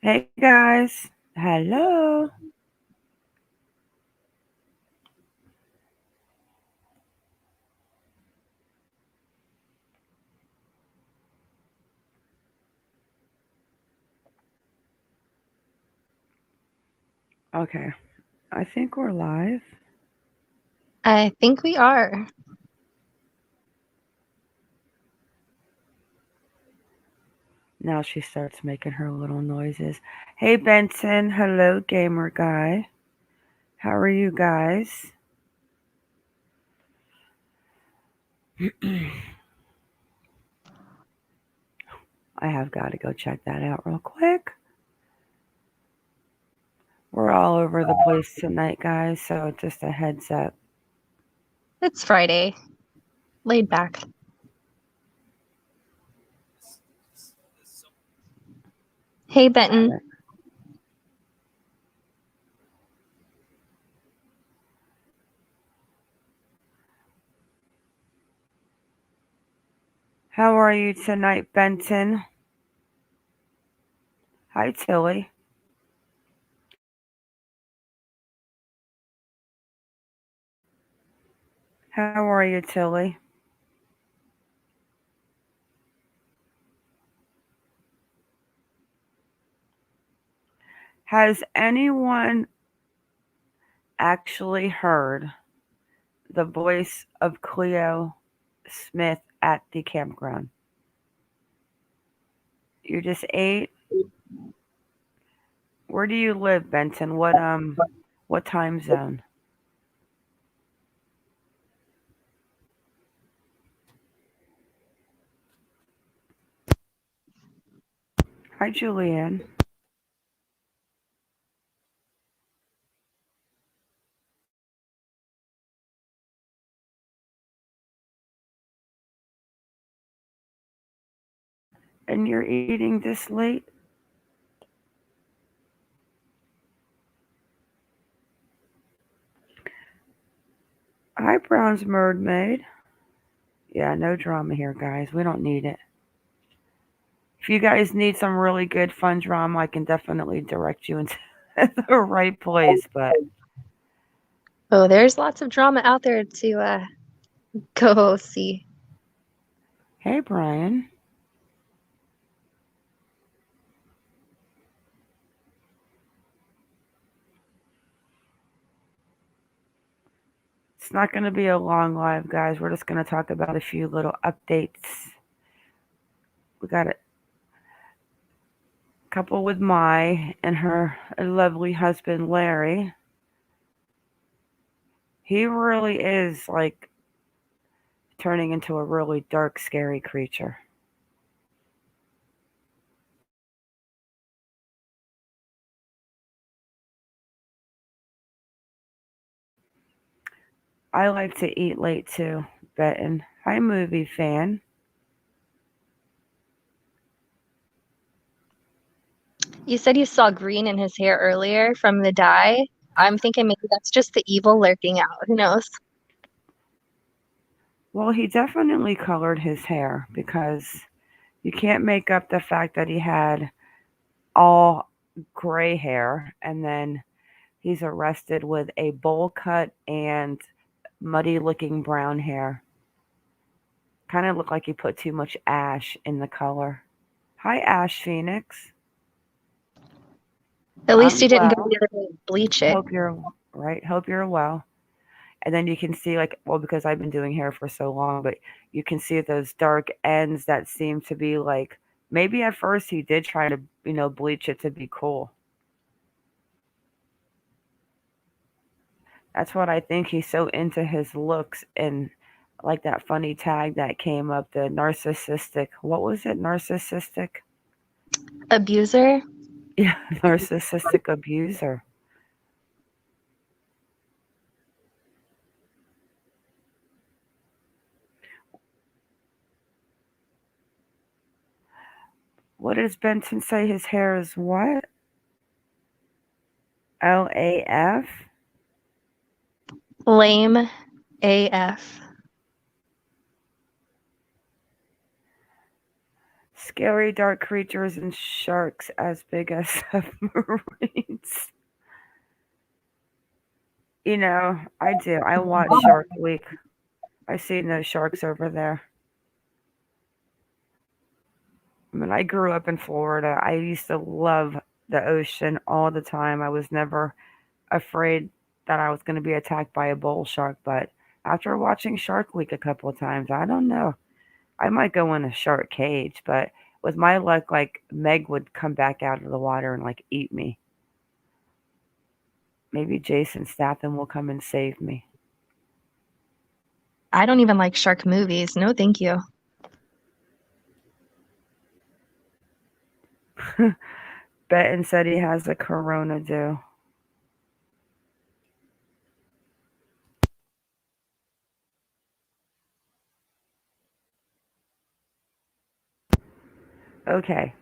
Hey guys. Hello. Okay. I think we're live. I think we are. Now she starts making her little noises. Hey Benson. Hello, gamer guy. How are you guys? I have got to go check that out real quick. We're all over the place tonight, guys, so just a heads up. It's Friday. Laid back. Hey, Benton. How are you tonight, Benson? Hi, Tilly. How are you, Tilly? Has anyone actually heard the voice of Cleo Smith at the campground? You just ate? Where do you live, Benton? What time zone? Hi, Julianne. And you're eating this late? Hi, Brown's Mermaid. Yeah, no drama here, guys. We don't need it. If you guys need some really good fun drama, I can definitely direct you into the right place. But Oh, there's lots of drama out there to go see. hey, Brian. It's not going to be a long live, guys. We're just going to talk about a few little updates. We got a couple with Mai and her lovely husband, Larry. He really is like turning into a really dark, scary creature. I like to eat late too, Benton. Hi, movie fan. You said you saw green in his hair earlier from the dye. I'm thinking maybe that's just the evil lurking out. Who knows? Well, he definitely colored his hair because you can't make up the fact that he had all gray hair and then he's arrested with a bowl cut and muddy looking brown hair. Kind of looked like he put too much ash in the color. Hi, Ash Phoenix. At least I'm he didn't go well. the other way and bleach it. Hope you're right. Hope you're well. And then you can see, like, well, because I've been doing hair for so long, but you can see those dark ends that seem to be like maybe at first he did try to, bleach it to be cool. That's what I think. He's so into his looks and like that funny tag that came up, the narcissistic. What was it? Narcissistic? Abuser? Yeah, narcissistic abuser. What does Benson say? His hair is what? LAF? Lame AF. Scary dark creatures and sharks as big as submarines. You know, I do. I watch Shark Week. I seen those sharks over there. I mean, I grew up in Florida. I used to love the ocean all the time. I was never afraid that I was going to be attacked by a bull shark, but after watching Shark Week a couple of times, I don't know. I might go in a shark cage, but with my luck, like Meg would come back out of the water and like eat me. Maybe Jason Statham will come and save me. I don't even like shark movies. No, thank you. Benton said he has a corona due. Okay,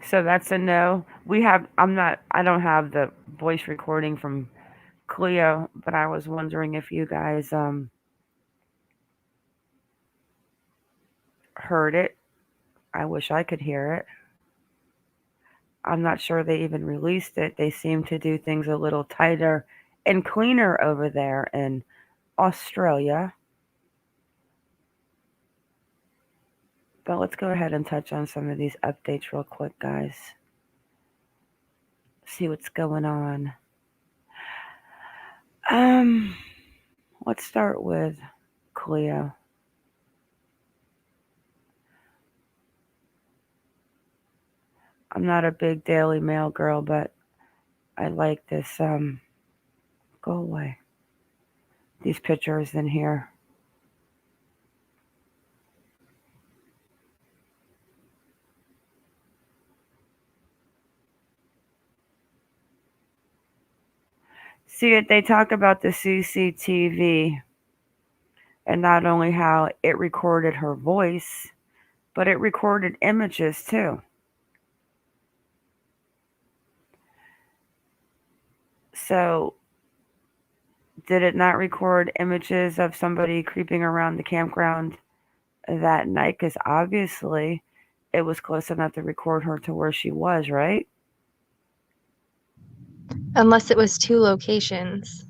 so that's a no. I don't have the voice recording from Cleo, but I was wondering if you guys heard it. I wish I could hear it. I'm not sure they even released it. They seem to do things a little tighter and cleaner over there in Australia. But let's go ahead and touch on some of these updates real quick, guys. See what's going on. Um, let's start with Cleo. I'm not a big Daily Mail girl, but I like this. Go away. These pictures in here. See it. They talk about the CCTV and not only how it recorded her voice, but it recorded images too. So, did it not record images of somebody creeping around the campground that night? Because obviously it was close enough to record her to where she was, right? Unless it was two locations.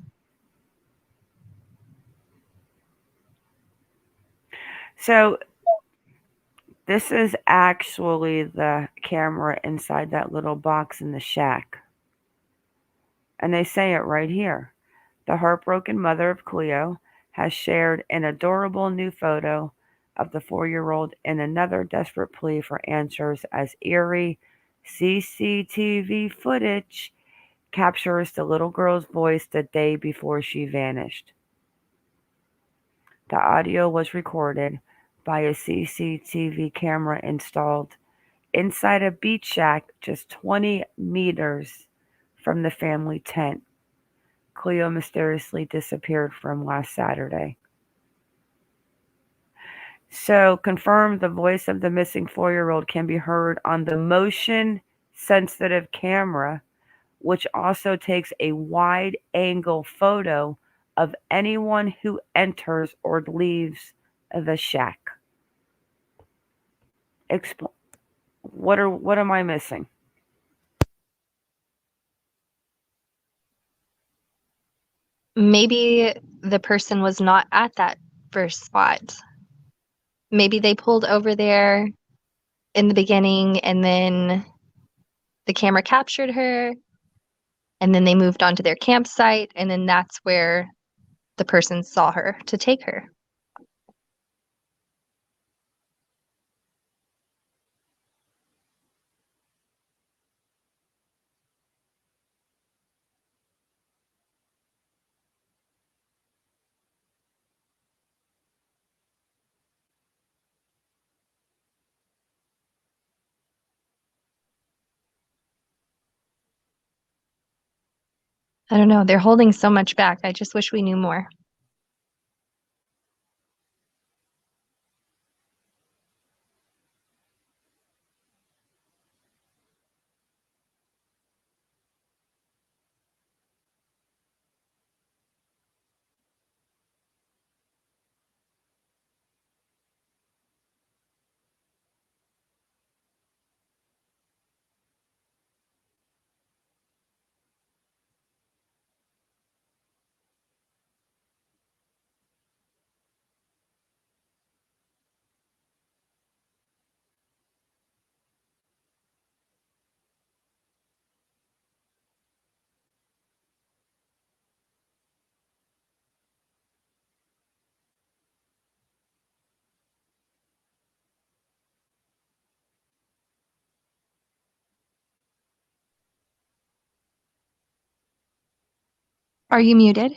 So, this is actually the camera inside that little box in the shack. And they say it right here. The heartbroken mother of Cleo has shared an adorable new photo of the 4-year-old in another desperate plea for answers as eerie CCTV footage captures the little girl's voice the day before she vanished. The audio was recorded by a CCTV camera installed inside a beach shack just 20 meters from the family tent Cleo mysteriously disappeared from last Saturday. So, confirmed the voice of the missing 4-year-old can be heard on the motion sensitive camera, which also takes a wide angle photo of anyone who enters or leaves the shack. What am I missing? Maybe the person was not at that first spot. Maybe they pulled over there in the beginning and then the camera captured her and then they moved on to their campsite and then that's where the person saw her to take her. I don't know. They're holding so much back. I just wish we knew more. Are you muted?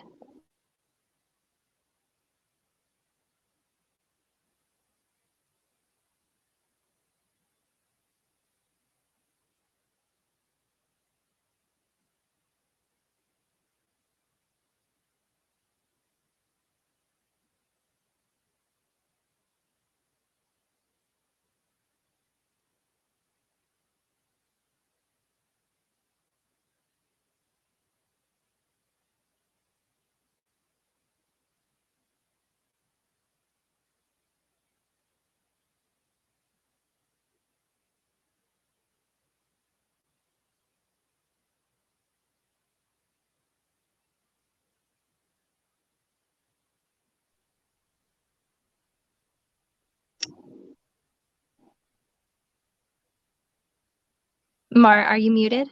Mar, are you muted?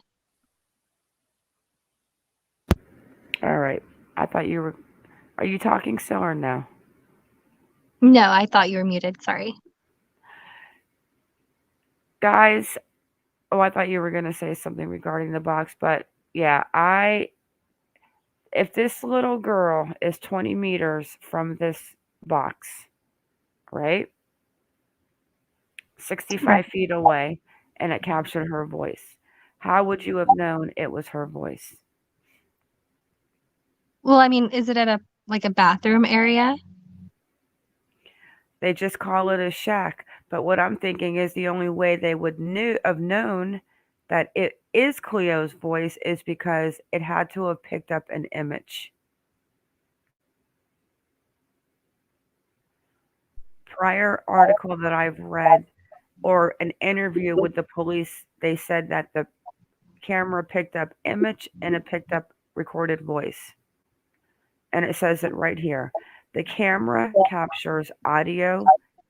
All right. I thought you were. Are you talking still or no? No, I thought you were muted. Sorry. Guys, oh, I thought you were going to say something regarding the box, but yeah, if this little girl is 20 meters from this box, right? 65 Right. feet away, and it captured her voice. How would you have known it was her voice? Well, I mean, is it at a bathroom area? They just call it a shack, but what I'm thinking is the only way they would knew have known that it is Cleo's voice is because it had to have picked up an image. Prior article that I've read or an interview with the police, they said that the camera picked up image and it picked up recorded voice. And it says it right here. The camera captures audio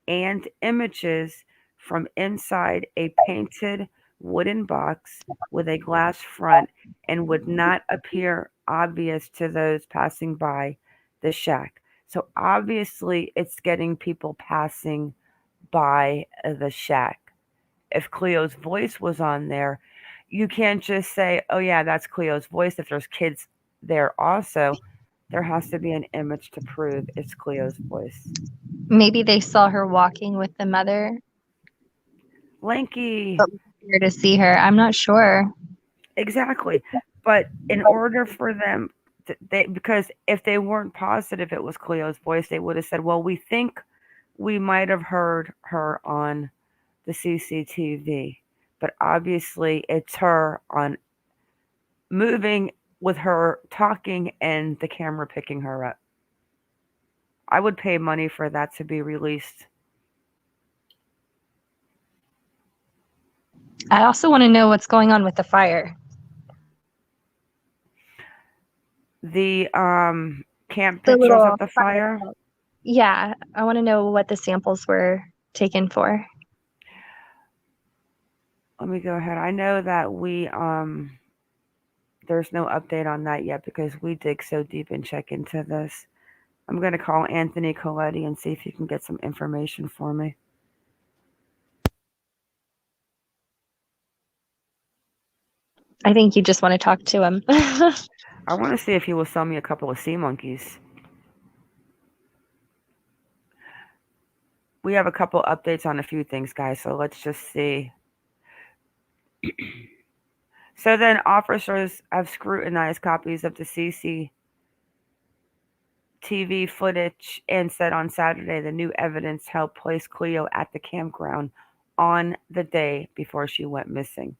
and images from inside a painted wooden box with a glass front and would not appear obvious to those passing by the shack. So obviously, it's getting people passing by the shack. If Cleo's voice was on there, you can't just say, oh, yeah, that's Cleo's voice. If there's kids there also, there has to be an image to prove it's Cleo's voice. Maybe they saw her walking with the mother, Lanky. but here to see her. I'm not sure. Exactly. But in order for them, because if they weren't positive it was Cleo's voice, they would have said, well, we think we might have heard her on the CCTV. But obviously, it's her on moving with her talking and the camera picking her up. I would pay money for that to be released. I also want to know what's going on with the fire. The camp The pictures little of the fire. fire. Yeah, I want to know what the samples were taken for. Let me go ahead. I know that we there's no update on that yet because we dig so deep and check into this. I'm going to call Anthony Coletti and see if he can get some information for me. I think you just want to talk to him. I want to see if he will sell me a couple of sea monkeys. We have a couple updates on a few things, guys, so let's just see. So then officers have scrutinized copies of the CCTV footage and said on Saturday the new evidence helped place Cleo at the campground on the day before she went missing.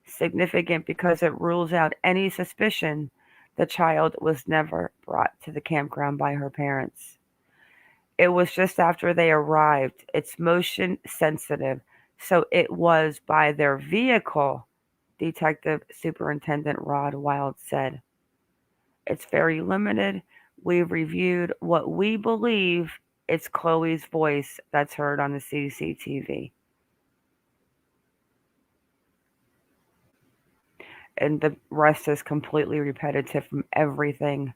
Significant because it rules out any suspicion the child was never brought to the campground by her parents. It was just after they arrived. It's motion sensitive, so it was by their vehicle, Detective Superintendent Rod Wild said. It's very limited. We've reviewed what we believe it's Chloe's voice that's heard on the CCTV. And the rest is completely repetitive from everything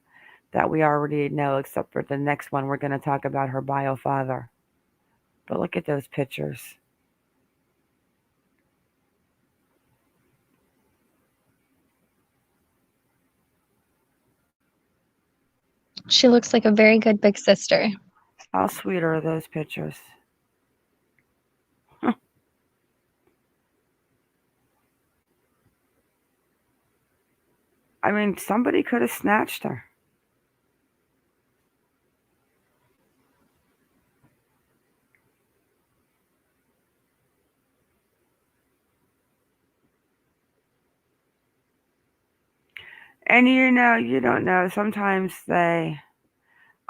that we already know, except for the next one we're going to talk about her bio father. But look at those pictures. She looks like a very good big sister. How sweet are those pictures? I mean, somebody could have snatched her. And you don't know. Sometimes they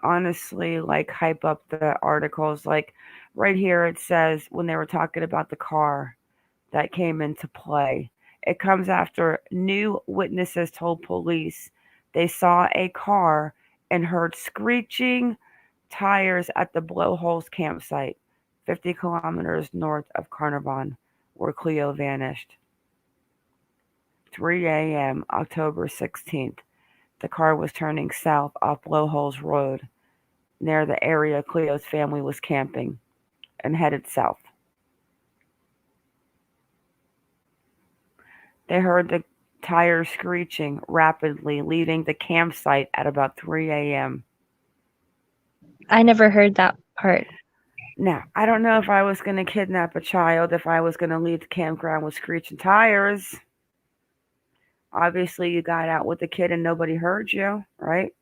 honestly like hype up the articles. Like right here, it says when they were talking about the car that came into play, it comes after new witnesses told police they saw a car and heard screeching tires at the Blowholes campsite, 50 kilometers north of Carnarvon, where Cleo vanished. 3 a.m., October 16th. The car was turning south off Blowholes Road near the area Cleo's family was camping and headed south. They heard the tires screeching rapidly, leaving the campsite at about 3 a.m. I never heard that part. Now, I don't know if I was going to kidnap a child, if I was going to leave the campground with screeching tires. Obviously, you got out with the kid and nobody heard you, right?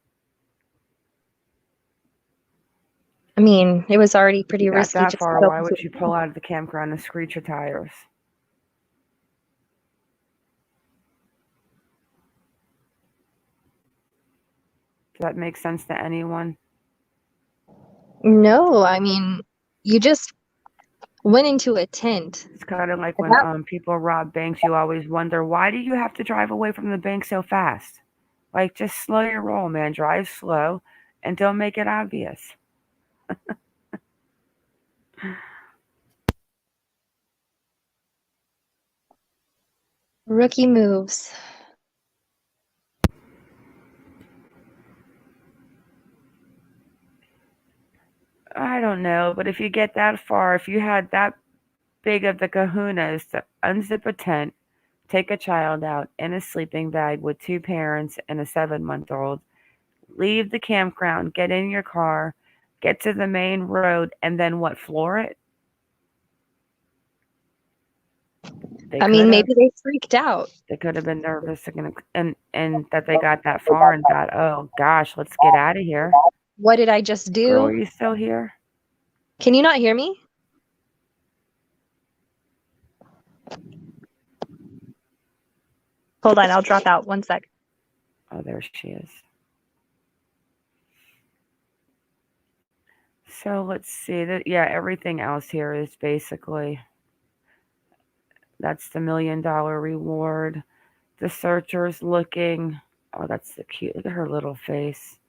I mean, it was already pretty You got risky that just to far, go why into would you pull out of the campground and screech your tires? Does that make sense to anyone? No, I mean, you just went into a tent. It's kind of like And when that, people rob banks, you always wonder, why do you have to drive away from the bank so fast? Like, just slow your roll, man. Drive slow and don't make it obvious. rookie moves. I don't know, but if you get that far, if you had that big of the kahunas to unzip a tent, take a child out in a sleeping bag with two parents and a 7-month-old, leave the campground, get in your car, get to the main road, and then what, floor it? They I could mean, have. maybe they freaked out. They could have been nervous and that they got that far and thought, oh gosh, let's get out of here. What did I just Girl, do? are you still here? Can you not hear me? Hold on, I'll drop out. One sec. Oh, there she is. So let's see that. Yeah, everything else here is basically that's the $1 million reward. The searchers looking. Oh, that's so cute. Look at her little face.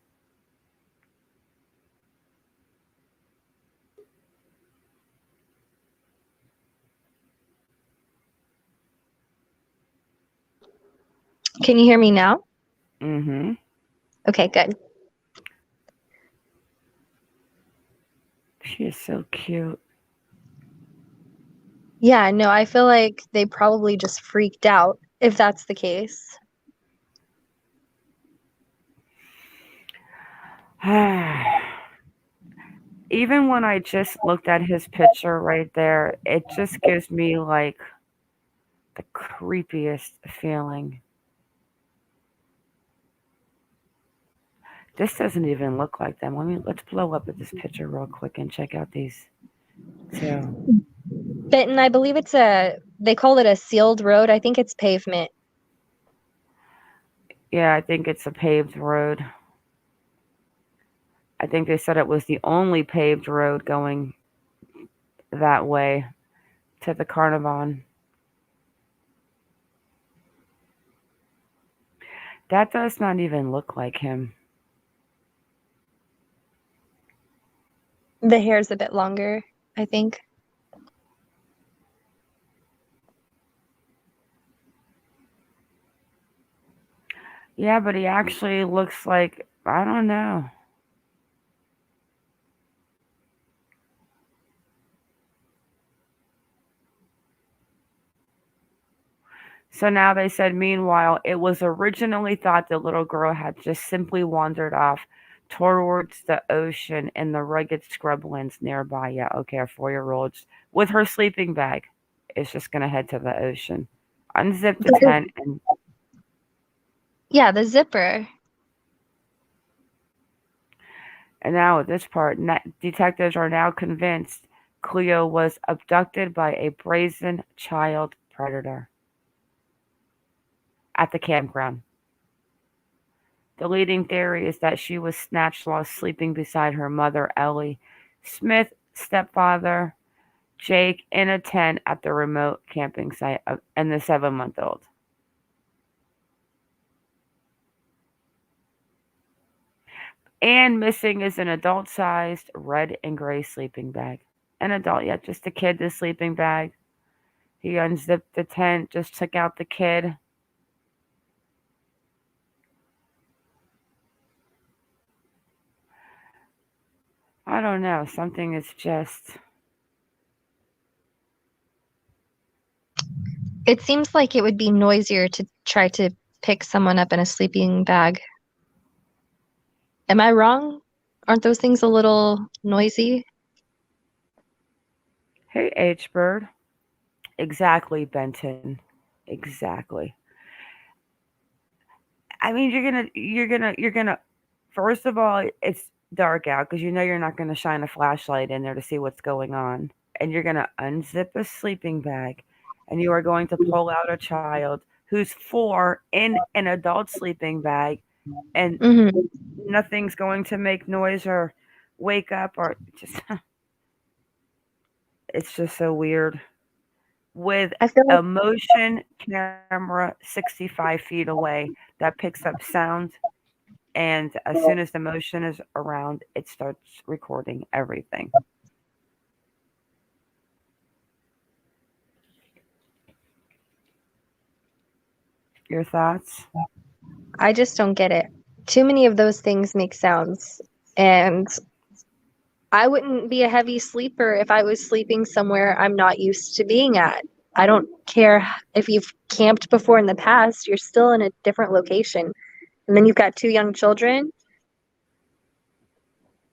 Can you hear me now? Mm-hmm. Okay, good. She is so cute. Yeah, no, I feel like they probably just freaked out if that's the case. Even when I just looked at his picture right there, it just gives me like the creepiest feeling. This doesn't even look like them. Let's blow up at this picture real quick and check out these two. Benton, I believe they call it a sealed road. I think it's pavement. Yeah, I think it's a paved road. I think they said it was the only paved road going that way to the Carnarvon. That does not even look like him. The hair's a bit longer, I think. Yeah, but he actually looks like, I don't know. So now they said, meanwhile, it was originally thought the little girl had just simply wandered off towards the ocean and the rugged scrublands nearby. Yeah, okay, a 4-year-old with her sleeping bag is just going to head to the ocean. Unzip the tent and Yeah, the zipper. now at this part, detectives are now convinced Cleo was abducted by a brazen child predator at the campground. The leading theory is that she was snatched while sleeping beside her mother, Ellie, Smith, stepfather, Jake, in a tent at the remote camping site, and the 7-month-old. And missing is an adult sized red and gray sleeping bag. An adult, yeah, just a kid, the sleeping bag. He unzipped the tent, just took out the kid. I don't know. Something is just. It seems like it would be noisier to try to pick someone up in a sleeping bag. Am I wrong? Aren't those things a little noisy? Hey, H Bird. Exactly, Benton. Exactly. I mean, you're gonna. First of all, it's dark out because you know you're not gonna shine a flashlight in there to see what's going on, and you're gonna unzip a sleeping bag, and you are going to pull out a child who's 4 in an adult sleeping bag, and Hmm. nothing's going to make noise or wake up or just. It's just so weird. With I feel a like motion camera 65 feet away that picks up sound, and as soon as the motion is around, it starts recording everything. Your thoughts? I just don't get it. Too many of those things make sounds. And I wouldn't be a heavy sleeper if I was sleeping somewhere I'm not used to being at. I don't care if you've camped before in the past, you're still in a different location. And then you've got two young children.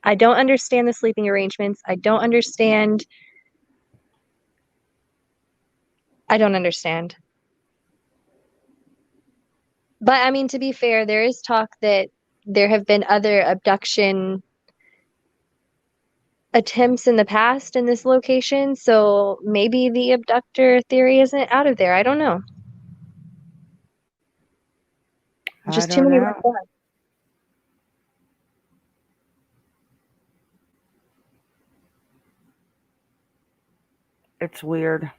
I don't understand the sleeping arrangements. I don't understand. But I mean, to be fair, there is talk that there have been other abduction attempts in the past in this location, so maybe the abductor theory isn't out of there. I don't know. I Just too don't many red know. flags. It's weird.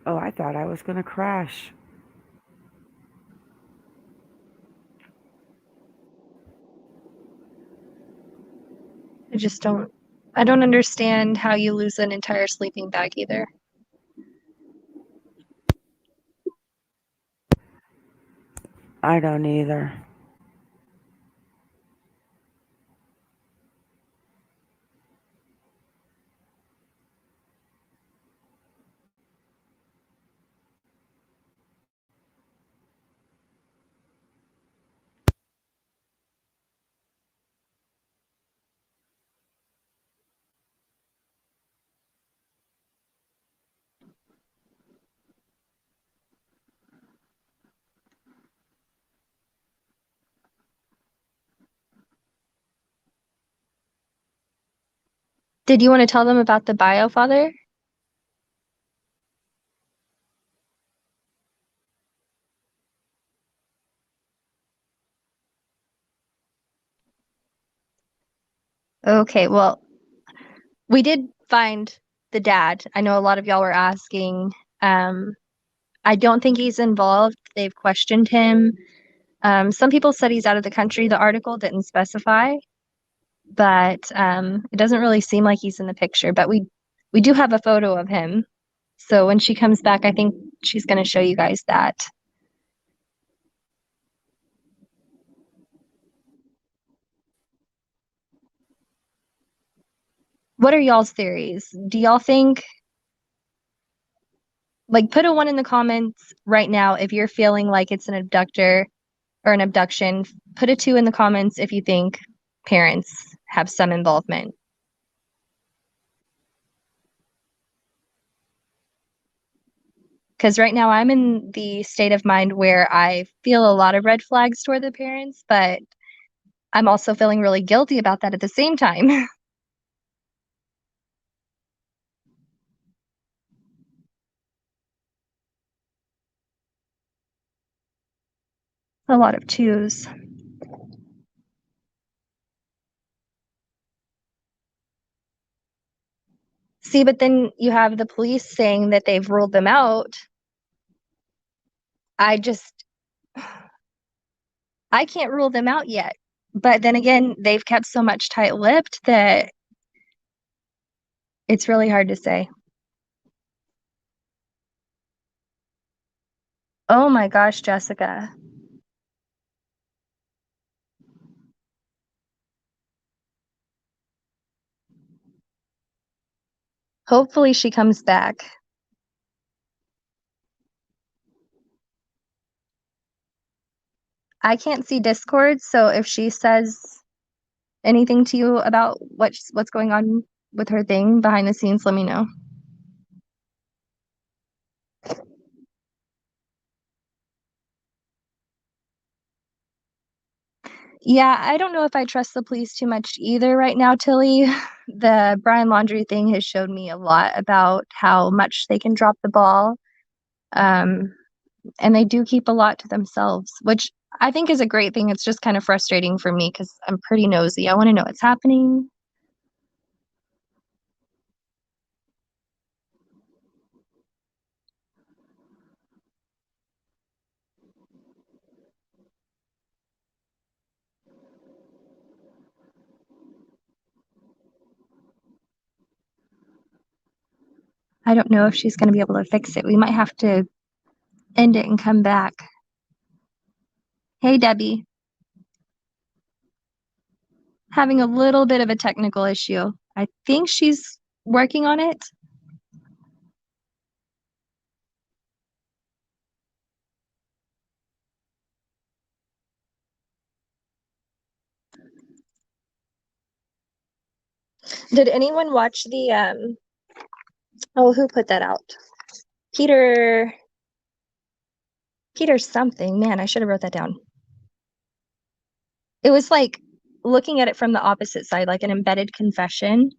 Oh, I thought I was going to crash. I just don't. I don't understand how you lose an entire sleeping bag either. I don't either. Did you want to tell them about the bio father? Okay, well, we did find the dad. I know a lot of y'all were asking. Um, I don't think he's involved. They've questioned him. Some people said he's out of the country. The article didn't specify, but it doesn't really seem like he's in the picture. But we do have a photo of him. So when she comes back, I think she's going to show you guys that. What are y'all's theories? Do y'all think, like, put a 1 in the comments right now if you're feeling like it's an abductor or an abduction. Put a 2 in the comments if you think parents have some involvement. Because right now I'm in the state of mind where I feel a lot of red flags toward the parents, but I'm also feeling really guilty about that at the same time. A lot of 2s. See, but then you have the police saying that they've ruled them out. I can't rule them out yet. But then again, they've kept so much tight-lipped that it's really hard to say. Oh my gosh, Jessica. Hopefully she comes back. I can't see Discord, so if she says anything to you about what's going on with her thing behind the scenes, let me know. Yeah, I don't know if I trust the police too much either right now, Tilly. The Brian Laundrie thing has showed me a lot about how much they can drop the ball. And they do keep a lot to themselves, which I think is a great thing. It's just kind of frustrating for me because I'm pretty nosy. I want to know what's happening. I don't know if she's going to be able to fix it. We might have to end it and come back. Hey, Debbie. Having a little bit of a technical issue. I think she's working on it. Did anyone watch the oh, who put that out? Peter something. Man, I should have wrote that down. It was like looking at it from the opposite side, like an embedded confession.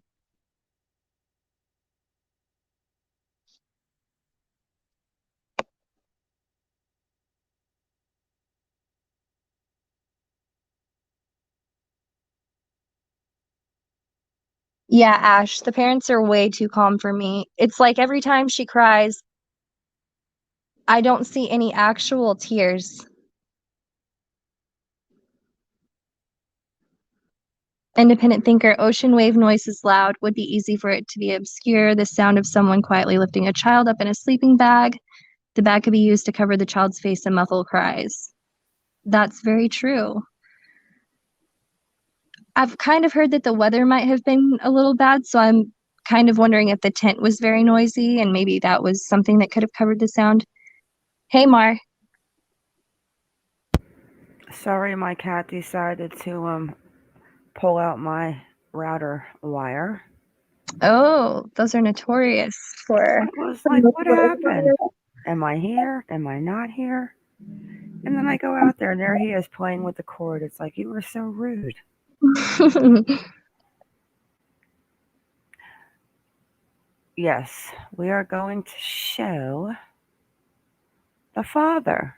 Yeah, Ash, the parents are way too calm for me. It's like every time she cries, I don't see any actual tears. Independent thinker, ocean wave noise is loud. Would be easy for it to be obscure. The sound of someone quietly lifting a child up in a sleeping bag. The bag could be used to cover the child's face and muffle cries. That's very true. I've kind of heard that the weather might have been a little bad, so I'm kind of wondering if the tent was very noisy and maybe that was something that could have covered the sound. Hey, Mar. Sorry, my cat decided to pull out my router wire. Oh, those are notorious for. I was like, what happened? Am I here? Am I not here? And then I go out there and there he is playing with the cord. It's like, you were so rude. Yes, we are going to show the father.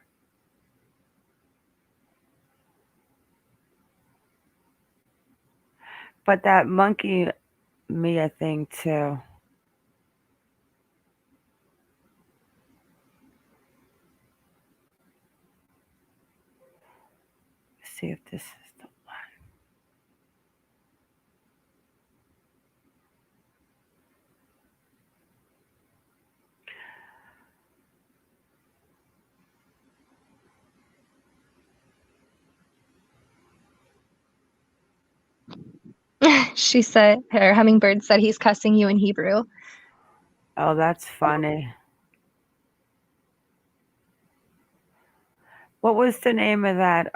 But that monkey Mia thing too. See if this is the She said, her hummingbird said he's cussing you in Hebrew. Oh, that's funny. What was the name of that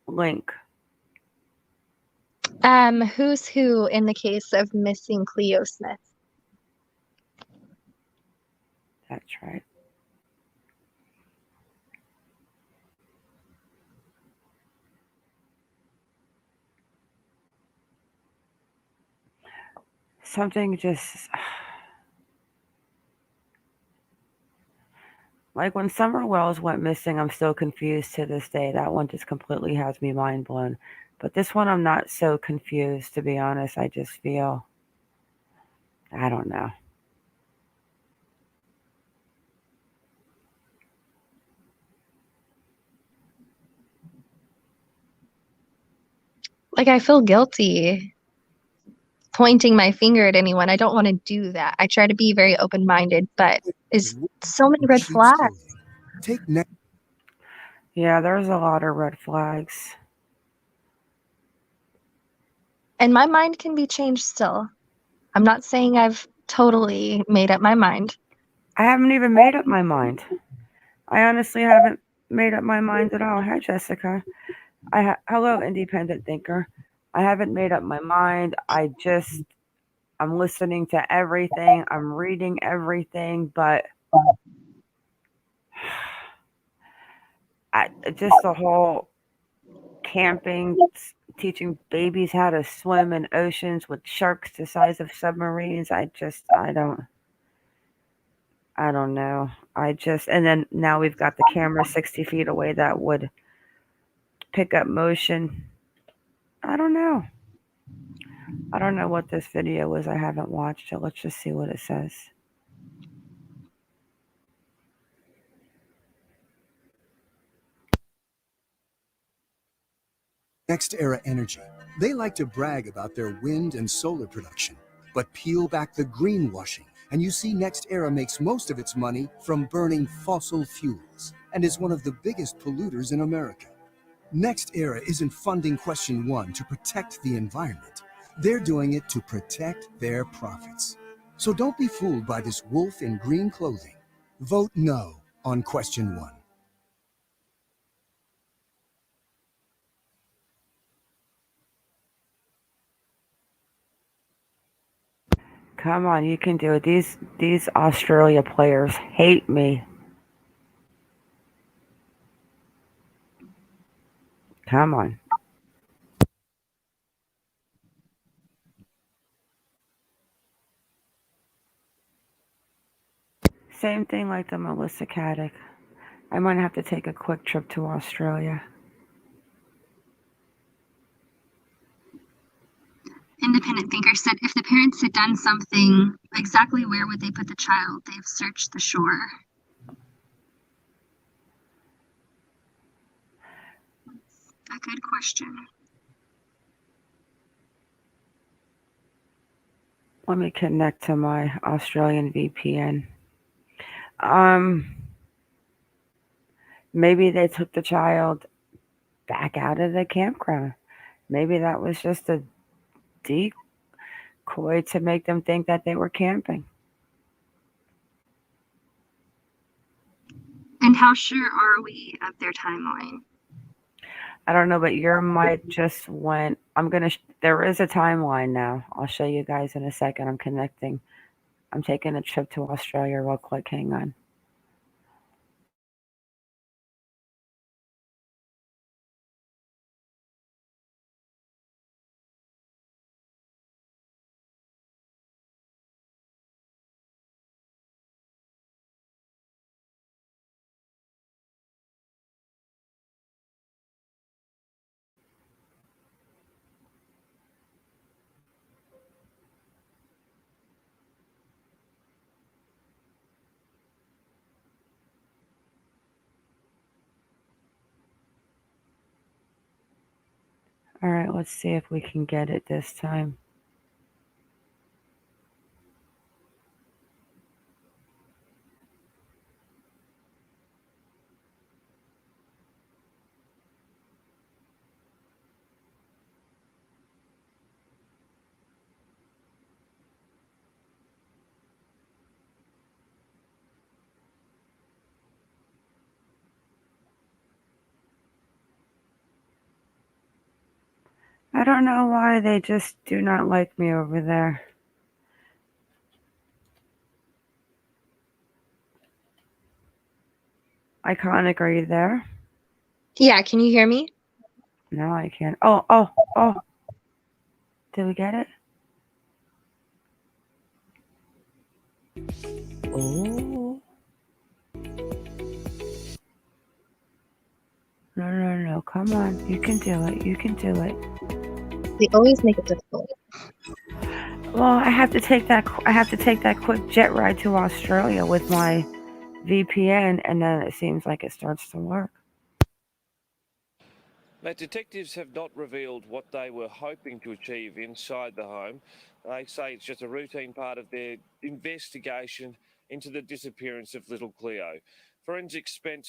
link? Who's who in the case of missing Cleo Smith? That's right. Something just like when Summer Wells went missing, I'm still confused to this day. That one just completely has me mind blown. But this one, I'm not so confused, to be honest. I just feel, I don't know. Like, I feel guilty pointing my finger at anyone. I don't want to do that. I try to be very open-minded, but there's so many red Sheep's flags. clothing. Take next. Yeah, there's a lot of red flags. And my mind can be changed still. I'm not saying I've totally made up my mind. I haven't even made up my mind. I honestly haven't made up my mind at all. Hi, Jessica. Hello, independent thinker. I haven't made up my mind. I'm listening to everything. I'm reading everything, but just the whole camping, teaching babies how to swim in oceans with sharks the size of submarines. I don't know. And then now we've got the camera 60 feet away that would pick up motion. I don't know. I don't know what this video is. I haven't watched it. Let's just see what it says. Next Era Energy. They like to brag about their wind and solar production, but peel back the greenwashing, and you see Next Era makes most of its money from burning fossil fuels and is one of the biggest polluters in America. Next Era isn't funding Question 1 to protect the environment. They're doing it to protect their profits. So don't be fooled by this wolf in green clothing. Vote no on Question 1. Come on, you can do it. These Australia players hate me. Come on. Same thing like the Melissa Caddick. I might have to take a quick trip to Australia. Independent thinker said if the parents had done something, exactly where would they put the child? They've searched the shore. A good question. Let me connect to my Australian VPN. Um, Maybe they took the child back out of the campground. Maybe that was just a decoy to make them think that they were camping. And how sure are we of their timeline? I don't know, but your mic just went. There is a timeline now. I'll show you guys in a second. I'm connecting. I'm taking a trip to Australia real quick. Hang on. All right, let's see if we can get it this time. I don't know why they just do not like me over there. Iconic, are you there? Yeah, can you hear me? No, I can't. Oh. Did we get it? Oh. No. Come on. You can do it. You can do it. They always make it difficult. Well, I have to take that quick jet ride to Australia with my VPN, and then it seems like it starts to work. But detectives have not revealed what they were hoping to achieve inside the home. They say it's just a routine part of their investigation into the disappearance of little Cleo. Forensics spent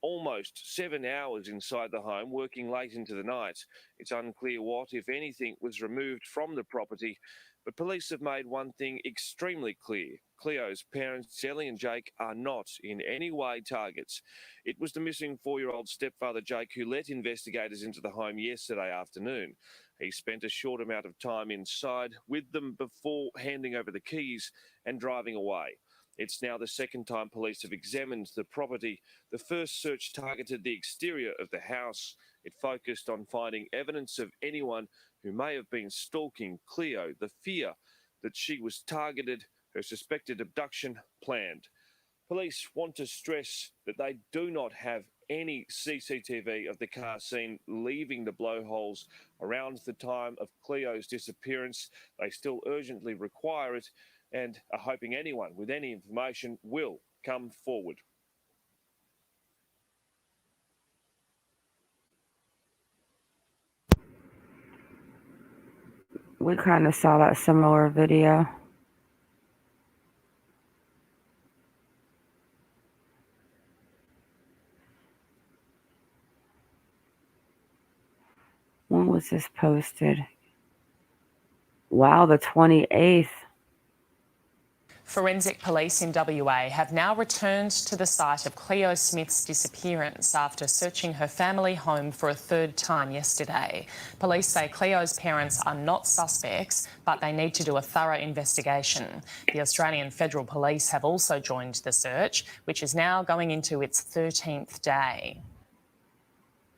almost 7 hours inside the home, working late into the night. It's unclear what, if anything, was removed from the property, but police have made one thing extremely clear. Cleo's parents, Ellie and Jake, are not in any way targets. It was the missing 4-year-old stepfather, Jake, who let investigators into the home yesterday afternoon. He spent a short amount of time inside with them before handing over the keys and driving away. It's now the second time police have examined the property. The first search targeted the exterior of the house. It focused on finding evidence of anyone who may have been stalking Cleo, the fear that she was targeted, her suspected abduction planned. Police want to stress that they do not have any CCTV of the car seen leaving the blowholes around the time of Cleo's disappearance. They still urgently require it and are hoping anyone with any information will come forward. We kind of saw that similar video. When was this posted? Wow, the 28th. Forensic police in WA have now returned to the site of Cleo Smith's disappearance after searching her family home for a third time yesterday. Police say Cleo's parents are not suspects, but they need to do a thorough investigation. The Australian Federal Police have also joined the search, which is now going into its 13th day.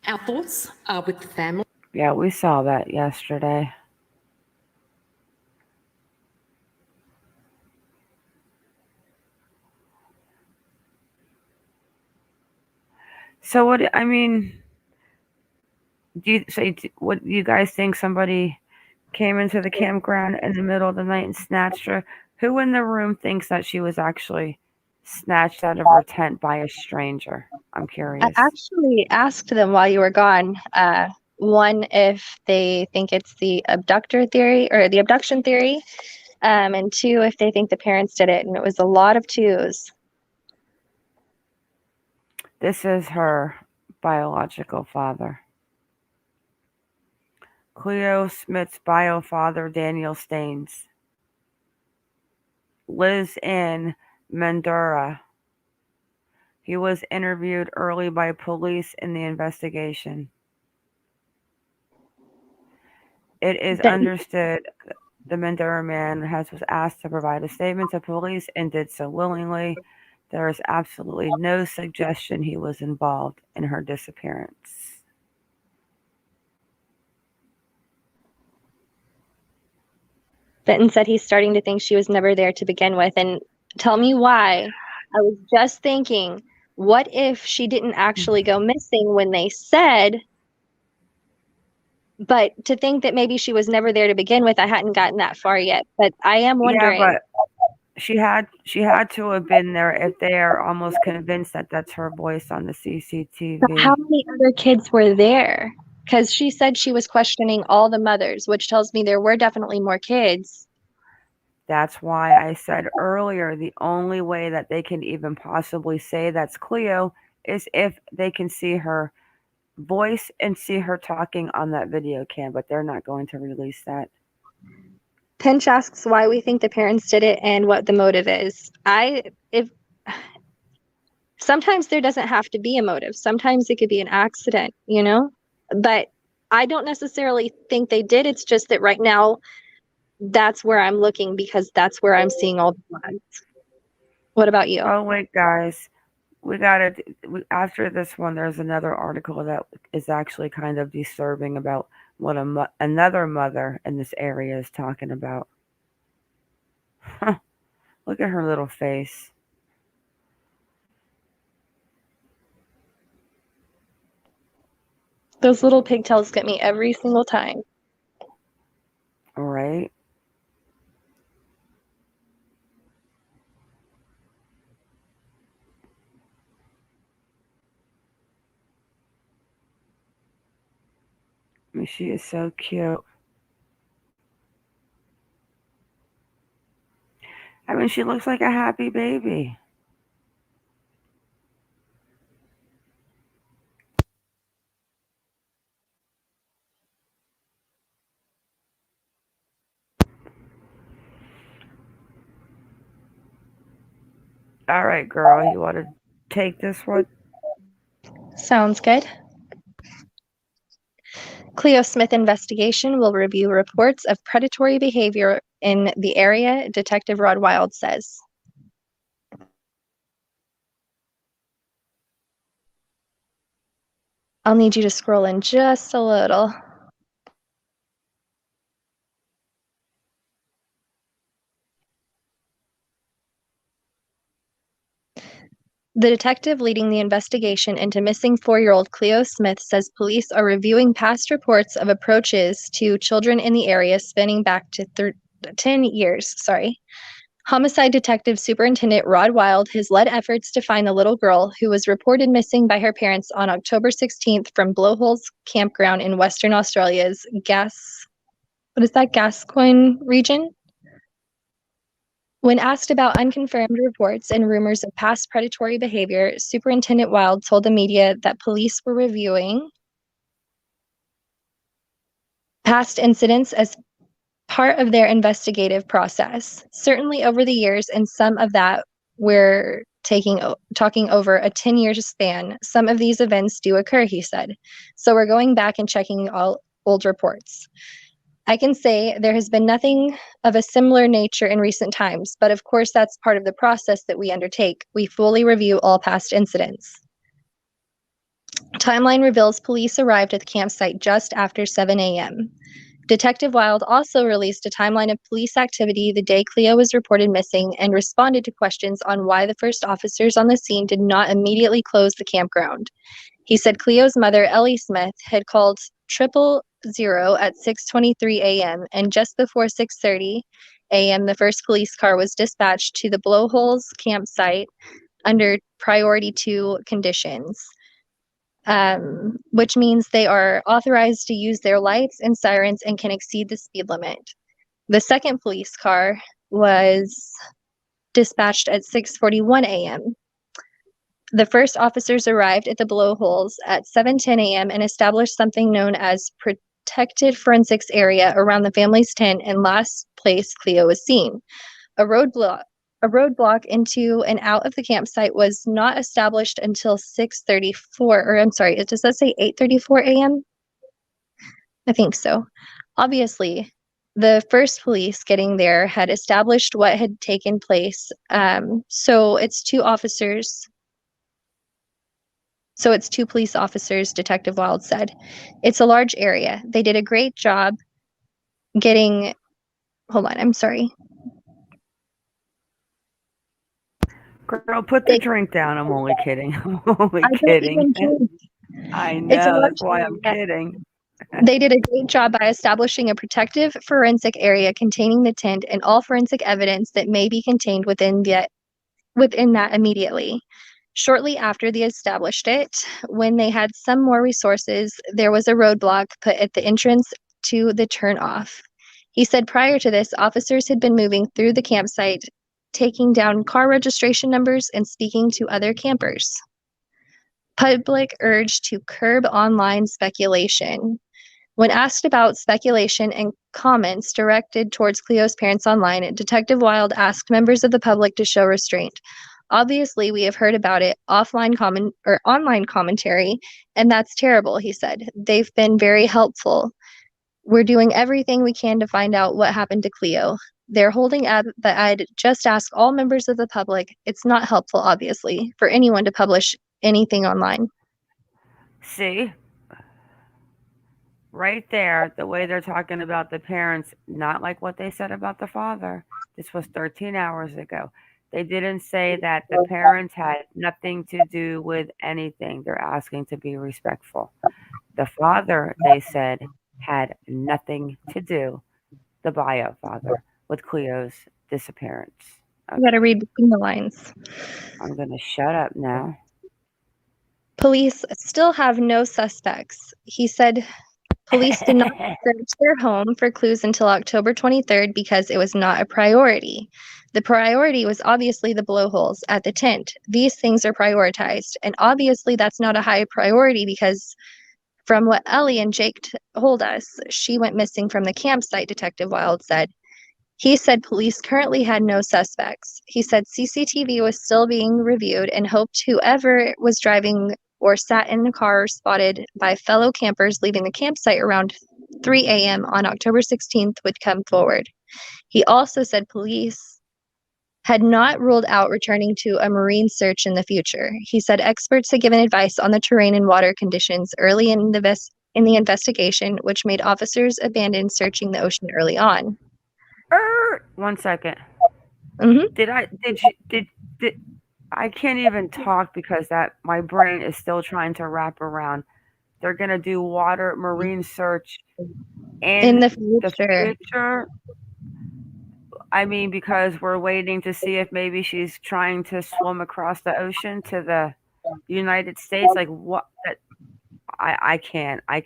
Our thoughts are with the family. Yeah, we saw that yesterday. So what what you guys think somebody came into the campground in the middle of the night and snatched her? Who in the room thinks that she was actually snatched out of her tent by a stranger? I'm curious. I actually asked them while you were gone, one, if they think it's the abductor theory or the abduction theory, and two, if they think the parents did it, and it was a lot of twos. This is her biological father. Cleo Smith's bio father, Daniel Staines, lives in Mandurah. He was interviewed early by police in the investigation. It is understood the Mandurah man was asked to provide a statement to police and did so willingly. There is absolutely no suggestion he was involved in her disappearance. Benton said he's starting to think she was never there to begin with. And tell me why. I was just thinking, what if she didn't actually go missing when they said, but to think that maybe she was never there to begin with, I hadn't gotten that far yet. But I am wondering. Yeah, but she had to have been there if they are almost convinced that that's her voice on the CCTV. But how many other kids were there? Because she said she was questioning all the mothers, which tells me there were definitely more kids. That's why I said earlier, the only way that they can even possibly say that's Cleo is if they can see her voice and see her talking on that video cam, but they're not going to release that. Pinch asks why we think the parents did it and what the motive is. Sometimes there doesn't have to be a motive. Sometimes it could be an accident, But I don't necessarily think they did. It's just that right now, that's where I'm looking because that's where I'm seeing all the flags. What about you? Oh wait, guys, we gotta. After this one, there's another article that is actually kind of disturbing about what another mother in this area is talking about. Look at her little face. Those little pigtails get me every single time. All right. I mean, she is so cute. I mean, she looks like a happy baby. All right, girl, you want to take this one? Sounds good. Cleo Smith investigation will review reports of predatory behavior in the area, Detective Rod Wild says. I'll need you to scroll in just a little. The detective leading the investigation into missing 4-year-old Cleo Smith says police are reviewing past reports of approaches to children in the area spanning back to 10 years. Homicide Detective Superintendent Rod Wild has led efforts to find the little girl who was reported missing by her parents on October 16th from Blowholes Campground in Western Australia's Gascoyne region. When asked about unconfirmed reports and rumors of past predatory behavior, Superintendent Wild told the media that police were reviewing past incidents as part of their investigative process. Certainly over the years, and some of that we're talking over a 10-year span, some of these events do occur, he said. So we're going back and checking all old reports. I can say there has been nothing of a similar nature in recent times, but of course that's part of the process that we undertake. We fully review all past incidents. Timeline reveals police arrived at the campsite just after 7 a.m. Detective Wild also released a timeline of police activity the day Cleo was reported missing and responded to questions on why the first officers on the scene did not immediately close the campground. He said Cleo's mother, Ellie Smith, had called 000 at 6:23 a.m. and just before 6:30 a.m. the first police car was dispatched to the Blowholes campsite under priority 2 conditions, which means they are authorized to use their lights and sirens and can exceed the speed limit. The second police car was dispatched at 6:41 a.m. The first officers arrived at the Blowholes at 7:10 a.m. and established something known as protected forensics area around the family's tent and last place Cleo was seen. A roadblock into and out of the campsite was not established until 6:34, or I'm sorry, does that say 8:34 a.m.? I think so. Obviously, the first police getting there had established what had taken place. So it's two police officers, Detective Wild said. It's a large area. They did a great job getting, hold on, I'm sorry. Girl, put the drink down. I'm only kidding. I'm only I don't kidding. even drink. I It's a know. large That's why I'm area. kidding. They did a great job by establishing a protective forensic area containing the tent and all forensic evidence that may be contained within that immediately. Shortly after they established it, when they had some more resources, there was a roadblock put at the entrance to the turnoff. He said prior to this, officers had been moving through the campsite, taking down car registration numbers and speaking to other campers. Public urged to curb online speculation. When asked about speculation and comments directed towards Cleo's parents online, Detective Wild asked members of the public to show restraint. Obviously, we have heard about it online commentary, and that's terrible, he said. They've been very helpful. We're doing everything we can to find out what happened to Cleo. They're holding ad that I'd just ask all members of the public. It's not helpful, obviously, for anyone to publish anything online. See? Right there, the way they're talking about the parents, not like what they said about the father. This was 13 hours ago. They didn't say that the parents had nothing to do with anything. They're asking to be respectful. The father, they said, had nothing to do, the bio father, with Cleo's disappearance. You gotta read between the lines. I'm going to shut up now. Police still have no suspects. He said police did not search their home for clues until October 23rd because it was not a priority. The priority was obviously the blowholes at the tent. These things are prioritized, and obviously that's not a high priority because from what Ellie and Jake told us, she went missing from the campsite, Detective Wild said. He said police currently had no suspects. He said CCTV was still being reviewed and hoped whoever was driving or sat in the car spotted by fellow campers leaving the campsite around 3 a.m. on October 16th would come forward. He also said police had not ruled out returning to a marine search in the future. He said experts had given advice on the terrain and water conditions early in the investigation, which made officers abandon searching the ocean early on. 1 second. Mm-hmm. Did I can't even talk because my brain is still trying to wrap around. They're gonna do marine search in the future. I mean, because we're waiting to see if maybe she's trying to swim across the ocean to the United States. Like what? I can't. That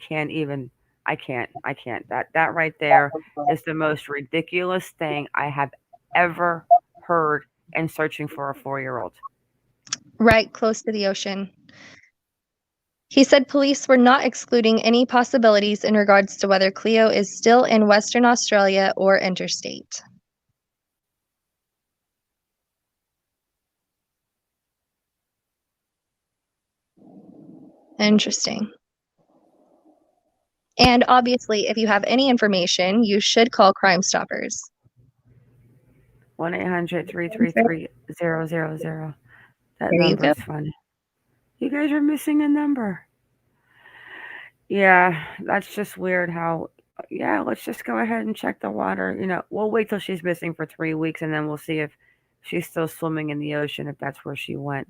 right there is the most ridiculous thing I have ever heard in searching for a 4-year-old. Right close to the ocean. He said police were not excluding any possibilities in regards to whether Cleo is still in Western Australia or interstate. Interesting. And obviously, if you have any information, you should call Crime Stoppers. 1-800-333-000. That number is funny. You guys are missing a number. Yeah, that's just weird how, let's just go ahead and check the water. We'll wait till she's missing for 3 weeks and then we'll see if she's still swimming in the ocean, if that's where she went.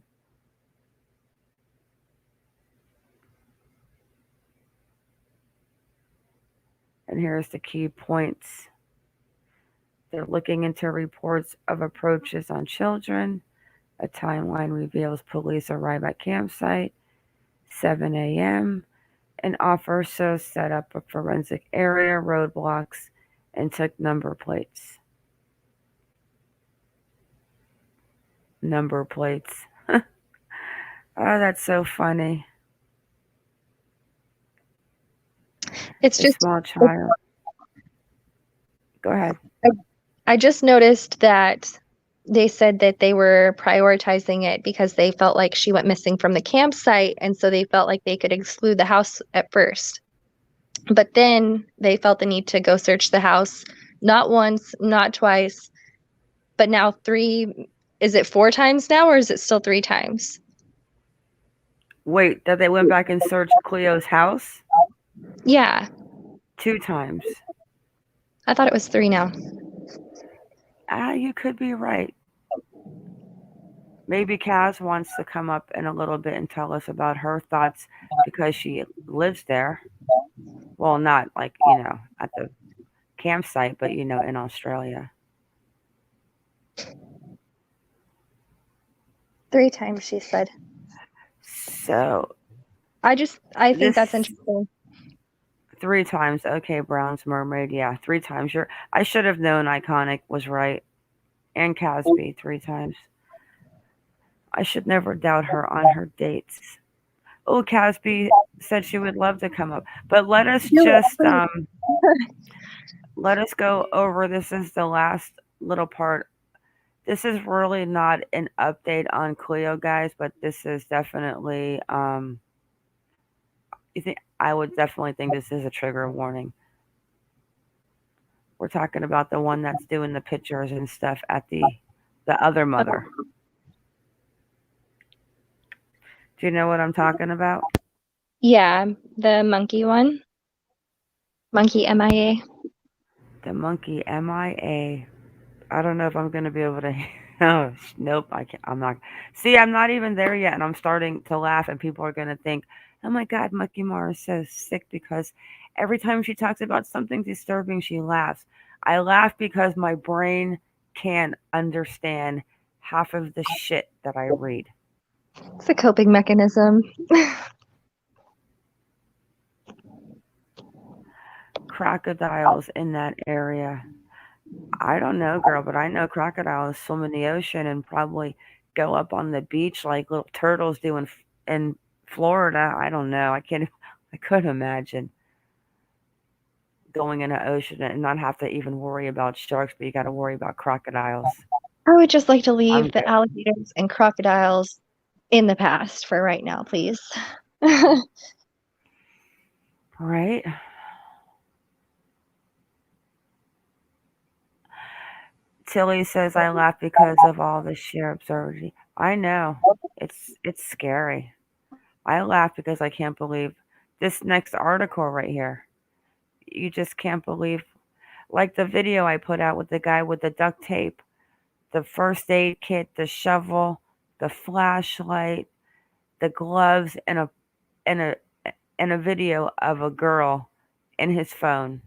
And here's the key points. They're looking into reports of approaches on children. A timeline reveals police arrive at campsite, 7 a.m. An officer set up a forensic area, roadblocks, and took number plates. Number plates. Oh, that's so funny. It's just a small child. Go ahead. I just noticed that they said that they were prioritizing it because they felt like she went missing from the campsite, and so they felt like they could exclude the house at first. But then they felt the need to go search the house, not once, not twice, but now 3. Is it 4 times now, or is it still 3 times? Wait, that they went back and searched Cleo's house? Yeah. 2 times. I thought it was 3 now. You could be right. Maybe Kaz wants to come up in a little bit and tell us about her thoughts because she lives there. Well, not like, at the campsite, but, in Australia. 3 times, she said. So. I think that's interesting. 3 times. Okay, Brown's Mermaid. Yeah, 3 times. I should have known Iconic was right. And Casby 3 times. I should never doubt her on her dates. Oh, Casby said she would love to come up. But let us just let us go over, this is the last little part This is really not an update on Cleo, guys, but this is definitely you think I would definitely think this is a trigger warning. We're talking about the one that's doing the pictures and stuff at the other mother. Do you know what I'm talking about? Yeah, the monkey one. Monkey MIA. The monkey MIA. I don't know if I'm gonna be able to. Oh, nope. I can't. I'm not. See, I'm not even there yet, and I'm starting to laugh, and people are gonna think, "Oh my God, MonkieMar is so sick," because every time she talks about something disturbing, she laughs. I laugh because my brain can't understand half of the shit that I read. It's a coping mechanism. Crocodiles in that area. I don't know, girl, but I know crocodiles swim in the ocean and probably go up on the beach like little turtles do in Florida. I don't know. I can't. I couldn't imagine going in an ocean and not have to even worry about sharks, but you got to worry about crocodiles. I would just like to I'm leave the good. alligators and crocodiles in the past for right now, please. Right? Tilly says I laugh because of all the sheer absurdity. I know. It's scary. I laugh because I can't believe this next article right here. You just can't believe, like the video I put out with the guy with the duct tape, the first aid kit, the shovel, the flashlight, the gloves, and a and a video of a girl in his phone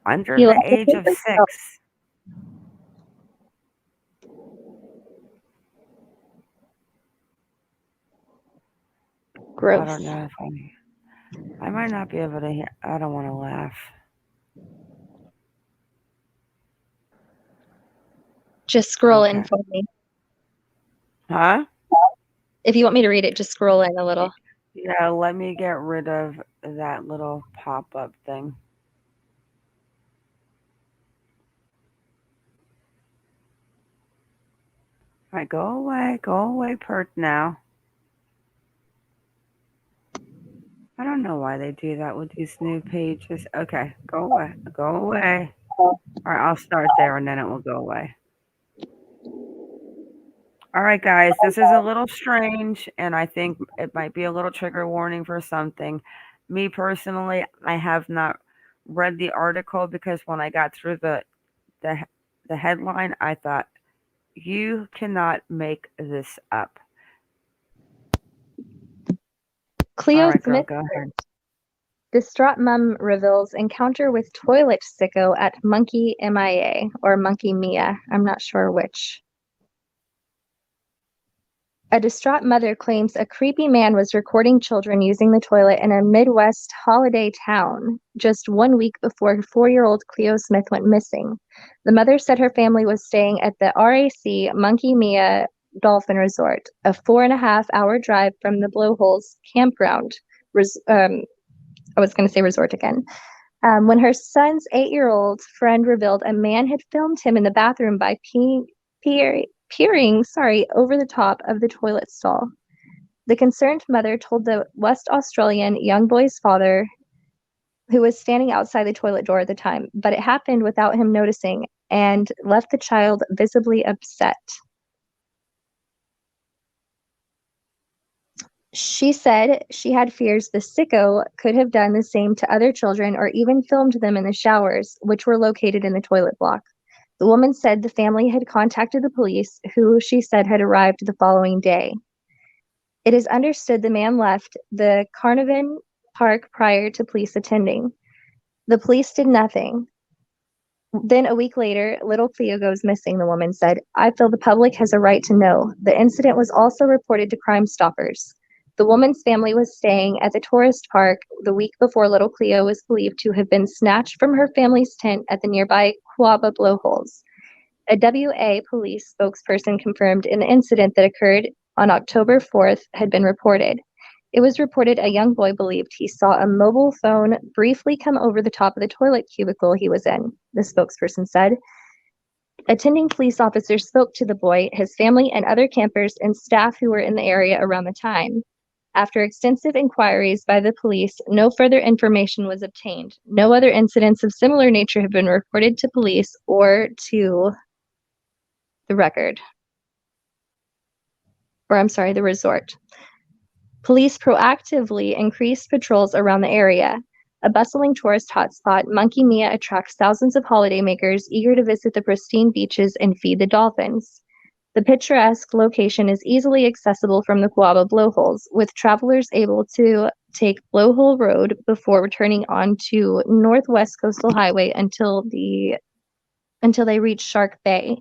under You the like age of it? Oh, 6. I gross. don't know if I might not be able to hear. I don't want to laugh. Just scroll in Okay. for me. Huh? If you want me to read it, just scroll in a little. Yeah, let me get rid of that little pop-up thing. All right, go away, Pert now. I don't know why they do that with these new pages. Okay, go away. All right, I'll start there and then it will go away. All right, guys, this is a little strange, and I think it might be a little trigger warning for something. Me personally, I have not read the article because when I got through the the headline, I thought you cannot make this up. All Cleo right, girl, Smith, go ahead. distraught mom reveals encounter with toilet sicko at Monkey MIA or Monkey Mia. I'm not sure which. A distraught mother claims a creepy man was recording children using the toilet in a Midwest holiday town just 1 week before 4-year-old Cleo Smith went missing. The mother said her family was staying at the RAC Monkey Mia Dolphin Resort, a 4.5-hour drive from the Blowholes campground. I was going to say resort again. When her son's 8-year-old friend revealed a man had filmed him in the bathroom by peering over the top of the toilet stall. The concerned mother told the West Australian young boy's father, who was standing outside the toilet door at the time, but it happened without him noticing and left the child visibly upset. She said she had fears the sicko could have done the same to other children or even filmed them in the showers, which were located in the toilet block. The woman said the family had contacted the police, who she said had arrived the following day. It is understood the man left the Carnarvon Park prior to police attending. The police did nothing. Then a week later, little Cleo goes missing, the woman said. I feel the public has a right to know. The incident was also reported to Crime Stoppers. The woman's family was staying at the tourist park the week before little Cleo was believed to have been snatched from her family's tent at the nearby Quabbah Blowholes. A WA police spokesperson confirmed an incident that occurred on October 4th had been reported. It was reported a young boy believed he saw a mobile phone briefly come over the top of the toilet cubicle he was in, the spokesperson said. Attending police officers spoke to the boy, his family, and other campers and staff who were in the area around the time. After extensive inquiries by the police, no further information was obtained. No other incidents of similar nature have been reported to police or to the the resort. Police proactively increased patrols around the area. A bustling tourist hotspot, MonkieMar attracts thousands of holidaymakers eager to visit the pristine beaches and feed the dolphins. The picturesque location is easily accessible from the Guava blowholes, with travelers able to take Blowhole Road before returning onto Northwest Coastal Highway until they reach Shark Bay.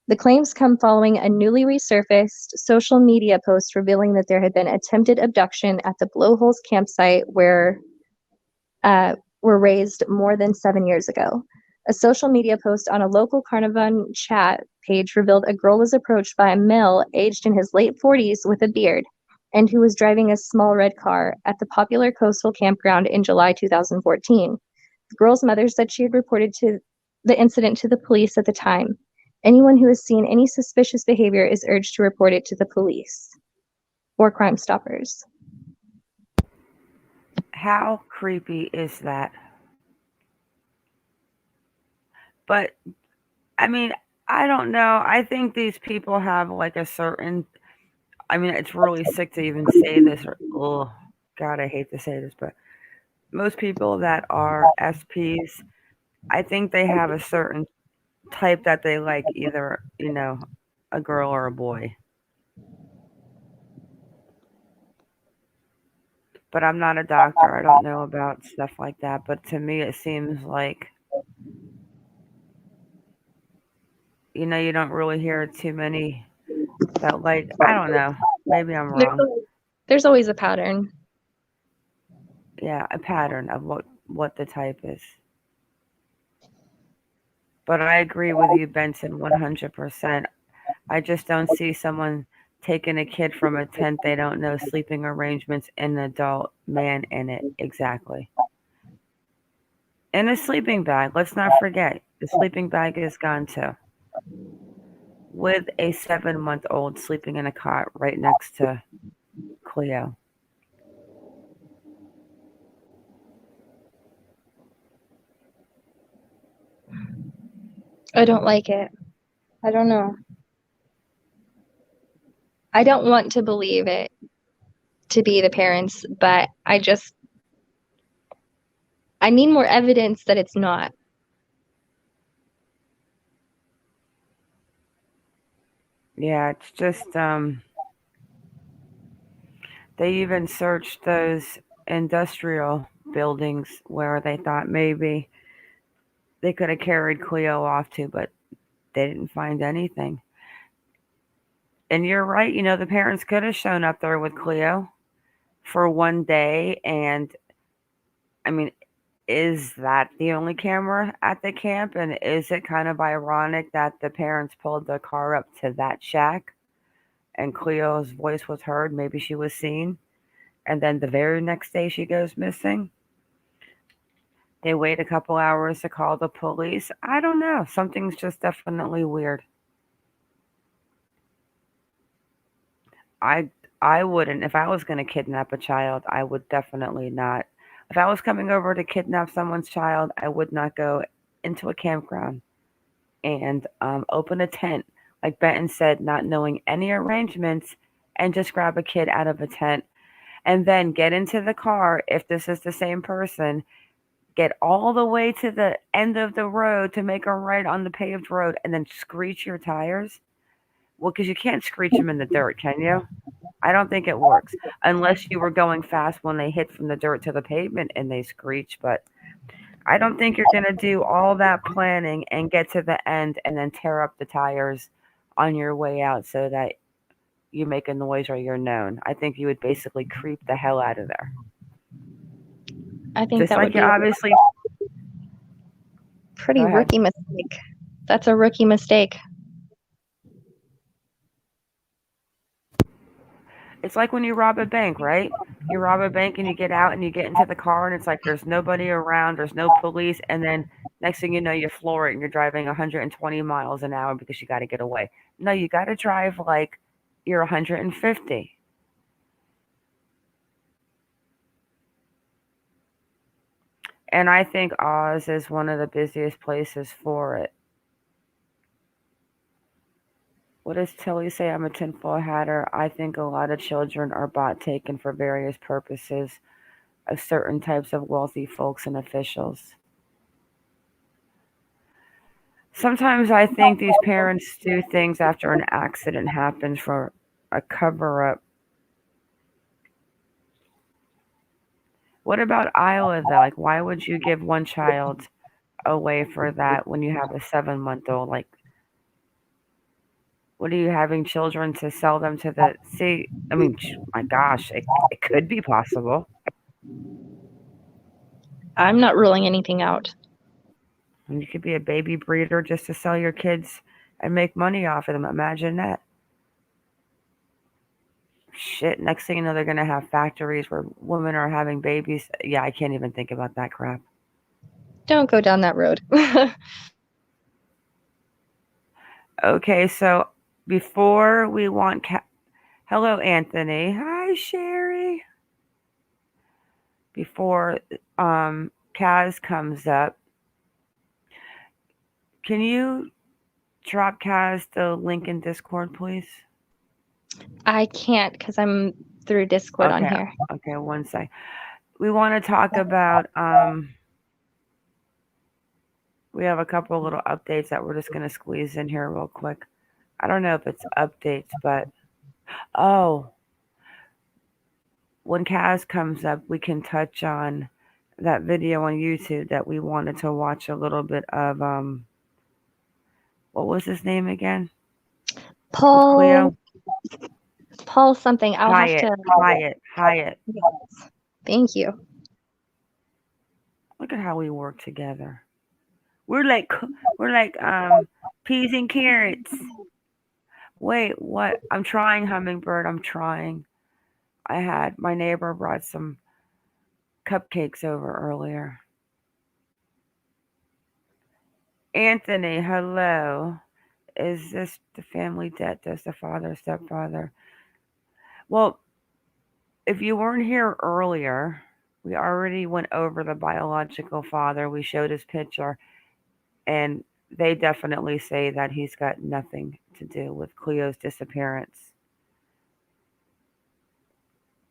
The claims come following a newly resurfaced social media post revealing that there had been attempted abduction at the Blowholes campsite were raised more than 7 years ago. A social media post on a local Carnarvon chat page revealed a girl was approached by a male aged in his late 40s with a beard and who was driving a small red car at the popular coastal campground in July 2014. The girl's mother said she had reported the incident to the police at the time. Anyone who has seen any suspicious behavior is urged to report it to the police or Crime Stoppers. How creepy is that? But I mean, I don't know. I think these people have like a certain. I mean, it's really sick to even say this. Or, oh, God, I hate to say this, but most people that are SPs, I think they have a certain type that they like, either a girl or a boy. But I'm not a doctor. I don't know about stuff like that. But to me, it seems like you don't really hear too many that like. I don't know. Maybe I'm wrong. There's always a pattern. Yeah, a pattern of what the type is. But I agree with you, Benson, 100%. I just don't see someone taking a kid from a tent they don't know sleeping arrangements and an adult man in it. Exactly. In a sleeping bag. Let's not forget, the sleeping bag is gone too. With a 7-month-old sleeping in a cot right next to Cleo. I don't like it. I don't know. I don't want to believe it to be the parents, but I need more evidence that it's not. Yeah, it's just they even searched those industrial buildings where they thought maybe they could have carried Cleo off to, but they didn't find anything. And you're right, the parents could have shown up there with Cleo for one day. And I mean, is that the only camera at the camp? And is it kind of ironic that the parents pulled the car up to that shack and Cleo's voice was heard? Maybe she was seen. And then the very next day she goes missing. They wait a couple hours to call the police. I don't know. Something's just definitely weird. I wouldn't. If I was going to kidnap a child, I would definitely not. If I was coming over to kidnap someone's child, I would not go into a campground and open a tent, like Benton said, not knowing any arrangements, and just grab a kid out of a tent and then get into the car if this is the same person, get all the way to the end of the road to make a right on the paved road and then screech your tires. Well, because you can't screech them in the dirt, can you? I don't think it works unless you were going fast when they hit from the dirt to the pavement and they screech. But I don't think you're going to do all that planning and get to the end and then tear up the tires on your way out so that you make a noise or you're known. I think you would basically creep the hell out of there. I think just that like would be obviously pretty rookie mistake. That's a rookie mistake. It's like when you rob a bank, right? You rob a bank and you get out and you get into the car and it's like there's nobody around, there's no police, and then next thing you know, you floor it and you're driving 120 miles an hour because you got to get away. No, you got to drive like you're 150. And I think Oz is one of the busiest places for it. What does Tilly say? I'm a tinfoil hatter. I think a lot of children are bought taken for various purposes of certain types of wealthy folks and officials. Sometimes I think these parents do things after an accident happens for a cover up. What about Iowa though? Like, why would you give one child away for that when you have a 7 month old? Like, what are you having children to sell them to the see? I mean, my gosh, it could be possible. I'm not ruling anything out. And you could be a baby breeder just to sell your kids and make money off of them. Imagine that. Shit, next thing you know, they're going to have factories where women are having babies. Yeah, I can't even think about that crap. Don't go down that road. Okay, so before we want... Hello, Anthony. Hi, Sherry. Before Kaz comes up, can you drop Kaz the link in Discord, please? I can't because I'm through Discord on here. Okay, one sec. We want to talk about... we have a couple little updates that we're just going to squeeze in here real quick. I don't know if it's updates, but... Oh, when Kaz comes up, we can touch on that video on YouTube that we wanted to watch a little bit of. What was his name again? Paul something. I'll Hyatt, have to. Hyatt. Yes. Thank you. Look at how we work together. We're like peas and carrots. Wait, what? I'm trying, Hummingbird. I'm trying. My neighbor brought some cupcakes over earlier. Anthony, hello. Is this the family debt? Does the father, stepfather? Well, if you weren't here earlier, we already went over the biological father. We showed his picture, and they definitely say that he's got nothing to do with Cleo's disappearance.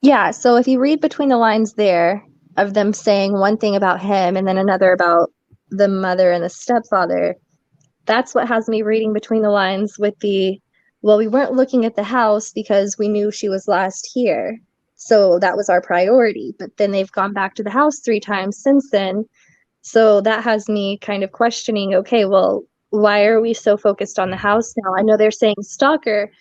Yeah, so if you read between the lines there of them saying one thing about him and then another about the mother and the stepfather, that's what has me reading between the lines with well, we weren't looking at the house because we knew she was last here. So that was our priority. But then they've gone back to the house 3 times since then. So that has me kind of questioning, okay, well, why are we so focused on the house now? I know they're saying stalker,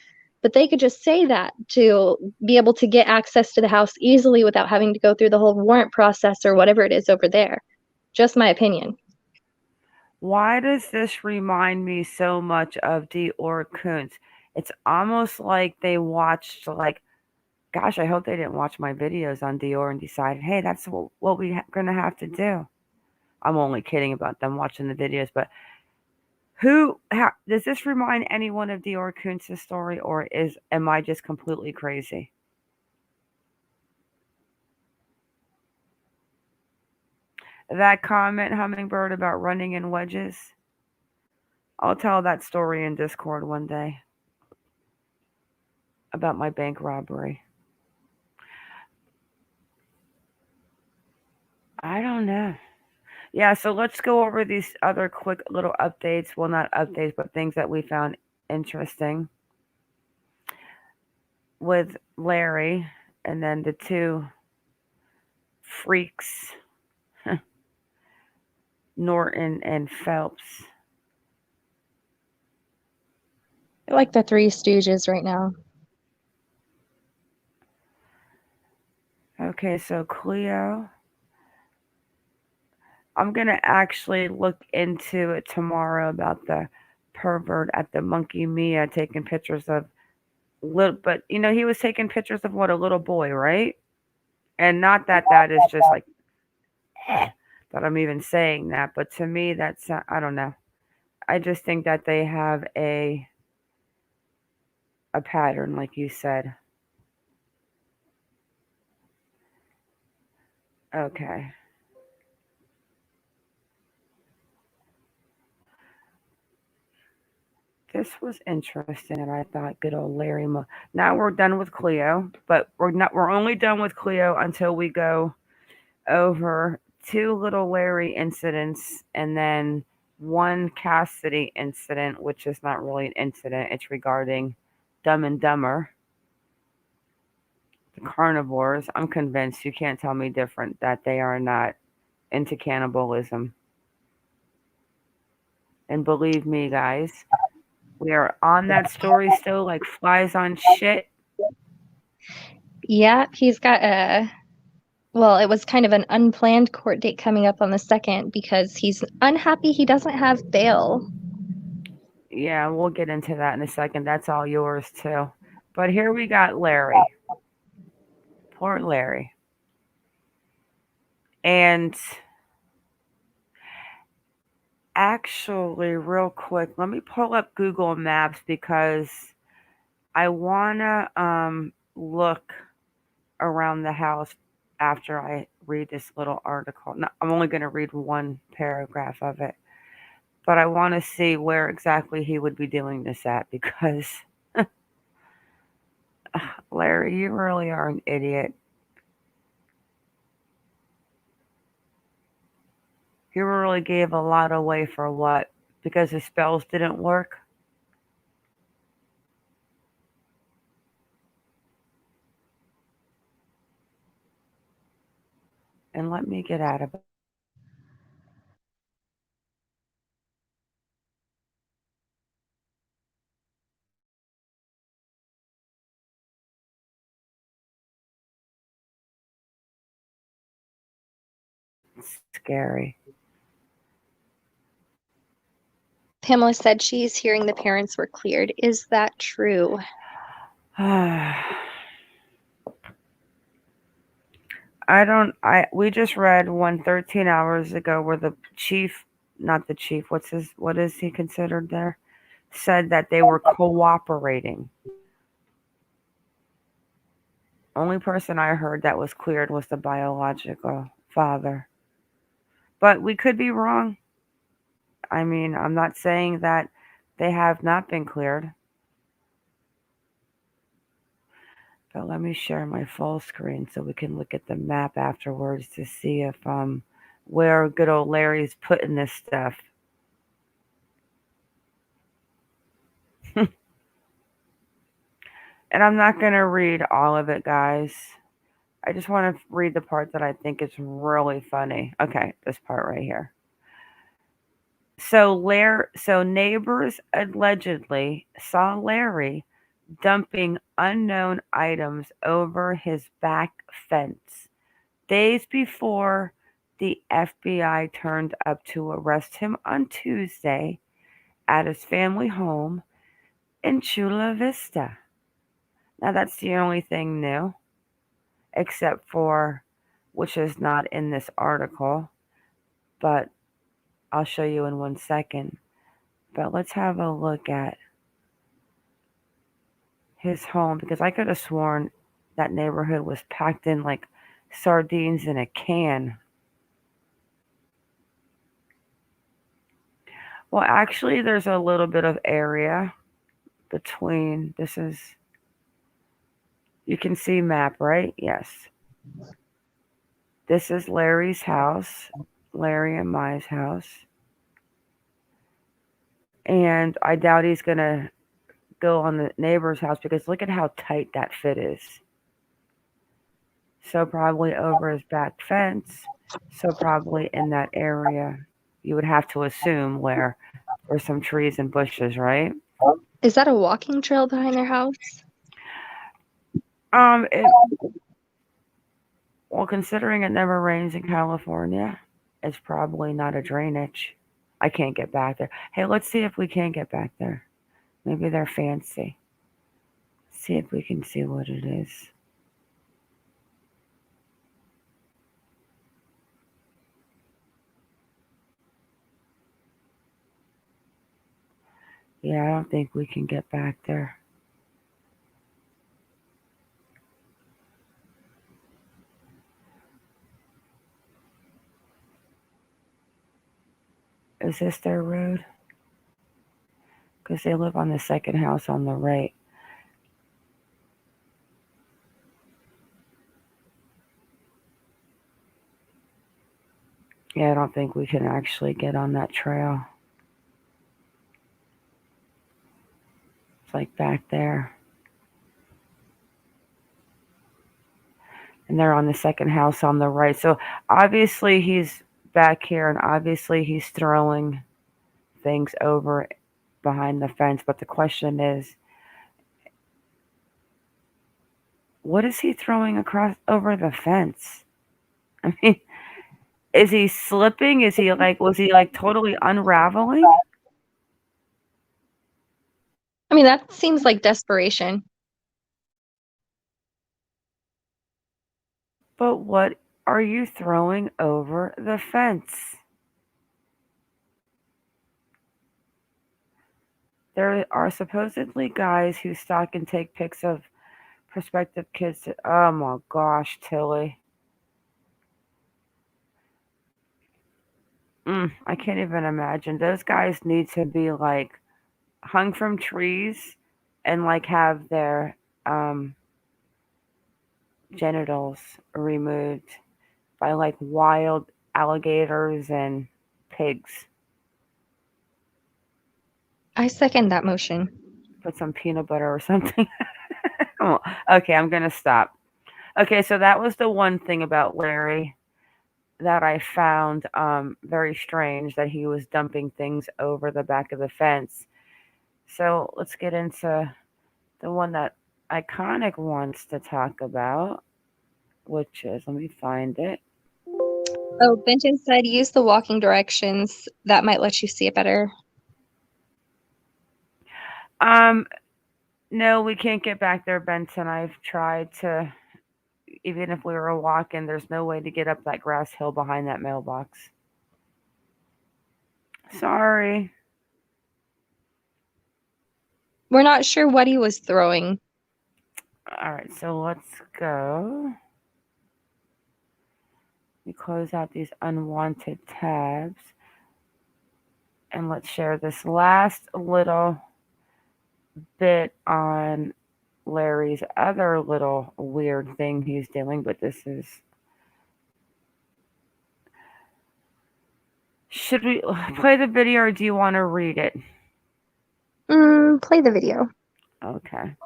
but they could just say that to be able to get access to the house easily without having to go through the whole warrant process or whatever it is over there. Just my opinion. Why does this remind me so much of Dior Kuntz? It's almost like they watched, like, gosh, I hope they didn't watch my videos on Dior and decided, hey, that's what we're going to have to do. I'm only kidding about them watching the videos, but does this remind anyone of Dior Kuntz's story, or am I just completely crazy? That comment, Hummingbird, about running in wedges, I'll tell that story in Discord one day about my bank robbery. I don't know. Yeah, so let's go over these other quick little updates. Well, not updates, but things that we found interesting with Larry and then the 2 freaks, Norton and Phelps. I like the 3 Stooges right now. Okay, so Cleo. I'm going to actually look into it tomorrow about the pervert at the MonkieMar taking pictures of but he was taking pictures of what, a little boy, right? And not that that is just like that I'm even saying that, but to me that's I don't know. I just think that they have a pattern, like you said. Okay. This was interesting, and I thought, good old Larry. Now we're done with Cleo, but we're not. We're only done with Cleo until we go over two little Larry incidents, and then one Cassidy incident, which is not really an incident. It's regarding Dumb and Dumber, the carnivores. I'm convinced you can't tell me different that they are not into cannibalism. And believe me, guys, we are on that story still like flies on shit. Yeah, he's got well, it was kind of an unplanned court date coming up on the 2nd because he's unhappy he doesn't have bail. Yeah, we'll get into that in a second. That's all yours too. But here we got Larry. Poor Larry. And actually, real quick, let me pull up Google Maps because I wanna look around the house after I read this little article. No, I'm only gonna read one paragraph of it. But I want to see where exactly he would be doing this at because Larry, you really are an idiot. You really gave a lot away for what? Because the spells didn't work? And let me get out of it. Scary. Pamela said she's hearing the parents were cleared. Is that true? We just read one 13 hours ago where the chief, not the chief, what is he considered there? Said that they were cooperating. Only person I heard that was cleared was the biological father. But we could be wrong. I mean, I'm not saying that they have not been cleared. But let me share my full screen so we can look at the map afterwards to see if where good old Larry's putting this stuff. And I'm not going to read all of it, guys. I just want to read the part that I think is really funny. Okay, this part right here. So neighbors allegedly saw Larry dumping unknown items over his back fence days before the FBI turned up to arrest him on Tuesday at his family home in Chula Vista. Now, that's the only thing new, except for, which is not in this article, but I'll show you in 1 second. But let's have a look at his home because I could have sworn that neighborhood was packed in like sardines in a can. Well, actually, there's a little bit of area between. You can see map, right? Yes. This is Larry's house, Larry and Mai's house. And I doubt he's going to go on the neighbor's house because look at how tight that fit is. So probably over his back fence. So probably in that area. You would have to assume where there's some trees and bushes, right? Is that a walking trail behind their house? Well, considering it never rains in California, it's probably not a drainage. I can't get back there. Hey, let's see if we can get back there. Maybe they're fancy. see if we can see what it is. Yeah, I don't think we can get back there. Is this their road? Because they live on the second house on the right. Yeah, I don't think we can actually get on that trail. It's like back there. And they're on the second house on the right. So obviously he's back here, and obviously he's throwing things over behind the fence. But the question is, what is he throwing across over the fence? I mean, is he slipping? Was he like totally unraveling? I mean, that seems like desperation. But what are you throwing over the fence? There are supposedly guys who stalk and take pics of prospective kids. Oh my gosh, Tilly. I can't even imagine. Those guys need to be like hung from trees and like have their genitals removed by like wild alligators and pigs. I second that motion. Put some peanut butter or something. Oh, okay, I'm gonna stop. Okay, so that was the one thing about Larry that I found very strange, that he was dumping things over the back of the fence. So let's get into the one that Iconic wants to talk about, which is, let me find it. Oh, Benton said use the walking directions. That might let you see it better. No, we can't get back there, Benton. I've tried to, even if we were walking, there's no way to get up that grass hill behind that mailbox. Sorry. We're not sure what he was throwing. All right, so let's go. We close out these unwanted tabs. And let's share this last little bit on Larry's other little weird thing he's doing, but this is... Should we play the video, or do you want to read it? Play the video. Okay.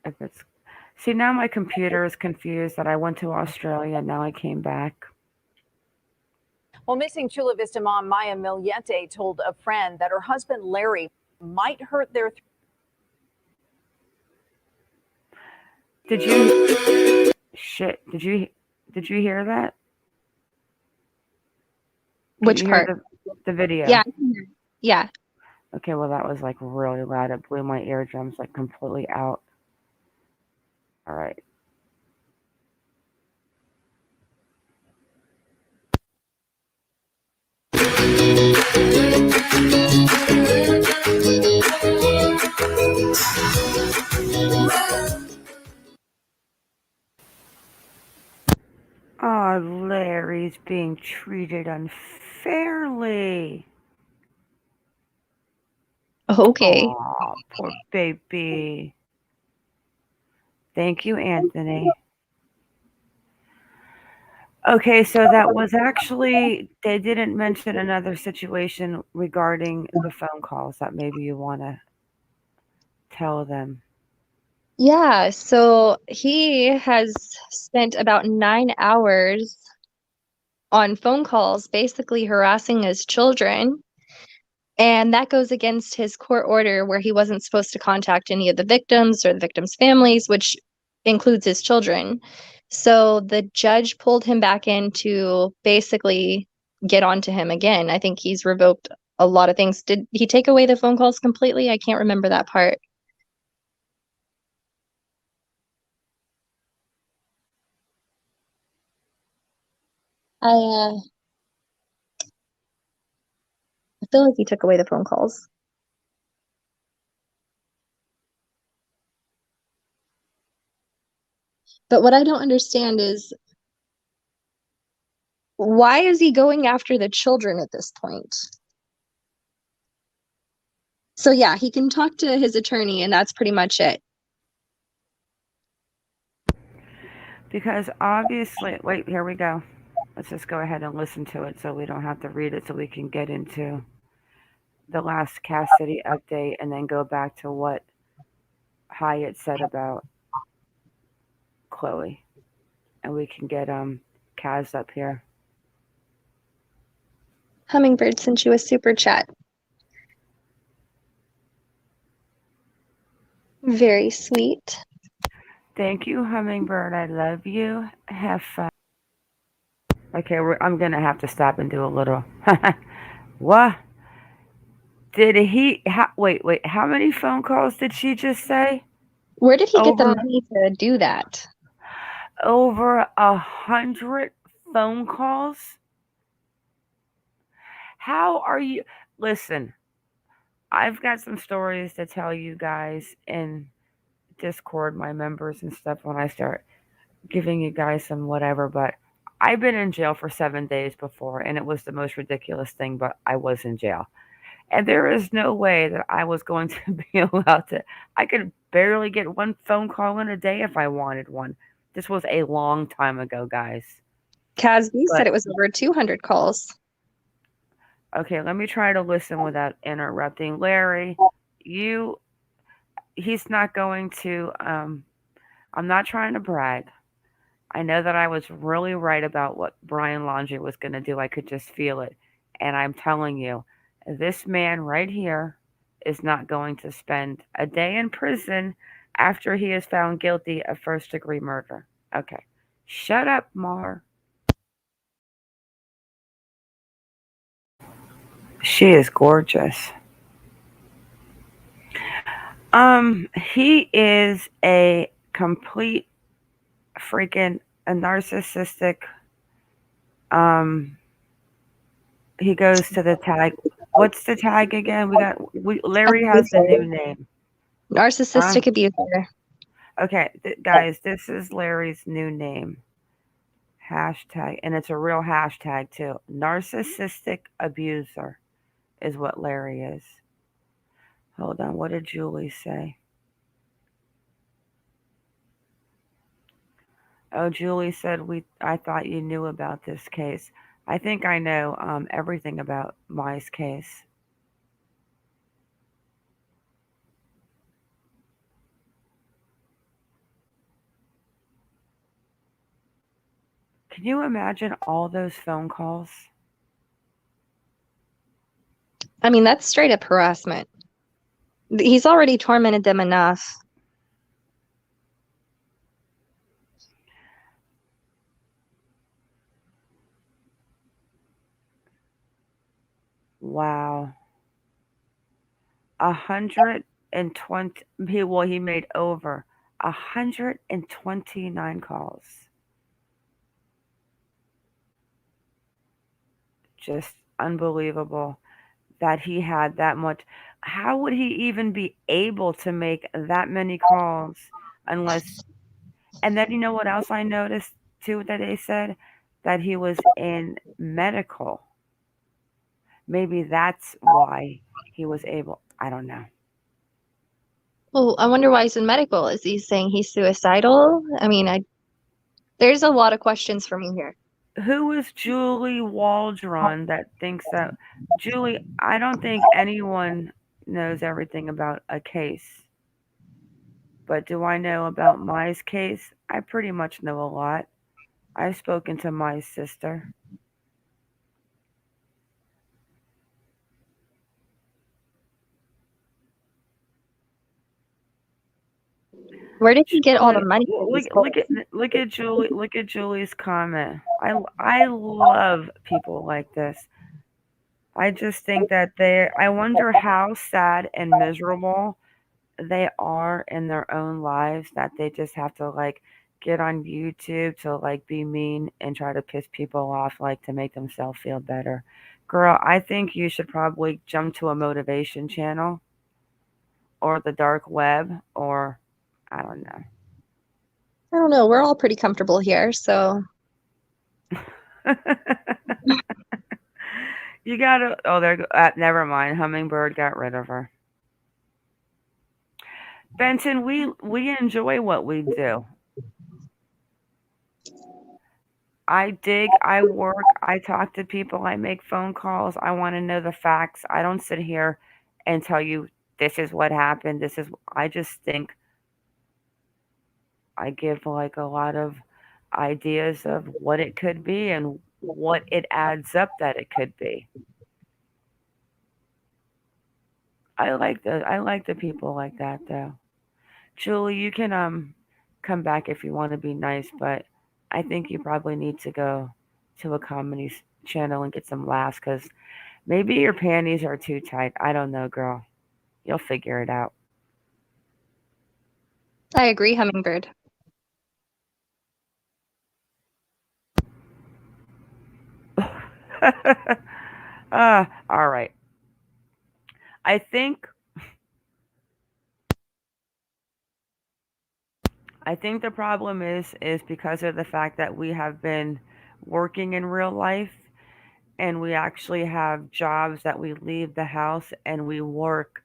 If it's... See, now my computer is confused that I went to Australia and now I came back. Well, missing Chula Vista mom Maya Milette told a friend that her husband Larry might hurt their... Did you... Shit. Did you hear that? Which part? The video. Yeah. Yeah. Okay, well, that was like really loud. It blew my eardrums like completely out. All right. Oh, Larry's being treated unfairly. Okay. Oh, poor baby. Thank you, Anthony. Okay, so that was actually, they didn't mention another situation regarding the phone calls that maybe you want to tell them. Yeah, so he has spent about 9 hours on phone calls, basically harassing his children. And that goes against his court order where he wasn't supposed to contact any of the victims or the victims' families, which includes his children. So the judge pulled him back in to basically get onto him again. I think he's revoked a lot of things. Did he take away the phone calls completely? I can't remember that part. I feel like he took away the phone calls. But what I don't understand is why is he going after the children at this point? So yeah, he can talk to his attorney and that's pretty much it. Because obviously, wait, here we go. Let's just go ahead and listen to it so we don't have to read it so we can get into the last Cassidy update and then go back to what Hyatt said about Chloe. And we can get Kaz up here. Hummingbird sent you a super chat. Very sweet. Thank you, Hummingbird. I love you. Have fun. Okay, I'm going to have to stop and do a little. What? Did he? Wait. How many phone calls did she just say? Where did he get the money to do that? Over 100 phone calls? How are you? Listen, I've got some stories to tell you guys in Discord, my members and stuff, when I start giving you guys some whatever, but I've been in jail for 7 days before, and it was the most ridiculous thing, but I was in jail. And there is no way that I was going to be allowed to. I could barely get one phone call in a day if I wanted one. This was a long time ago, guys. Casby said it was over 200 calls. Okay, let me try to listen without interrupting. Larry, he's not going to, I'm not trying to brag. I know that I was really right about what Brian Laundrie was going to do. I could just feel it. And I'm telling you, this man right here is not going to spend a day in prison after he is found guilty of first-degree murder. Okay. Shut up, Mar. She is gorgeous. He is a complete freaking a narcissistic. He goes to the tag. What's the tag again? Larry has the new name. Narcissistic abuser. Okay, guys, this is Larry's new name. Hashtag, and it's a real hashtag too. Narcissistic abuser is what Larry is. Hold on, what did Julie say? Oh, Julie said I thought you knew about this case. I think I know everything about Mai's case. Can you imagine all those phone calls? I mean, that's straight up harassment. He's already tormented them enough. Wow. 120. He made over 129 calls. Just unbelievable that he had that much. How would he even be able to make that many calls unless? And then you know what else I noticed too that they said that he was in medical. Maybe that's why he was able. I don't know. Well, I wonder why he's in medical. Is he saying he's suicidal? I mean, there's a lot of questions for me here. Who is Julie Waldron that thinks that? Julie, I don't think anyone knows everything about a case. But do I know about Mai's case? I pretty much know a lot. I've spoken to Mai's sister. Where did he get all the money? Look at Julie. Look at Julie's comment. I love people like this. I just think that I wonder how sad and miserable they are in their own lives that they just have to like get on YouTube to like be mean and try to piss people off like to make themselves feel better. Girl, I think you should probably jump to a motivation channel or the dark web or I don't know. I don't know. We're all pretty comfortable here, so You gotta. Oh, there. Never mind. Hummingbird got rid of her. Benton, we enjoy what we do. I dig. I work. I talk to people. I make phone calls. I want to know the facts. I don't sit here and tell you this is what happened. This is. I just think I give like a lot of ideas of what it could be and what it adds up that it could be. I like the people like that though. Julie, you can come back if you want to be nice, but I think you probably need to go to a comedy channel and get some laughs because maybe your panties are too tight. I don't know, girl. You'll figure it out. I agree, Hummingbird. All right. I think I think the problem is because of the fact that we have been working in real life and we actually have jobs that we leave the house and we work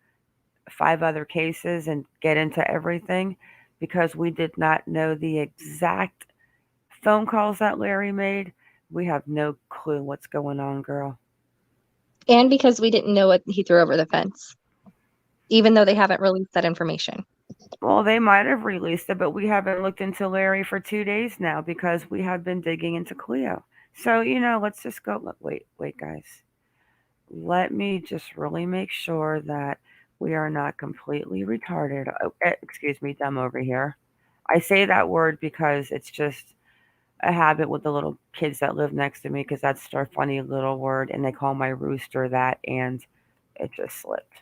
five other cases and get into everything because we did not know the exact phone calls that Larry made. We have no clue what's going on, girl. And because we didn't know what he threw over the fence, even though they haven't released that information. Well, they might have released it, but we haven't looked into Larry for 2 days now because we have been digging into Cleo. So, let's just go. Wait, guys. Let me just really make sure that we are not completely retarded. Excuse me, dumb over here. I say that word because it's just a habit with the little kids that live next to me because that's their funny little word, and they call my rooster that, and it just slipped.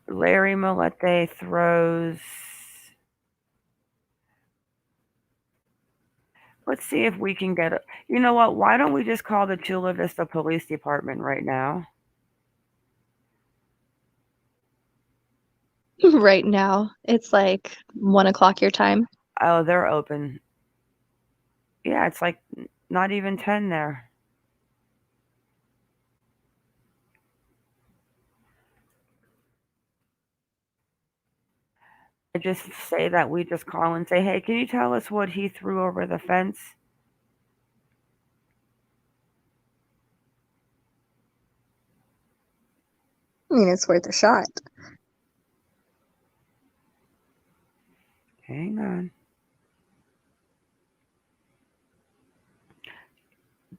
Larry Milette throws. Let's see if we can get it. You know what? Why don't we just call the Chula Vista Police Department right now? Right now, it's like 1 o'clock your time. Oh, they're open. Yeah, it's like not even 10 there. I just say that we just call and say, hey, can you tell us what he threw over the fence? I mean, it's worth a shot. Hang on.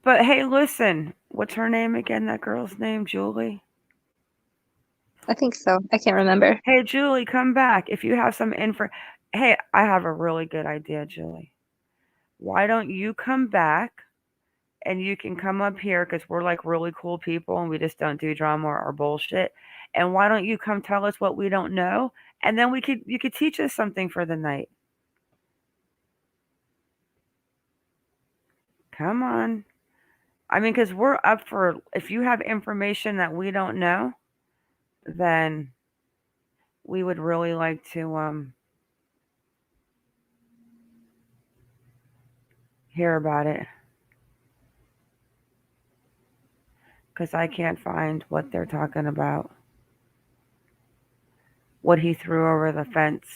But hey, listen, what's her name again? That girl's name, Julie? I think so. I can't remember. Hey, Julie, come back. If you have some info. Hey, I have a really good idea, Julie. Why don't you come back and you can come up here because we're like really cool people and we just don't do drama or bullshit. And why don't you come tell us what we don't know? And then you could teach us something for the night. Come on. I mean, because we're up for if you have information that we don't know, then we would really like to hear about it. Because I can't find what they're talking about. What he threw over the fence.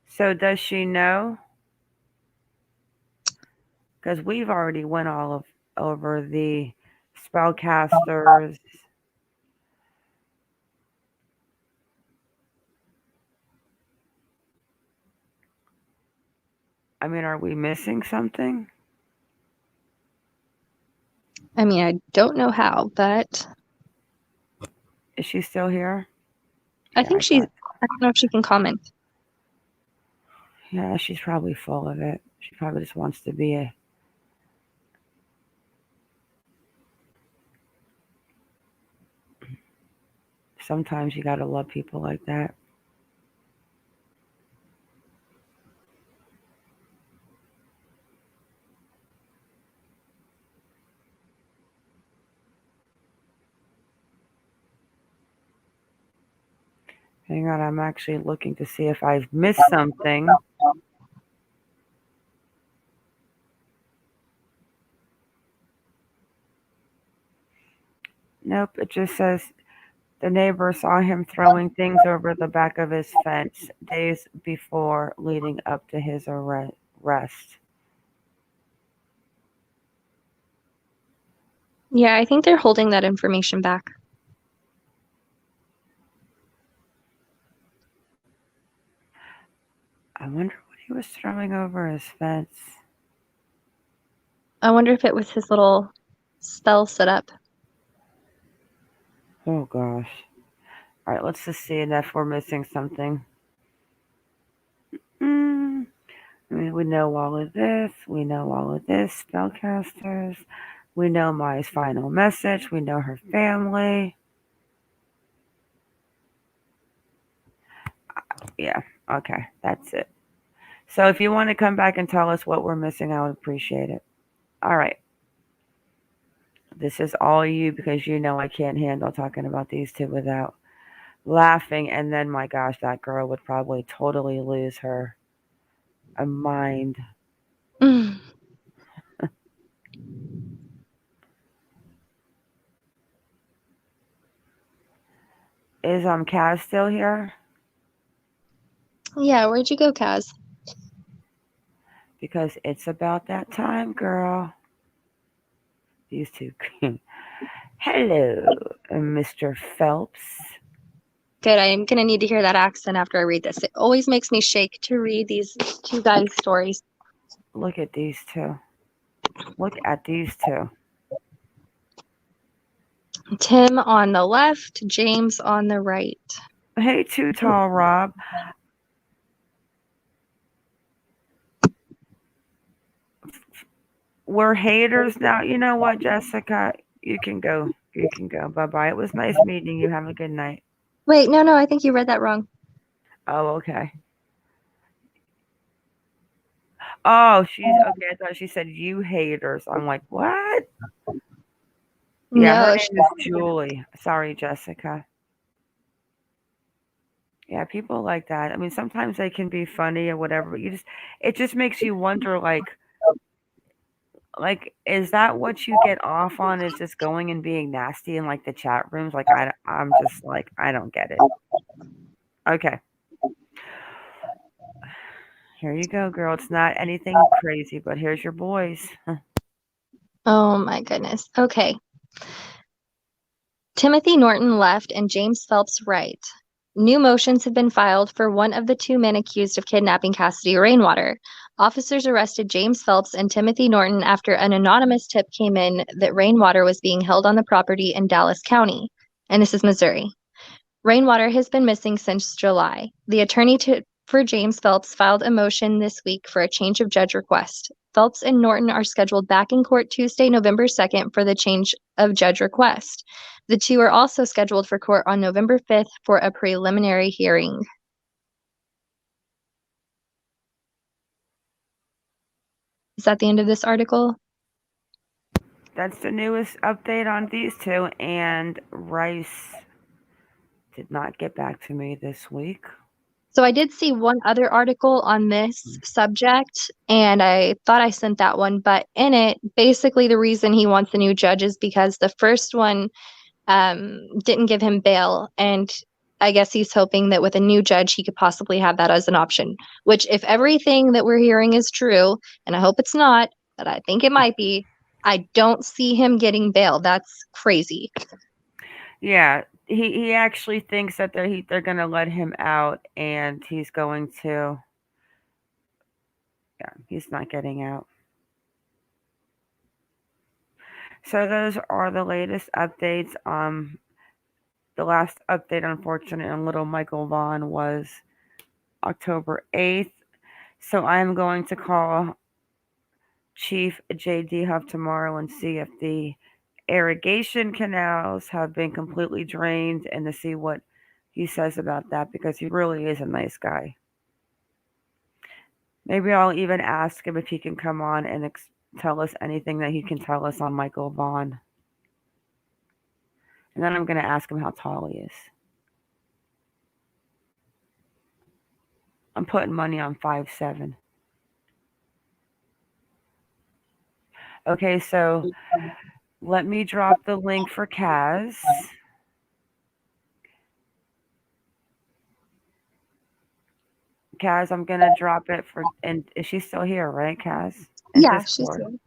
So does she know? Because we've already went over the spellcasters. I mean, are we missing something? I mean, I don't know how, but Is she still here? I Yeah, think I don't know if she can comment. Yeah, she's probably full of it. She probably just wants to be a. Sometimes you gotta love people like that. Hang on, I'm actually looking to see if I've missed something. Nope, it just says the neighbor saw him throwing things over the back of his fence days before leading up to his arrest. Yeah, I think they're holding that information back. I wonder what he was throwing over his fence. I wonder if it was his little spell set up. Oh gosh. All right, let's just see if we're missing something. I mean, we know all of this. We know all of this. Spellcasters. We know Maya's final message. We know her family. Yeah, okay, that's it. So if you want to come back and tell us what we're missing, I would appreciate it. All right. This is all you because you know I can't handle talking about these two without laughing. And then, my gosh, that girl would probably totally lose her a mind. Is Kaz still here? Yeah, where'd you go, Kaz? Because it's about that time, girl. These two. Hello, Mr. Phelps. Good, I'm gonna need to hear that accent after I read this. It always makes me shake to read these two guys' stories. Look at these two. Look at these two. Tim on the left, James on the right. Hey, Too Tall Rob. We're haters now. You know what, Jessica? You can go. You can go. Bye bye. It was nice meeting you. Have a good night. Wait, no, I think you read that wrong. Oh, okay. Oh, she's okay. I thought she said you haters. I'm like, what? Yeah, her No, name is Julie. Sorry, Jessica. Yeah, people like that. I mean, sometimes they can be funny or whatever, but it just makes you wonder, like, is that what you get off on? Is just going and being nasty in like the chat rooms? Like, I'm just like, I don't get it. Okay. Here you go, girl. It's not anything crazy, but here's your boys. Oh my goodness. Okay. Timothy Norton left and James Phelps right. New motions have been filed for one of the two men accused of kidnapping Cassidy Rainwater. Officers arrested James Phelps and Timothy Norton after an anonymous tip came in that Rainwater was being held on the property in Dallas County, and this is Missouri. Rainwater has been missing since July. The attorney for James Phelps filed a motion this week for a change of judge request. Phelps and Norton are scheduled back in court Tuesday, November 2nd for the change of judge request. The two are also scheduled for court on November 5th for a preliminary hearing. Is that the end of this article? That's the newest update on these two, and Rice did not get back to me this week. So I did see one other article on this subject, and I thought I sent that one, but in it, basically the reason he wants a new judge is because the first one didn't give him bail, and I guess he's hoping that with a new judge he could possibly have that as an option, which if everything that we're hearing is true, and I hope it's not, but I think it might be, I don't see him getting bail. That's crazy. Yeah, he actually thinks that they're going to let him out, and he's going to. Yeah, he's not getting out. So those are the latest updates. The last update, unfortunately, on little Michael Vaughn was October 8th. So I'm going to call Chief J.D. Huff tomorrow and see if the irrigation canals have been completely drained and to see what he says about that because he really is a nice guy. Maybe I'll even ask him if he can come on and tell us anything that he can tell us on Michael Vaughn. And then I'm going to ask him how tall he is. I'm putting money on 5'7". Okay, so let me drop the link for Kaz. Kaz, I'm going to drop it for, and is she still here, right, Kaz? In Yeah, she's Discord. here.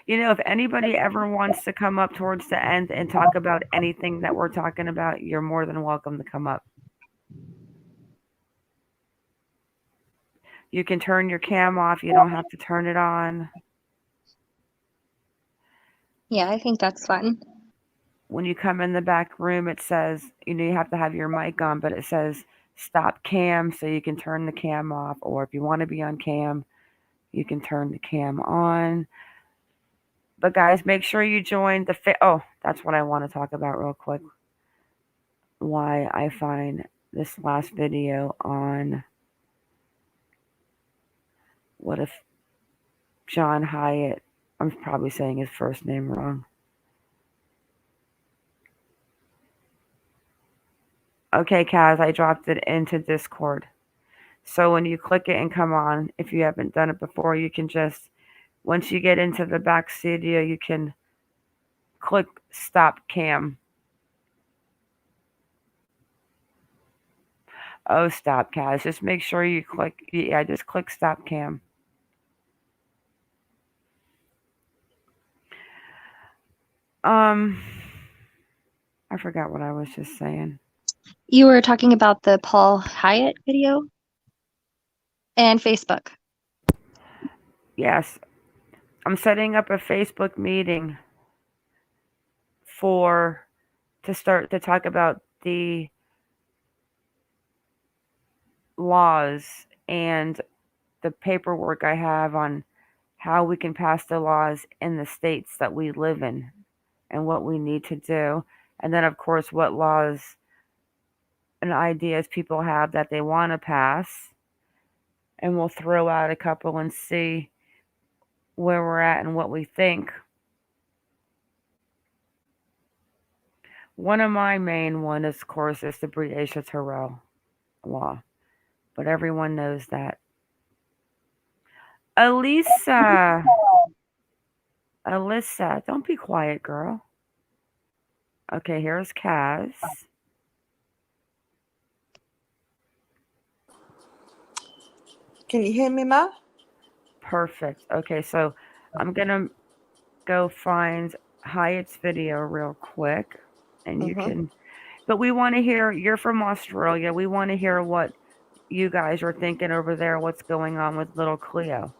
You know, if anybody ever wants to come up towards the end and talk about anything that we're talking about, you're more than welcome to come up. You can turn your cam off. You don't have to turn it on. Yeah, I think that's fun. When you come in the back room, it says, you have to have your mic on, but it says stop cam, so you can turn the cam off. Or if you want to be on cam, you can turn the cam on. But guys, make sure you join the oh, that's what I want to talk about real quick. Why I find this last video on what if John Hyatt, I'm probably saying his first name wrong. Okay, Kaz, I dropped it into Discord. So when you click it and come on, if you haven't done it before, you can just, once you get into the back studio, you can click stop cam. Oh, stop, Kaz. Just make sure you click, yeah, just click stop cam. I forgot what I was just saying. You were talking about the Paul Hyatt video and Facebook. Yes. I'm setting up a Facebook meeting to start to talk about the laws and the paperwork I have on how we can pass the laws in the states that we live in and what we need to do. And then, of course, what laws and ideas people have that they want to pass. And we'll throw out a couple and see where we're at and what we think. One of my main ones, of course, is the Breasia Terrell law. But everyone knows that. Alyssa, don't be quiet, girl. Okay, here's Kaz. Can you hear me, Ma? Perfect. Okay, so I'm going to go find Hyatt's video real quick. And you can, but we want to hear, you're from Australia. We want to hear what you guys are thinking over there, what's going on with little Cleo.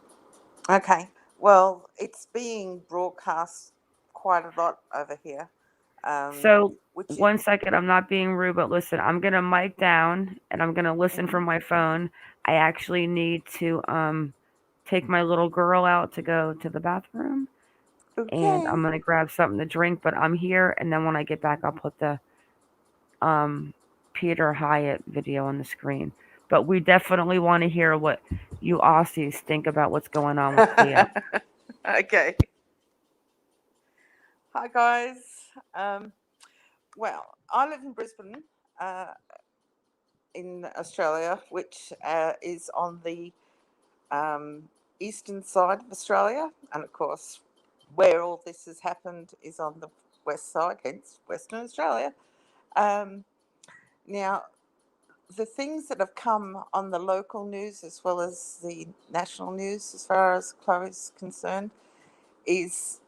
Okay. Well, it's being broadcast quite a lot over here. So, 1 second, I'm not being rude, but listen, I'm going to mic down and I'm going to listen from my phone. I actually need to take my little girl out to go to the bathroom. Okay. And I'm going to grab something to drink, but I'm here. And then when I get back, I'll put the Peter Hyatt video on the screen. But we definitely want to hear what you Aussies think about what's going on with Cleo. Okay. Hi, guys. Well, I live in Brisbane, in Australia, which is on the eastern side of Australia. And, of course, where all this has happened is on the west side, hence Western Australia. Now, the things that have come on the local news as well as the national news as far as Chloe's concerned is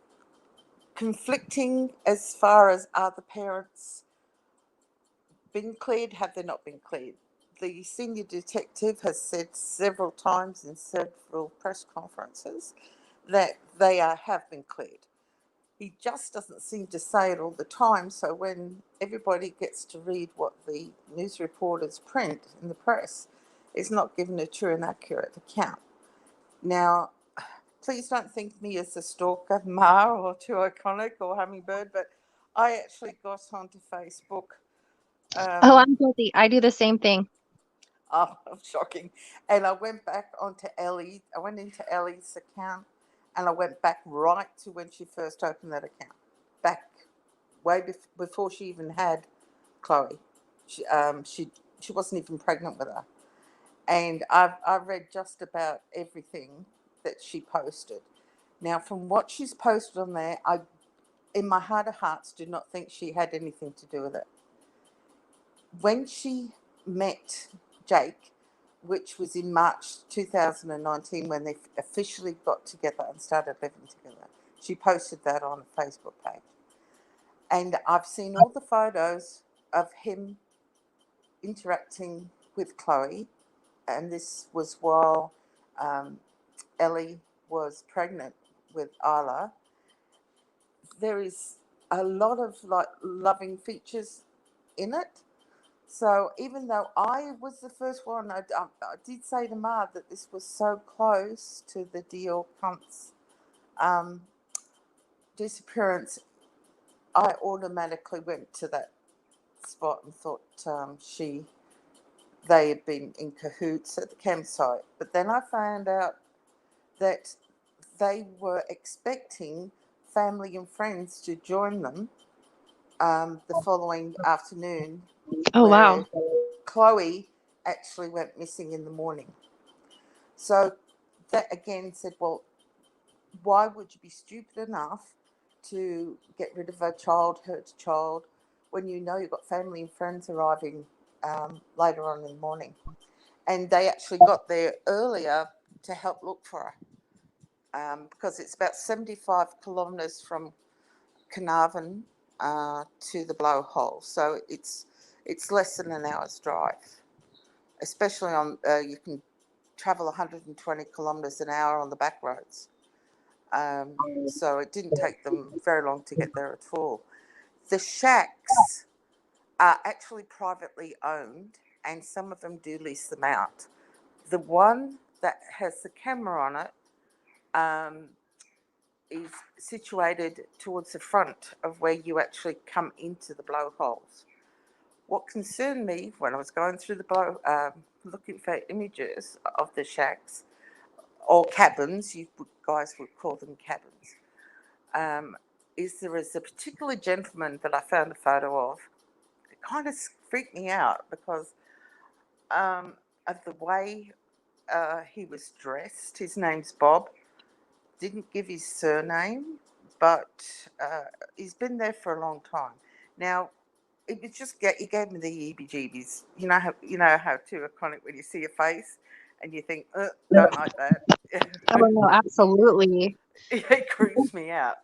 conflicting as far as are the parents been cleared, have they not been cleared? The senior detective has said several times in several press conferences that they have been cleared. He just doesn't seem to say it all the time. So when everybody gets to read what the news reporters print in the press, it's not given a true and accurate account. Now, please don't think me as a stalker, Mar, or Too Iconic or Hummingbird, but I actually got onto Facebook. Oh, I'm guilty. I do the same thing. Oh, shocking. And I went back onto Ellie. I went into Ellie's account and I went back right to when she first opened that account. Back way before she even had Chloe. She wasn't even pregnant with her. And I've read just about everything that she posted. Now, from what she's posted on there, I, in my heart of hearts, do not think she had anything to do with it. When she met Jake, which was in March 2019 when they officially got together and started living together, she posted that on a Facebook page. And I've seen all the photos of him interacting with Chloe, and this was while Ellie was pregnant with Isla. There is a lot of like loving features in it. So even though I was the first one, I did say to Ma that this was so close to the Dior Kuntz disappearance, I automatically went to that spot and thought they had been in cahoots at the campsite. But then I found out that they were expecting family and friends to join them the following afternoon, Oh, wow. where Chloe actually went missing in the morning. So that again said, well, why would you be stupid enough to get rid of a child, hurt a child, when you know you've got family and friends arriving later on in the morning? And they actually got there earlier to help look for her because it's about 75 kilometres from Carnarvon to the blowhole. So it's less than an hour's drive, especially on, you can travel 120 kilometres an hour on the back roads. So it didn't take them very long to get there at all. The shacks are actually privately owned, and some of them do lease them out. The one that has the camera on it is situated towards the front of where you actually come into the blowholes. What concerned me when I was going through the looking for images of the shacks or cabins, you guys would call them cabins, is there is a particular gentleman that I found a photo of. It kind of freaked me out because of the way he was dressed. His name's Bob. Didn't give his surname, but he's been there for a long time. Now, it was just he gave me the heebie-jeebies. You know how Too Iconic when you see a face and you think, don't like that. Oh, no, absolutely. It creeps me out.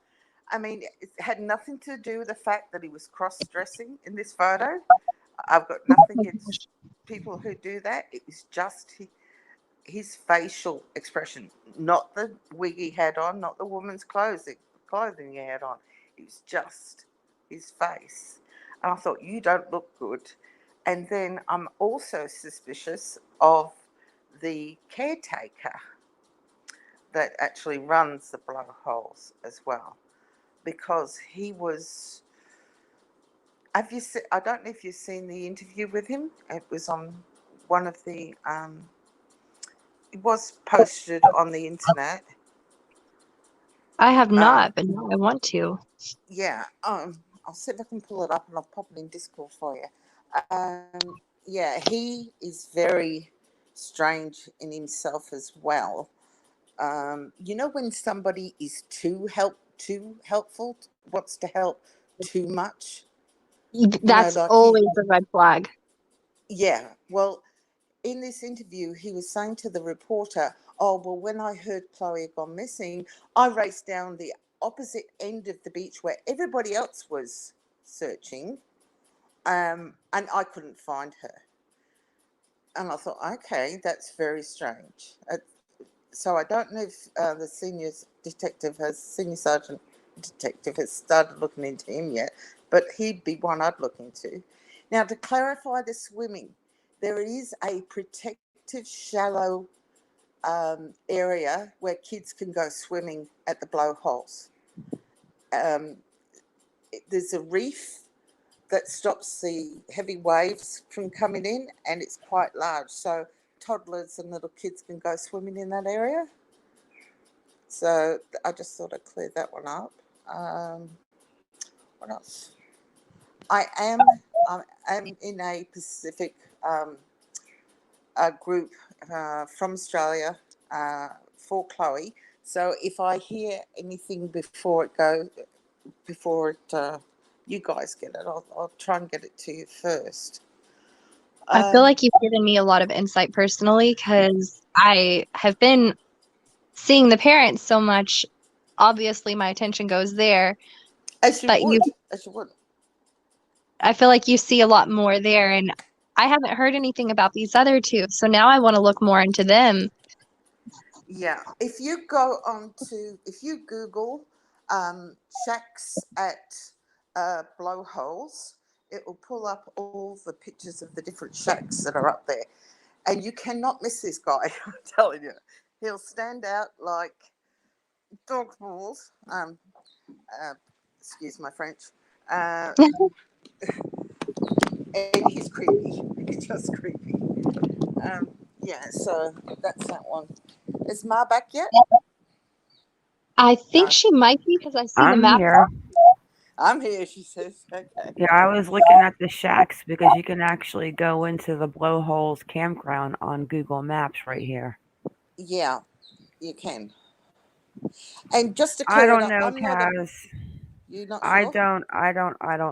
I mean, it had nothing to do with the fact that he was cross-dressing in this photo. I've got nothing against people who do that. It was just his facial expression, not the wig he had on, not the woman's clothing he had on. It was just his face. And I thought, you don't look good. And then I'm also suspicious of the caretaker that actually runs the blowholes as well, because he was. Have you seen, I don't know if you've seen the interview with him. It was on one of the. It was posted on the internet. I have not, but now I want to. Yeah. I'll see if I can pull it up and I'll pop it in Discord for you. Yeah, he is very strange in himself as well. You know when somebody is too helpful, wants to help too much. That's Like always a red flag. yeah. Well, in this interview, he was saying to the reporter, "Oh, well, when I heard Chloe had gone missing, I raced down the opposite end of the beach where everybody else was searching, and I couldn't find her." And I thought, okay, that's very strange. So I don't know if the senior sergeant detective has started looking into him yet, but he'd be one I'd look into. Now, to clarify the swimming, there is a protective shallow area where kids can go swimming at the blowholes. There's a reef that stops the heavy waves from coming in, and it's quite large. So toddlers and little kids can go swimming in that area. So I just thought I'd clear that one up. What else? I am in a Pacific group from Australia for Chloe. So if I hear anything before you guys get it, I'll try and get it to you first. I feel like you've given me a lot of insight personally because I have been seeing the parents so much. Obviously, my attention goes there, as you but would. I feel like you see a lot more there, and I haven't heard anything about these other two, so now I want to look more into them. Yeah, if you Google shacks at blowholes, it will pull up all the pictures of the different shacks that are up there. And you cannot miss this guy, I'm telling you. He'll stand out like dog's balls. Excuse my French. And he's creepy. He's just creepy. Yeah, so that's that one. Is Ma back yet? I think No. she might be because I see the I'm map. here. I'm here, she says. Okay. Yeah, I was looking at the shacks because you can actually go into the Blowholes campground on Google Maps right here. Yeah, you can. And just to I clear it don't up, know, I'm not a. Kaz. You're not I sure? don't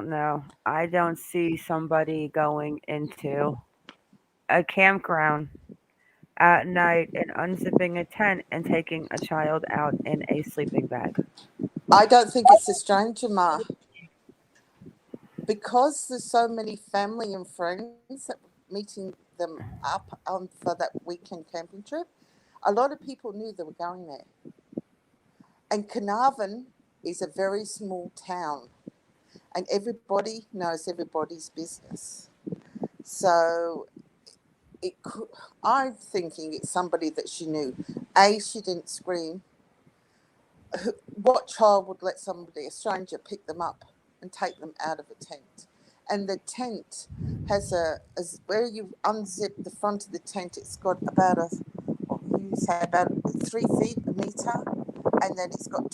know. I don't see somebody going into a campground at night and unzipping a tent and taking a child out in a sleeping bag. I don't think it's a stranger, Ma. Because there's so many family and friends that meeting them up for that weekend camping trip, a lot of people knew they were going there. And Carnarvon is a very small town, and everybody knows everybody's business. So I'm thinking it's somebody that she knew. She didn't scream. What child would let a stranger, pick them up and take them out of a tent? And the tent has where you unzip the front of the tent, it's got about about 3 feet, a metre, and then it's got a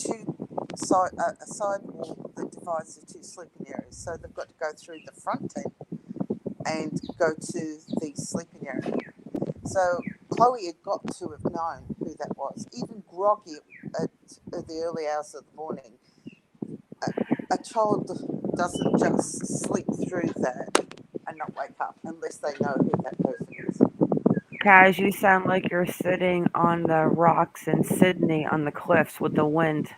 side wall that divides the two sleeping areas. So they've got to go through the front tent and go to the sleeping area. So Chloe had got to have known who that was. Even groggy at the early hours of the morning, a child doesn't just sleep through that and not wake up unless they know who that person is. Kaz, you sound like you're sitting on the rocks in Sydney on the cliffs with the wind.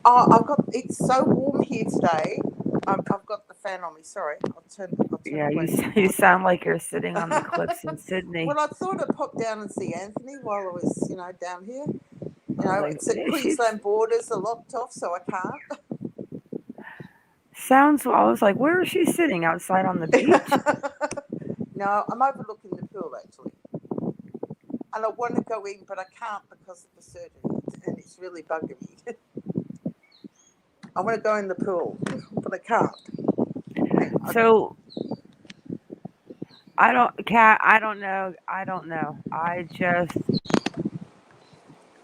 Oh, it's so warm here today. I've got the fan on me. Sorry, I'll turn Yeah, away. you sound like you're sitting on the cliffs in Sydney. Well, I thought I'd pop down and see Anthony while I was, down here. Like, It's at Queensland borders are locked off, so I can't. I was like, where is she sitting? Outside on the beach? No, I'm overlooking the pool actually. And I want to go in, but I can't because of the surgery, and it's really bugging me. I want to go in the pool, but I can't. So I don't know.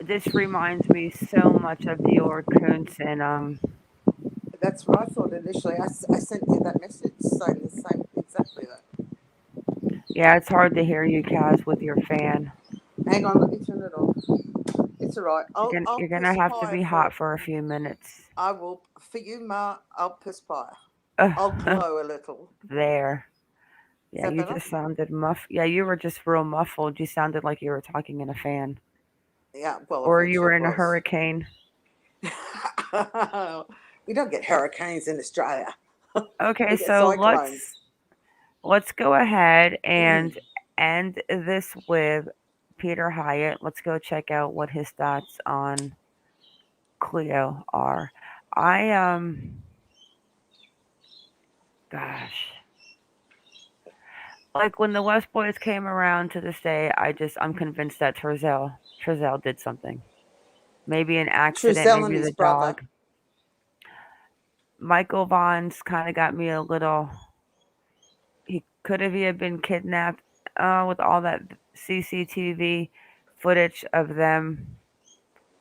This reminds me so much of the Orcoons and That's what I thought initially. I sent you that message saying the same, exactly that. yeah, it's hard to hear you, Kaz, with your fan. Hang on, let me turn it off. It's all right. You're gonna have to be hot for a few minutes. I will. For you, Ma, I'll perspire. I'll glow a little. There. Yeah, you better? just sounded Yeah, you were just real muffled. You sounded like you were talking in a fan. Yeah, well, or you were in a hurricane. We don't get hurricanes in Australia. Okay, so let's go ahead and end this with Peter Hyatt. Let's go check out what his thoughts on Cleo are. Gosh. Like when the West Boys came around to this day, I'm convinced that Trezell did something. Maybe an accident, Truzell and maybe his the brother. dog. Michael Vaughn's kind of got me a little. He could have either been kidnapped with all that CCTV footage of them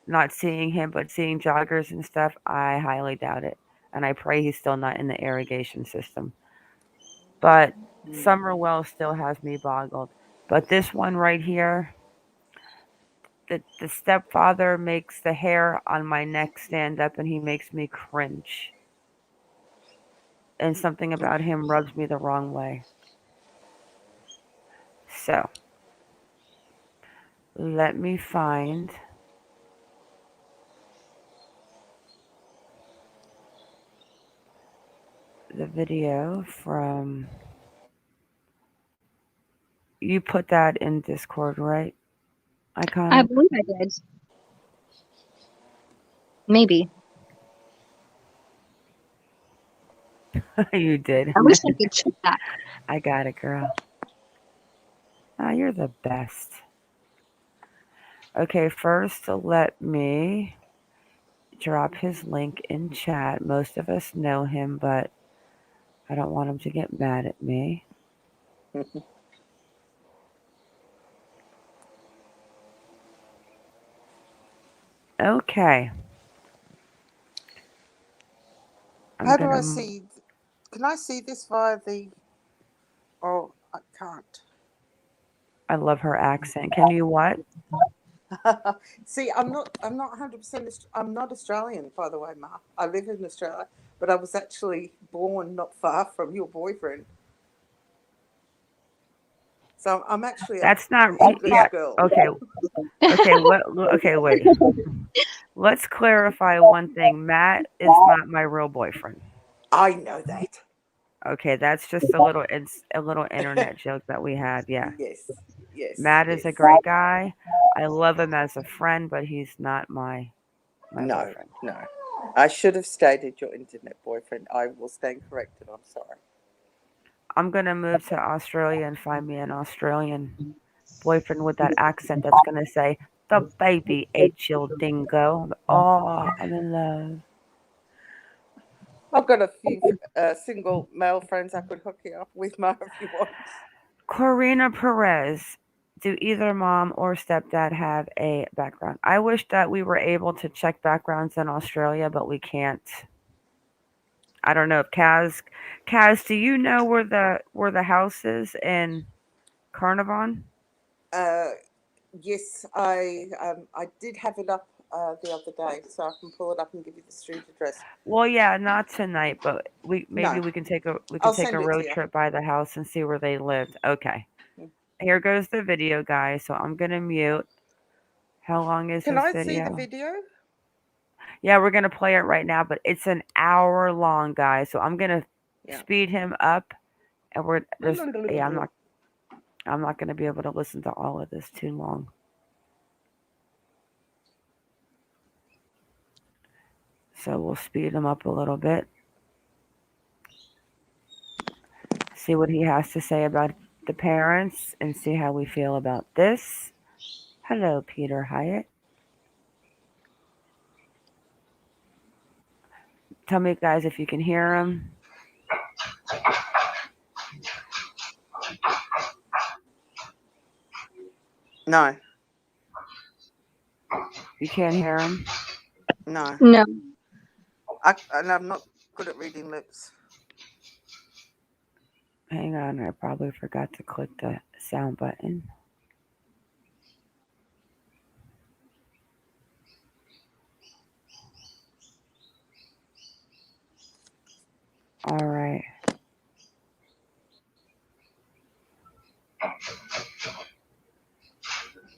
not seeing him but seeing joggers and stuff. I highly doubt it. And I pray he's still not in the irrigation system. But Summerwell still has me boggled. But this one right here, the stepfather makes the hair on my neck stand up and he makes me cringe. And something about him rubs me the wrong way. So, let me find the video from. You put that in Discord, right? I Iconic? believe I did. Maybe. You did. I wish I could check that. I got it, girl. Ah, you're the best. Okay, first let me drop his link in chat. Most of us know him, but I don't want him to get mad at me. Okay. How do I see? Can I see this via the? Oh, I can't. I love her accent. Can you what? See, I'm not 100%. I'm not Australian, by the way, Ma. I live in Australia, but I was actually born not far from your boyfriend. So I'm actually That's not. English Yeah. girl. Okay. Okay. Okay. Wait. Let's clarify one thing. Matt is not my real boyfriend. I know that. Okay, that's just a little. It's a little internet joke that we had. Yeah. Yes. Yes. Matt is a great guy. I love him as a friend, but he's not my boyfriend. No. I should have stated your internet boyfriend. I will stand corrected. I'm sorry. I'm gonna move to Australia and find me an Australian boyfriend with that accent that's gonna say, "The baby ate your dingo." Oh, I'm in love. I've got a few single male friends I could hook you up with, Ma, if you want. Corina Perez. Do either mom or stepdad have a background? I wish that we were able to check backgrounds in Australia, but we can't. I don't know if Kaz, do you know where the house is in Carnarvon? Yes, I did have it up the other day, so I can pull it up and give you the street address. Well, yeah, not tonight, but maybe No. we can take I'll a send it to road you. trip by the house and see where they lived. Okay. Here goes the video, guys. So I'm gonna mute. How long is Can this I video? see the video? Yeah, we're gonna play it right now, but it's an hour long, guys. So I'm gonna speed him up, and I'm not gonna be able to listen to all of this too long. So we'll speed him up a little bit. See what he has to say about the parents and see how we feel about this. Hello, Peter Hyatt. Tell me, guys, if you can hear him. No. You can't hear him? No. No. And I'm not good at reading lips. Hang on, I probably forgot to click the sound button. All right.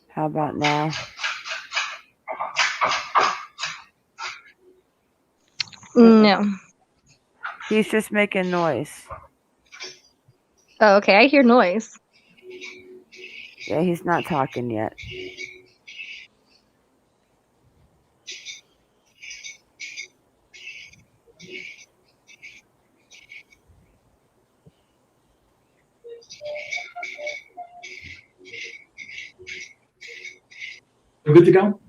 How about now? No. He's just making noise. Oh, okay. I hear noise. Yeah, he's not talking yet. We're good to go?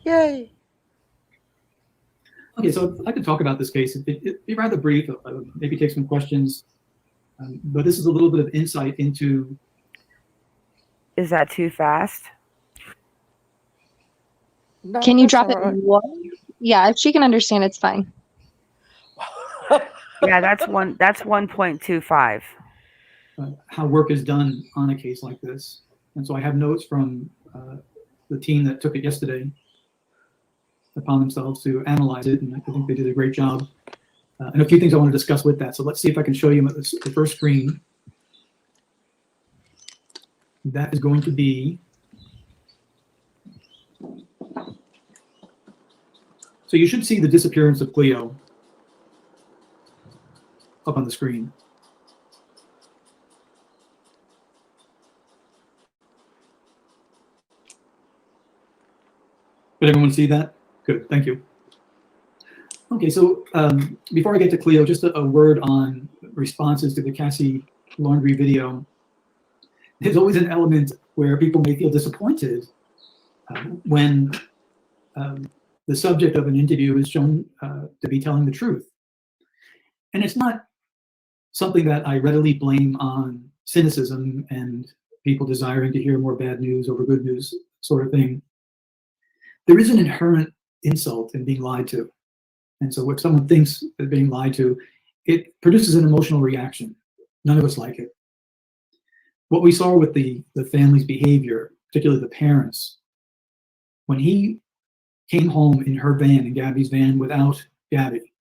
Yay. Okay, so I could talk about this case. It'd be rather brief, maybe take some questions. But this is a little bit of insight into... Is that too fast? No, Can you that's drop it all right. one? Yeah, if she can understand, it's fine. Yeah, that's 1.25. How work is done on a case like this. And so I have notes from the team that took it yesterday upon themselves to analyze it, and I think they did a great job. And a few things I want to discuss with that. So let's see if I can show you the first screen. That is going to be... So you should see the disappearance of Cleo up on the screen. Did everyone see that? Good, thank you. Okay, so before I get to Cleo, just a word on responses to the Cassie laundry video. There's always an element where people may feel disappointed when the subject of an interview is shown to be telling the truth. And it's not something that I readily blame on cynicism and people desiring to hear more bad news over good news sort of thing. There is an inherent insult in being lied to. And so if someone thinks they're being lied to, it produces an emotional reaction. None of us like it. What we saw with the family's behavior, particularly the parents, when he came home in her van, in Gabby's van, without Gabby,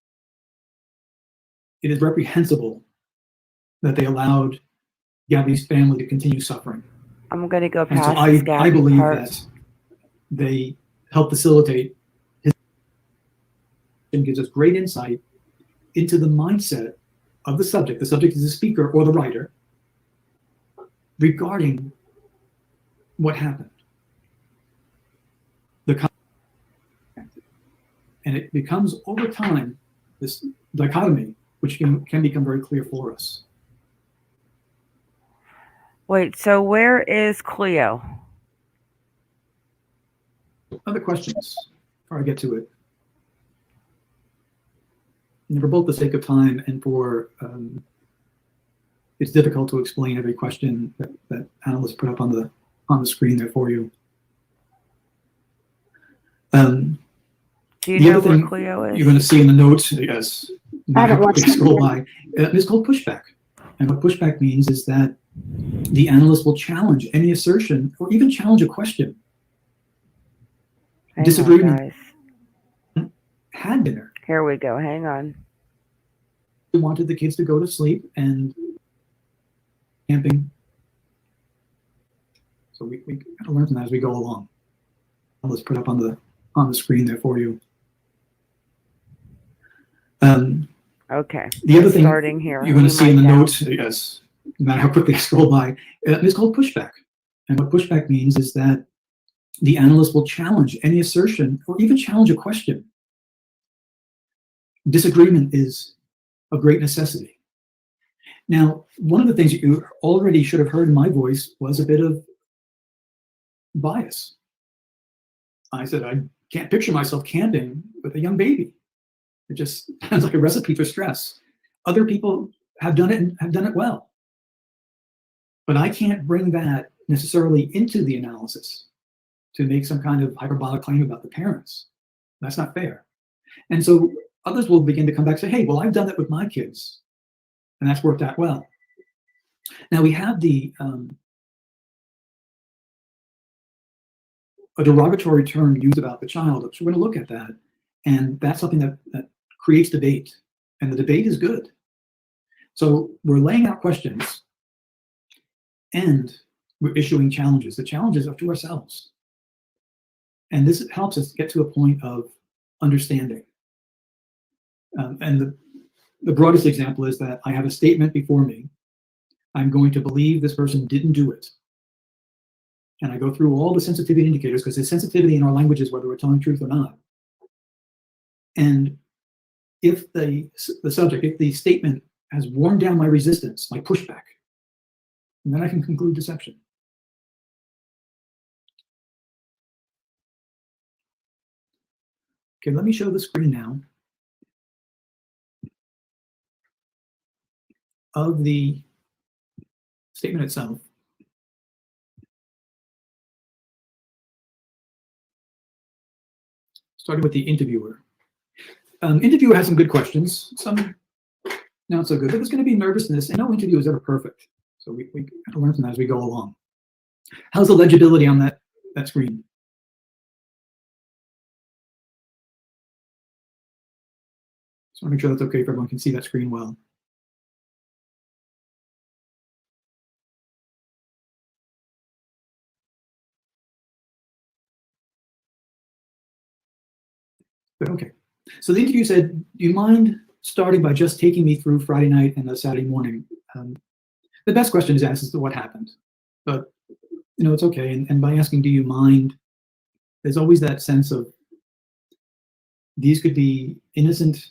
it is reprehensible that they allowed Gabby's family to continue suffering. I'm going to go And so past this I Gabby believe part. that they help facilitate his, and gives us great insight into the mindset of the subject. The subject is the speaker or the writer regarding what happened. And it becomes, over time, this dichotomy, which can become very clear for us. Wait, so where is Cleo? Other questions before I get to it? And for both the sake of time and for, it's difficult to explain every question that analysts put up on the screen there for you. Do you the know other where thing Cleo is? you're going to see in the notes, yes, I haven't watched scroll by, it's called pushback. And what pushback means is that the analyst will challenge any assertion or even challenge a question. Hang Disagreement on, had been there. Here we go. Hang on. We wanted the kids to go to sleep and camping. So we kind of learn from that as we go along. Let's put up on the screen there for you. Okay. The other thing starting here. you're going to see in the down. notes, yes, no matter how quickly I scroll by, it's called pushback. And what pushback means is that the analyst will challenge any assertion or even challenge a question. Disagreement is a great necessity. Now, one of the things that you already should have heard in my voice was a bit of bias. I said, I can't picture myself camping with a young baby. It just sounds like a recipe for stress. Other people have done it and have done it well. But I can't bring that necessarily into the analysis to make some kind of hyperbolic claim about the parents. That's not fair. And so others will begin to come back and say, hey, well, I've done it with my kids, and that's worked out well. Now we have a derogatory term used about the child. So we're going to look at that. And that's something that creates debate. And the debate is good. So we're laying out questions and we're issuing challenges. The challenges are to ourselves. And this helps us get to a point of understanding. And the broadest example is that I have a statement before me I'm going to believe this person didn't do it. And I go through all the sensitivity indicators, because there's sensitivity in our languages, whether we're telling truth or not. And if the subject, if the statement has worn down my resistance, my pushback, then I can conclude deception. Okay, let me show the screen now of the statement itself. Starting with the interviewer. Interviewer has some good questions, some not so good, but there's going to be nervousness, and no interview is ever perfect. So we learn from that as we go along. How's the legibility on that screen? Just want to make sure that's okay if everyone can see that screen well. But okay. So the interview said, do you mind starting by just taking me through Friday night and Saturday morning? The best question is asked as to what happened. But, you know, it's okay. And by asking, do you mind, there's always that sense of these could be innocent,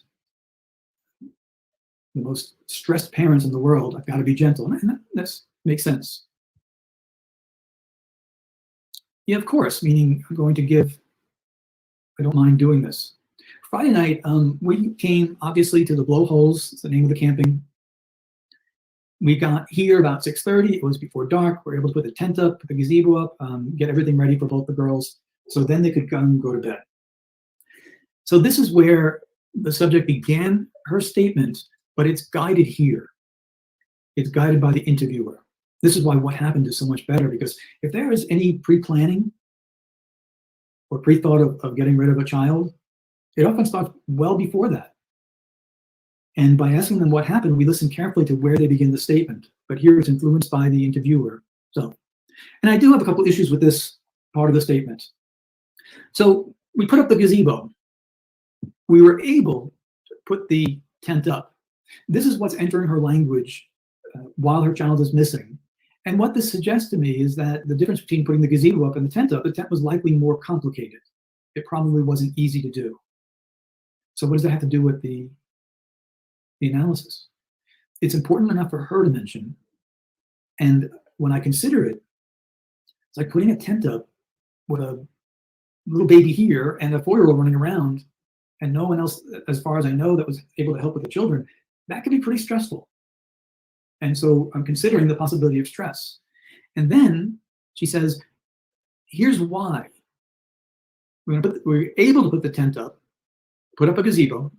the most stressed parents in the world. I've got to be gentle. And that makes sense. Yeah, of course, meaning I'm going to give, I don't mind doing this. Friday night, we came obviously to the Blowholes. It's the name of the camping. We got here about 6:30. It was before dark. We were able to put the tent up, put the gazebo up, get everything ready for both the girls, so then they could come go to bed. So this is where the subject began her statement, but it's guided here. It's guided by the interviewer. This is why what happened is so much better, because if there is any pre-planning or pre-thought of getting rid of a child, it often starts well before that. And by asking them what happened, we listen carefully to where they begin the statement. But here it's influenced by the interviewer. So, and I do have a couple issues with this part of the statement. So we put up the gazebo. We were able to put the tent up. This is what's entering her language while her child is missing. And what this suggests to me is that the difference between putting the gazebo up and the tent was likely more complicated. It probably wasn't easy to do. So what does that have to do with the analysis? It's important enough for her to mention. And when I consider it, it's like putting a tent up with a little baby here and a 4-year-old running around and no one else, as far as I know, that was able to help with the children. That could be pretty stressful. And so I'm considering the possibility of stress. And then she says, here's why. We're able to put the tent up, put up a gazebo,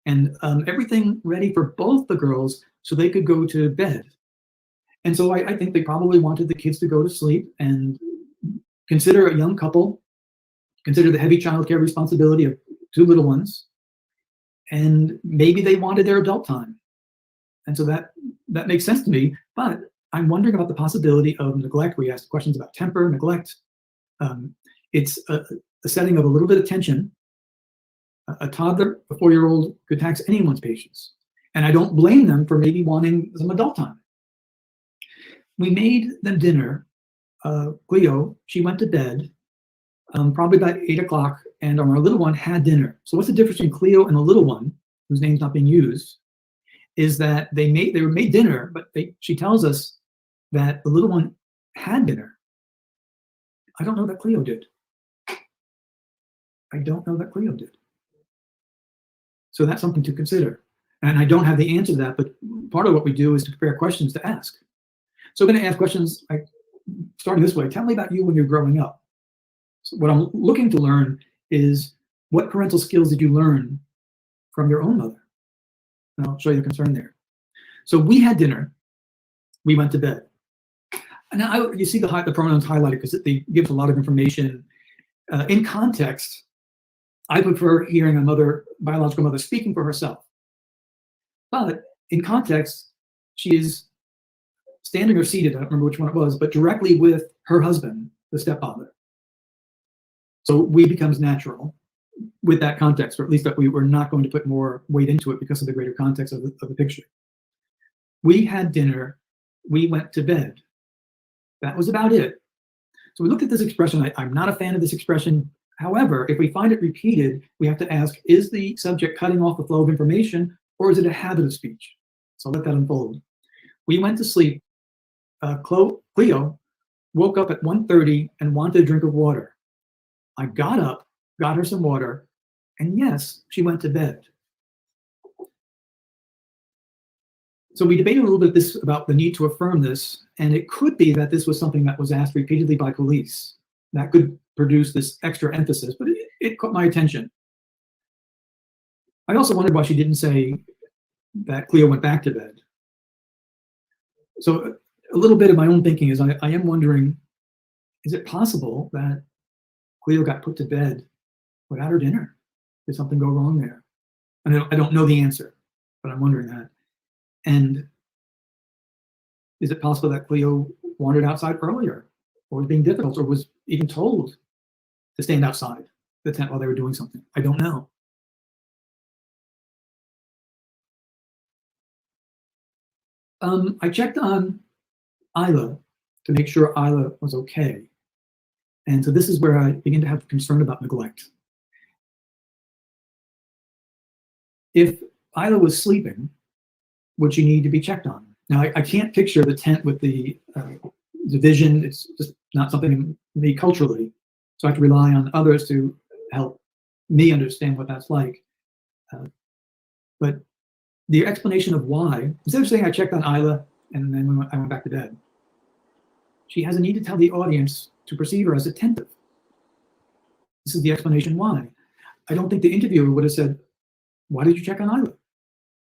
and everything ready for both the girls so they could go to bed. And so I think they probably wanted the kids to go to sleep and consider a young couple, consider the heavy childcare responsibility of 2 little ones, and maybe they wanted their adult time. And so that makes sense to me, but I'm wondering about the possibility of neglect. We asked questions about temper, neglect. It's a setting of a little bit of tension. A toddler, a 4-year-old could tax anyone's patience. And I don't blame them for maybe wanting some adult time. We made them dinner. Cleo, she went to bed probably about 8 o'clock, and our little one had dinner. So what's the difference between Cleo and the little one, whose name's not being used, is that they were made dinner, but she tells us that the little one had dinner. I don't know that Cleo did. I don't know that Cleo did. So that's something to consider. And I don't have the answer to that, but part of what we do is to prepare questions to ask. So I'm going to ask questions starting this way. Tell me about you when you're growing up. So what I'm looking to learn is, what parental skills did you learn from your own mother? And I'll show you the concern there. So we had dinner. We went to bed. And now you see the pronouns highlighted because it gives a lot of information. In context, I prefer hearing a biological mother speaking for herself. But in context, she is standing or seated, I don't remember which one it was, but directly with her husband, the stepfather. So we becomes natural with that context, or at least that we were not going to put more weight into it because of the greater context of the picture. We had dinner. we went to bed. That was about it. So we looked at this expression. I'm not a fan of this expression. However, if we find it repeated, we have to ask, is the subject cutting off the flow of information, or is it a habit of speech? So let that unfold. We went to sleep. Cleo woke up at 1:30 and wanted a drink of water. I got up, got her some water, and yes, she went to bed. So we debated a little bit about the need to affirm this, and it could be that this was something that was asked repeatedly by police. That could produce this extra emphasis, but it caught my attention. I also wondered why she didn't say that Cleo went back to bed. So a little bit of my own thinking is I am wondering, is it possible that Cleo got put to bed without her dinner? Did something go wrong there? I don't know the answer, but I'm wondering that. And is it possible that Cleo wandered outside earlier, or was being difficult, or was even told to stand outside the tent while they were doing something? I don't know. I checked on Isla to make sure Isla was okay. And so this is where I begin to have concern about neglect. If Isla was sleeping, would she need to be checked on? Now, I can't picture the tent with the division. It's just not something in me culturally. So I have to rely on others to help me understand what that's like. But the explanation of why, instead of saying I checked on Isla and then I went back to bed, she has a need to tell the audience to perceive her as attentive. This is the explanation why. I don't think the interviewer would have said, why did you check on Isla?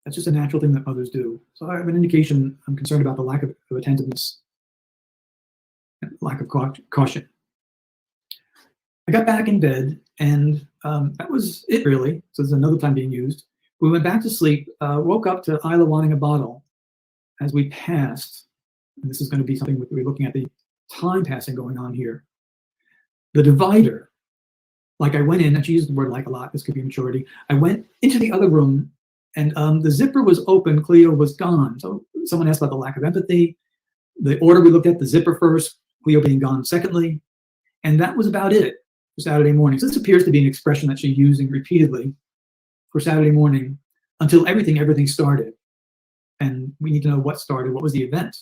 That's just a natural thing that mothers do. So I have an indication I'm concerned about the lack of attentiveness, and lack of caution. I got back in bed, and that was it, really. So there's another time being used. We went back to sleep, woke up to Isla wanting a bottle. As we passed, and this is going to be something we're looking at the time passing going on here, the divider, like I went in, and she used the word like a lot, this could be maturity. I went into the other room, and the zipper was open, Cleo was gone. So someone asked about the lack of empathy. The order we looked at, the zipper first, Cleo being gone secondly, and that was about it for Saturday morning. So this appears to be an expression that she's using repeatedly for Saturday morning until everything started. And we need to know what started, what was the event.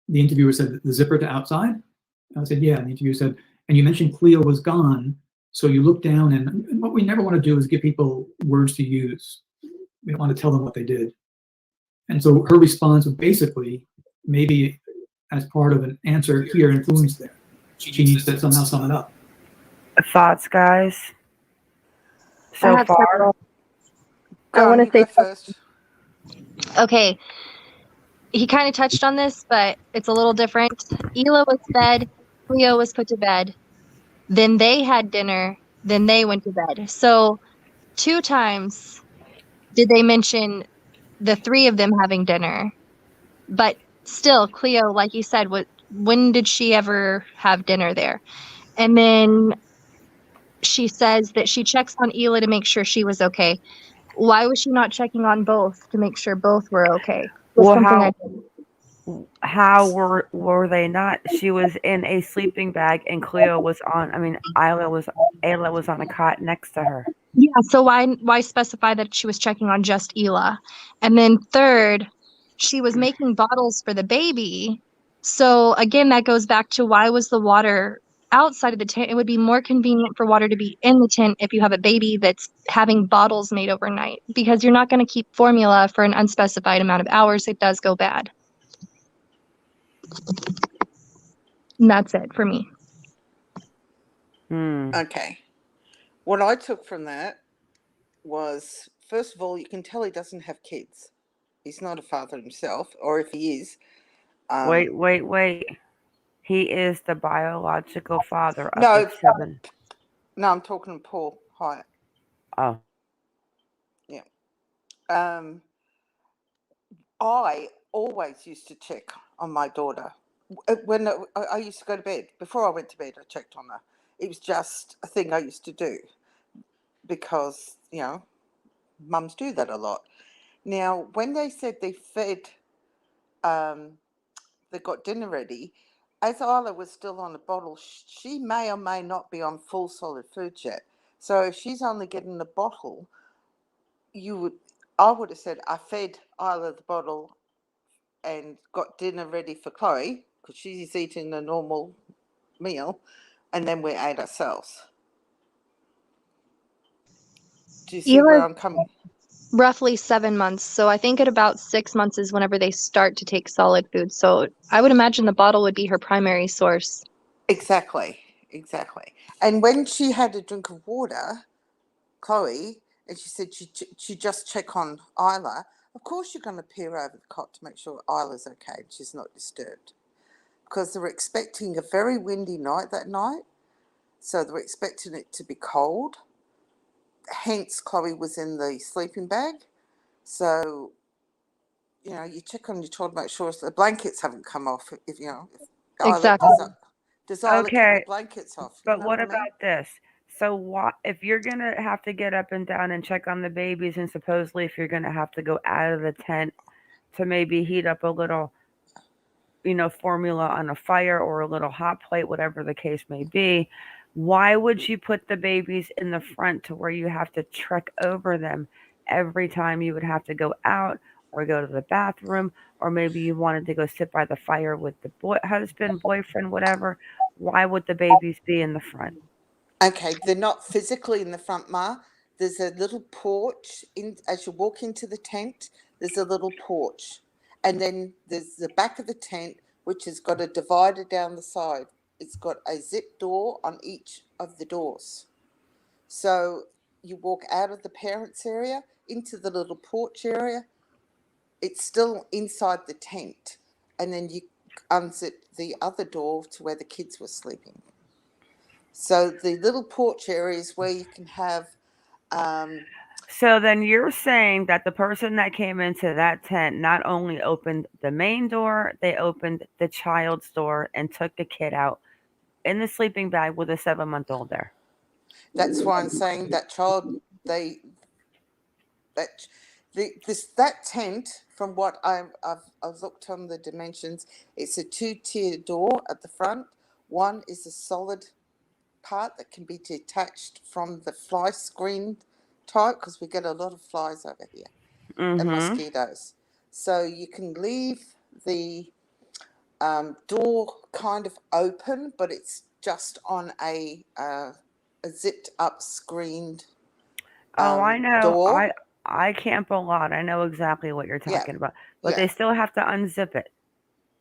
The interviewer said, the zipper to outside? I said, yeah. And the interviewer said, and you mentioned Cleo was gone, so you look down, and what we never want to do is give people words to use. We don't want to tell them what they did. And so her response was basically, maybe as part of an answer here, influence there. She needs to somehow sum it up. Thoughts, guys? So have far? several. Go I on, want you to say go first. Okay, he kind of touched on this, but it's a little different. Ela was fed, Cleo was put to bed, then they had dinner, then they went to bed. So 2 times did they mention the 3 of them having dinner. But still, Cleo, like you said, when did she ever have dinner there? And then she says that she checks on Ela to make sure she was okay. Why was she not checking on both to make sure both were okay? Well, Something I did. how were they not? She was in a sleeping bag, and Cleo was on. I mean, Ayla was on a cot next to her. Yeah, so why specify that she was checking on just Ela? And then third, she was making bottles for the baby. So again, that goes back to why was the water outside of the tent? It would be more convenient for water to be in the tent if you have a baby that's having bottles made overnight, because you're not going to keep formula for an unspecified amount of hours. It does go bad. And that's it for me. Okay. What I took from that was, first of all, you can tell he doesn't have kids. He's not a father himself, or if he is. Wait. He is the biological father of No, the 7. No, I'm talking to Paul Hyatt. Oh. Yeah. I always used to check on my daughter. When I used to go to bed, before I went to bed, I checked on her. It was just a thing I used to do because, mums do that a lot. Now, when they said they fed, they got dinner ready, as Isla was still on a bottle, she may or may not be on full solid food yet. So if she's only getting a bottle, I would have said I fed Isla the bottle and got dinner ready for Chloe, because she's eating a normal meal, and then we ate ourselves. Do you see where I'm coming? Roughly 7 months. So I think at about 6 months is whenever they start to take solid food. So I would imagine the bottle would be her primary source. Exactly. And when she had a drink of water, Chloe, and she said she just check on Isla, of course you're going to peer over the cot to make sure Isla's okay and she's not disturbed. Because they were expecting a very windy night that night, so they were expecting it to be cold. Hence, Chloe was in the sleeping bag. So, you check on your child, make sure the blankets haven't come off. If Exactly. Does Isla keep Okay, the blankets off? but what about this? So what if you're gonna have to get up and down and check on the babies, and supposedly if you're gonna have to go out of the tent to maybe heat up a little, formula on a fire or a little hot plate, whatever the case may be, why would you put the babies in the front to where you have to trek over them every time you would have to go out or go to the bathroom, or maybe you wanted to go sit by the fire with the husband, boyfriend, whatever? Why would the babies be in the front? Okay, they're not physically in the front, Ma. There's a little porch as you walk into the tent. There's a little porch, and then there's the back of the tent, which has got a divider down the side. It's got a zip door on each of the doors. So you walk out of the parents' area into the little porch area. It's still inside the tent, and then you unzip the other door to where the kids were sleeping. So the little porch area is where you can have. So then you're saying that the person that came into that tent not only opened the main door, they opened the child's door and took the kid out in the sleeping bag with a 7-month-old there. That's why I'm saying that child, that tent, from what I've looked on the dimensions, it's a 2-tier door at the front. One is a solid part that can be detached from the fly screen type, because we get a lot of flies over here and mosquitoes. So you can leave the door kind of open, but it's just on a zipped up screened I know. door. I camp a lot. I know exactly what you're talking about. But they Yeah. still have to unzip it.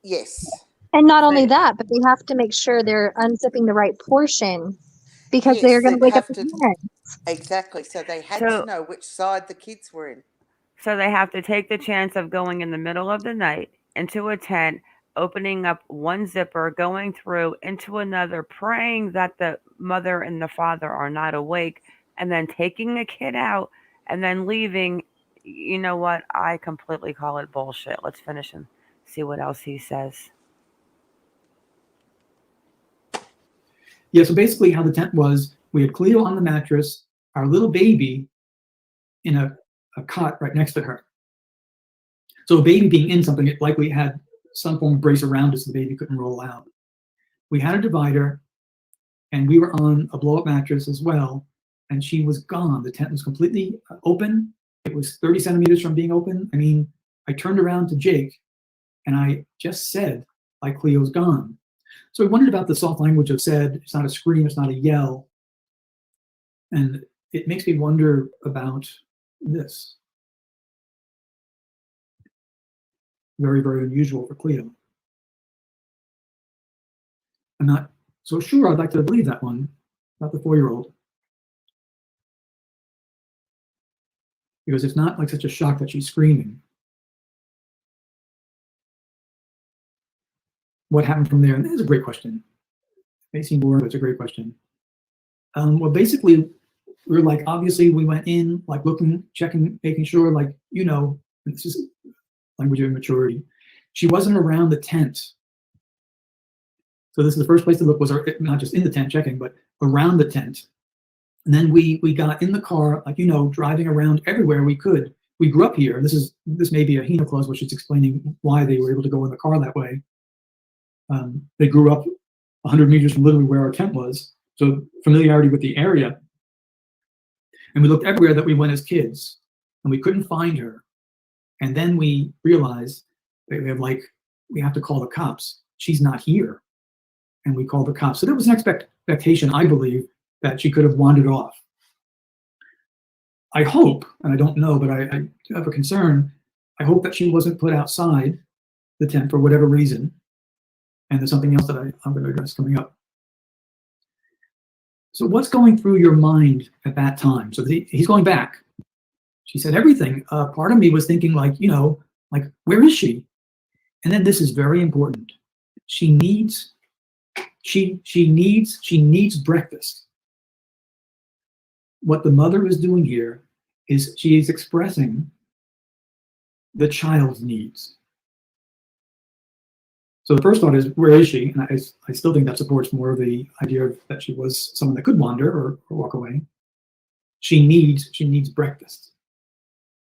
Yes. And not only that, but they have to make sure they're unzipping the right portion, because they're going to wake up the parents. Exactly. So they had to know which side the kids were in. So they have to take the chance of going in the middle of the night into a tent, opening up one zipper, going through into another, praying that the mother and the father are not awake, and then taking a kid out and then leaving. You know what? I completely call it bullshit. Let's finish and see what else he says. Yeah, so basically how the tent was, we had Cleo on the mattress, our little baby in a cot right next to her. So a baby being in something, it likely had some form of brace around it so the baby couldn't roll out. We had a divider, and we were on a blow-up mattress as well, and she was gone. The tent was completely open. It was 30 centimeters from being open. I mean, I turned around to Jake, and I just said, like, Cleo's gone. So I wondered about the soft language of said. It's not a scream, it's not a yell. And it makes me wonder about this. Very, very unusual for Cleo. I'm not so sure I'd like to believe that one about the 4-year-old. Because it's not like such a shock that she's screaming. What happened from there? And this is a great question. It may seem boring, but it's a great question. Well, basically, we were like, obviously, we went in, like, looking, checking, making sure, like, this is language of immaturity. She wasn't around the tent. So this is the first place to look, was not just in the tent checking, but around the tent. And then we got in the car, like, driving around everywhere we could, we grew up here. This may be a Hina clause, which is explaining why they were able to go in the car that way. They grew up 100 meters from literally where our tent was, so familiarity with the area. And we looked everywhere that we went as kids, and we couldn't find her. And then we realized that we have to call the cops. She's not here. And we called the cops. So there was an expectation, I believe, that she could have wandered off. I hope, and I don't know, but I have a concern, I hope that she wasn't put outside the tent for whatever reason. And there's something else that I'm going to address coming up. So what's going through your mind at that time? So he's going back. She said everything. Part of me was thinking like, where is she? And then this is very important. She needs breakfast. What the mother is doing here is she is expressing the child's needs. So the first thought is, where is she? And I still think that supports more of the idea that she was someone that could wander or walk away. She needs breakfast.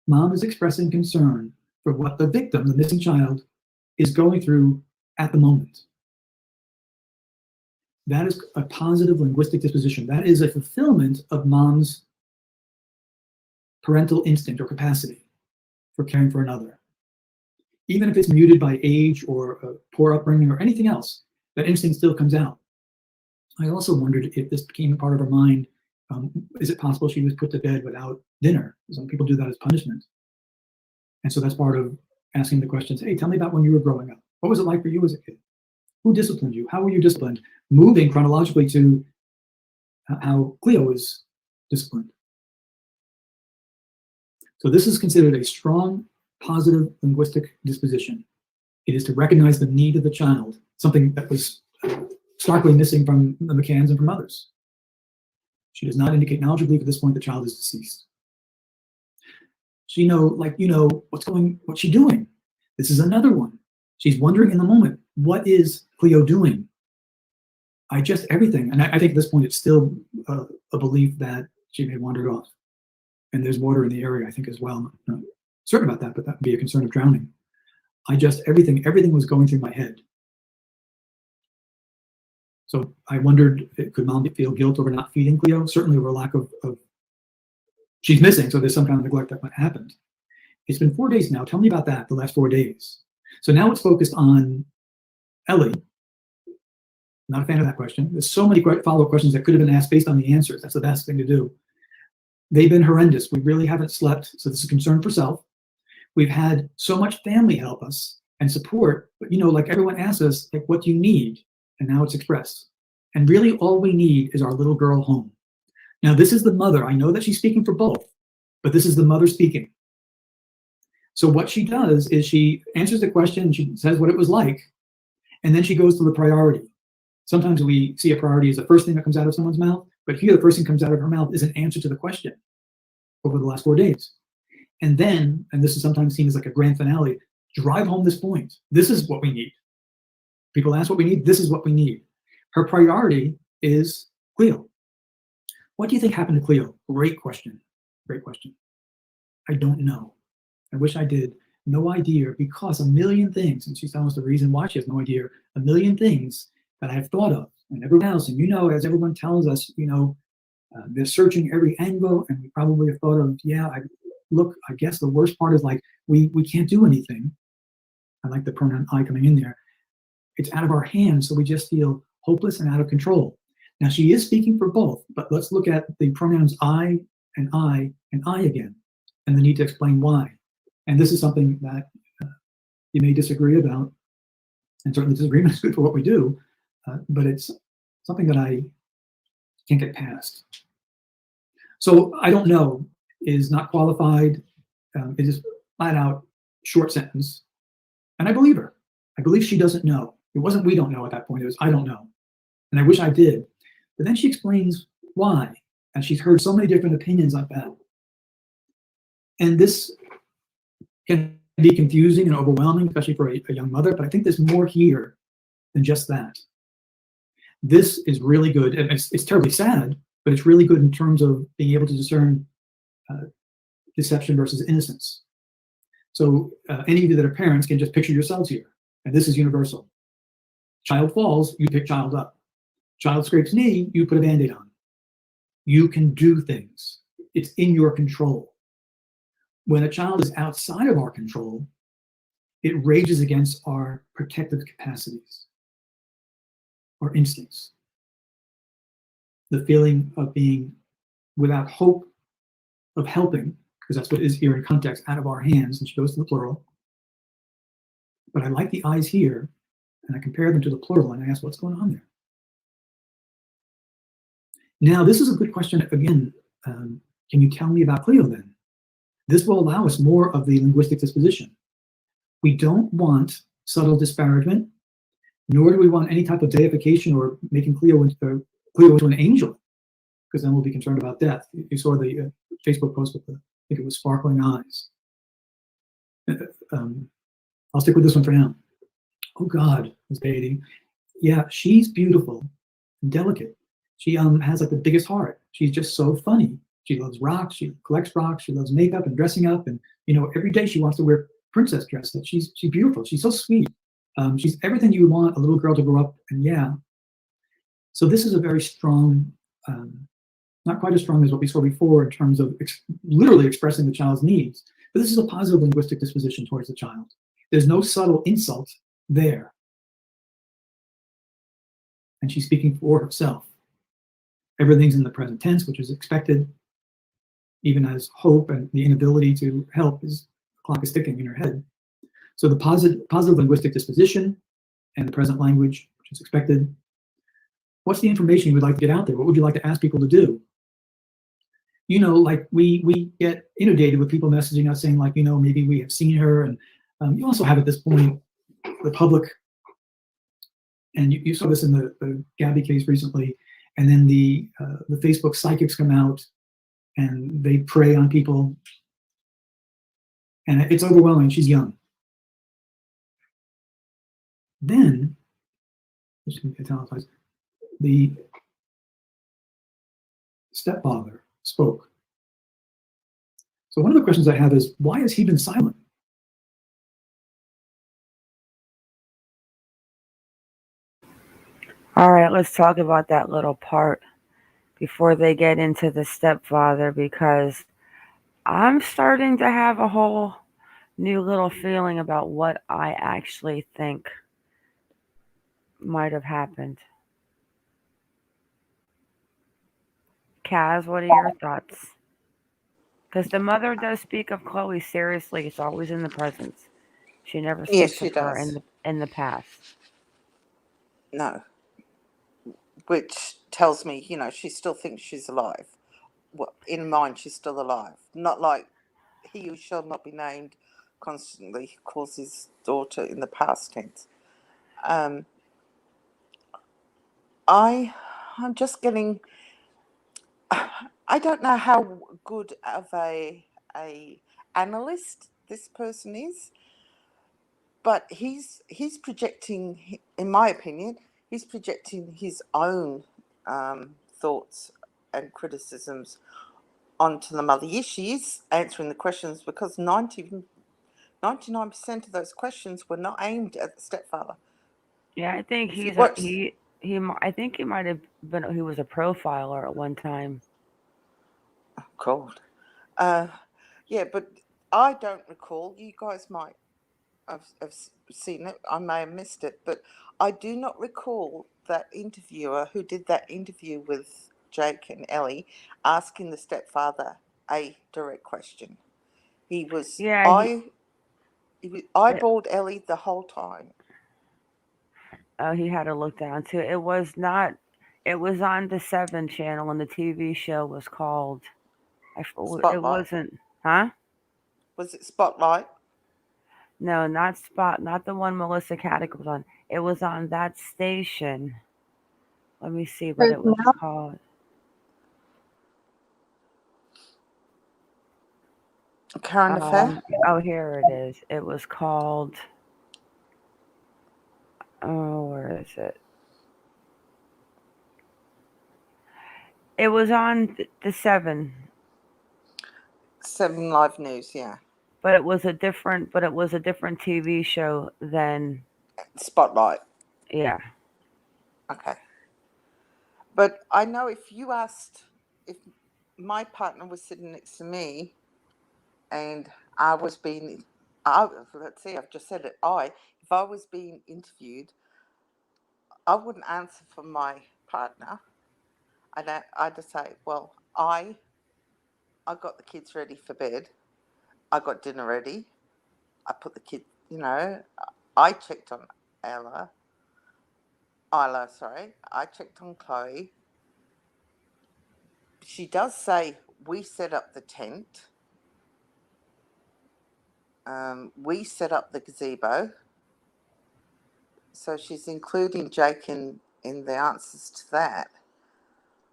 Mom is expressing concern for what the victim, the missing child, is going through at the moment. That is a positive linguistic disposition. That is a fulfillment of mom's parental instinct or capacity for caring for another. Even if it's muted by age or a poor upbringing or anything else, that instinct still comes out. I also wondered if this became part of her mind. Is it possible she was put to bed without dinner? Some people do that as punishment. And so that's part of asking the questions, hey, tell me about when you were growing up. What was it like for you as a kid? Who disciplined you? How were you disciplined? Moving chronologically to how Cleo was disciplined. So this is considered a strong, positive linguistic disposition. It is to recognize the need of the child, something that was starkly missing from the McCanns and from others. She does not indicate knowledgeably at this point the child is deceased. She what's she doing? This is another one. She's wondering in the moment, what is Cleo doing? Everything. And I think at this point, it's still a belief that she may have wandered off. And there's water in the area, I think, as well. I'm not certain about that, but that would be a concern of drowning. Everything was going through my head. So I wondered, could mom feel guilt over not feeding Cleo? Certainly over a lack of she's missing, so there's some kind of neglect that happened. It's been 4 days now. Tell me about that, the last 4 days. So now it's focused on Ellie. Not a fan of that question. There's so many follow-up questions that could have been asked based on the answers. That's the best thing to do. They've been horrendous. We really haven't slept, so this is concern for self. We've had so much family help us and support, but everyone asks us, what do you need? And now it's expressed. And really all we need is our little girl home. Now this is the mother. I know that she's speaking for both, but this is the mother speaking. So what she does is she answers the question, and she says what it was like, and then she goes to the priority. Sometimes we see a priority as the first thing that comes out of someone's mouth, but here the first thing that comes out of her mouth is an answer to the question over the last 4 days. And then, and this is sometimes seen as like a grand finale, drive home this point. This is what we need. People ask what we need. This is what we need. Her priority is Cleo. What do you think happened to Cleo? Great question. Great question. I don't know. I wish I did. No idea, because a million things, and she's telling us the reason why she has no idea, a million things that I have thought of, and everyone else, and as everyone tells us, they're searching every angle, and we probably have thought of, I guess the worst part is we can't do anything. I like the pronoun I coming in there. It's out of our hands, so we just feel hopeless and out of control. Now she is speaking for both, but let's look at the pronouns I and I again, and the need to explain why. And this is something that you may disagree about, and certainly disagreement is good for what we do, but it's something that I can't get past. So I don't know is not qualified. It is flat out short sentence. And I believe her. I believe she doesn't know. It wasn't we don't know at that point. It was I don't know. And I wish I did. But then she explains why. And she's heard so many different opinions like that. And this can be confusing and overwhelming, especially for a young mother. But I think there's more here than just that. This is really good. And it's terribly sad, but it's really good in terms of being able to discern deception versus innocence. So any of you that are parents can just picture yourselves here, and this is universal. Child falls, you pick child up. Child scrapes knee, you put a Band-Aid on. You can do things. It's in your control. When a child is outside of our control, it rages against our protective capacities, our instincts. The feeling of being without hope of helping, because that's what is here in context, out of our hands, and she goes to the plural. But I like the eyes here, and I compare them to the plural, and I ask, what's going on there? Now, this is a good question. Again, can you tell me about Cleo then? This will allow us more of the linguistic disposition. We don't want subtle disparagement, nor do we want any type of deification or making Cleo into an angel, because then we'll be concerned about death. You saw the Facebook post with the, I think it was sparkling eyes. I'll stick with this one for now. Oh God, Ms. Beatty. Yeah, she's beautiful and delicate. She has like the biggest heart. She's just so funny. She loves rocks. She collects rocks. She loves makeup and dressing up. And every day she wants to wear princess dress. That she's beautiful. She's so sweet. She's everything you want a little girl to grow up. And yeah. So this is a very strong, not quite as strong as what we saw before in terms of literally expressing the child's needs. But this is a positive linguistic disposition towards the child. There's no subtle insult there. And she's speaking for herself. Everything's in the present tense, which is expected, even as hope and the inability to help is the clock is ticking in her head. So the positive linguistic disposition and the present language, which is expected. What's the information you would like to get out there? What would you like to ask people to do? Like we get inundated with people messaging us saying, like, maybe we have seen her. And you also have at this point the public, and you saw this in the Gabby case recently. And then the Facebook psychics come out and they prey on people. And it's overwhelming. She's young. Then, the stepfather spoke. So one of the questions I have is, why has he been silent? All right, let's talk about that little part before they get into the stepfather, because I'm starting to have a whole new little feeling about what I actually think might have happened. Kaz, what are your thoughts? Because the mother does speak of Chloe seriously. It's always in the present. She never Yes, speaks she of her does. in the past. No. Which tells me, she still thinks she's alive. Well, in mind, she's still alive. Not like he who shall not be named constantly calls his daughter in the past tense. I'm just getting. I don't know how good of a analyst this person is, but he's projecting, in my opinion, he's projecting his own thoughts and criticisms onto the mother. Yes, she is answering the questions, because 99% of those questions were not aimed at the stepfather. Yeah, I think I think he might have been. He was a profiler at one time. Cold. Yeah, but I don't recall. You guys might have seen it. I may have missed it, but I do not recall that interviewer who did that interview with Jake and Ellie asking the stepfather a direct question. He was eyeballed Ellie the whole time. Oh, he had to look down too. It was not. It was on the 7 channel, and the TV show was called. It Spotlight. wasn't. Huh? Was it Spotlight? No, not the one Melissa Caddick was on. It was on that station. Let me see what it was called. Current Affair? Oh, here it is. It was called. Oh, where is it? It was on the 7. 7 Live News, yeah. But it was a different TV show than Spotlight. yeah. Okay. But I know if my partner was sitting next to me and let's see, I've just said it, if I was being interviewed, I wouldn't answer for my partner. I'd just say, well, I got the kids ready for bed. I got dinner ready. I put the kids, I checked on Isla, sorry. I checked on Chloe. She does say we set up the tent. We set up the gazebo. So she's including Jake in the answers to that.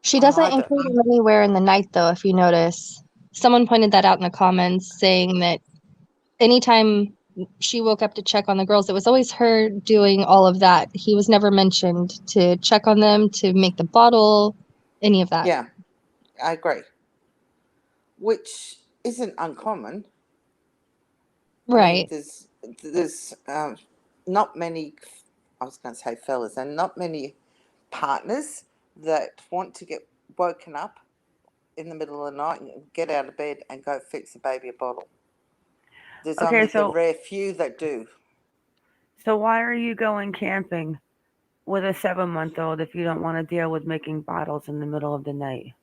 She doesn't include him anywhere in the night, though, if you notice. Someone pointed that out in the comments, saying that anytime she woke up to check on the girls, it was always her doing all of that. He was never mentioned to check on them, to make the bottle, any of that. Yeah, I agree. Which isn't uncommon. Right. I mean, there's not many, I was going to say fellas, and not many partners that want to get woken up in the middle of the night and get out of bed and go fix a baby a bottle. There's only the rare few that do. So why are you going camping with a 7-month-old if you don't want to deal with making bottles in the middle of the night?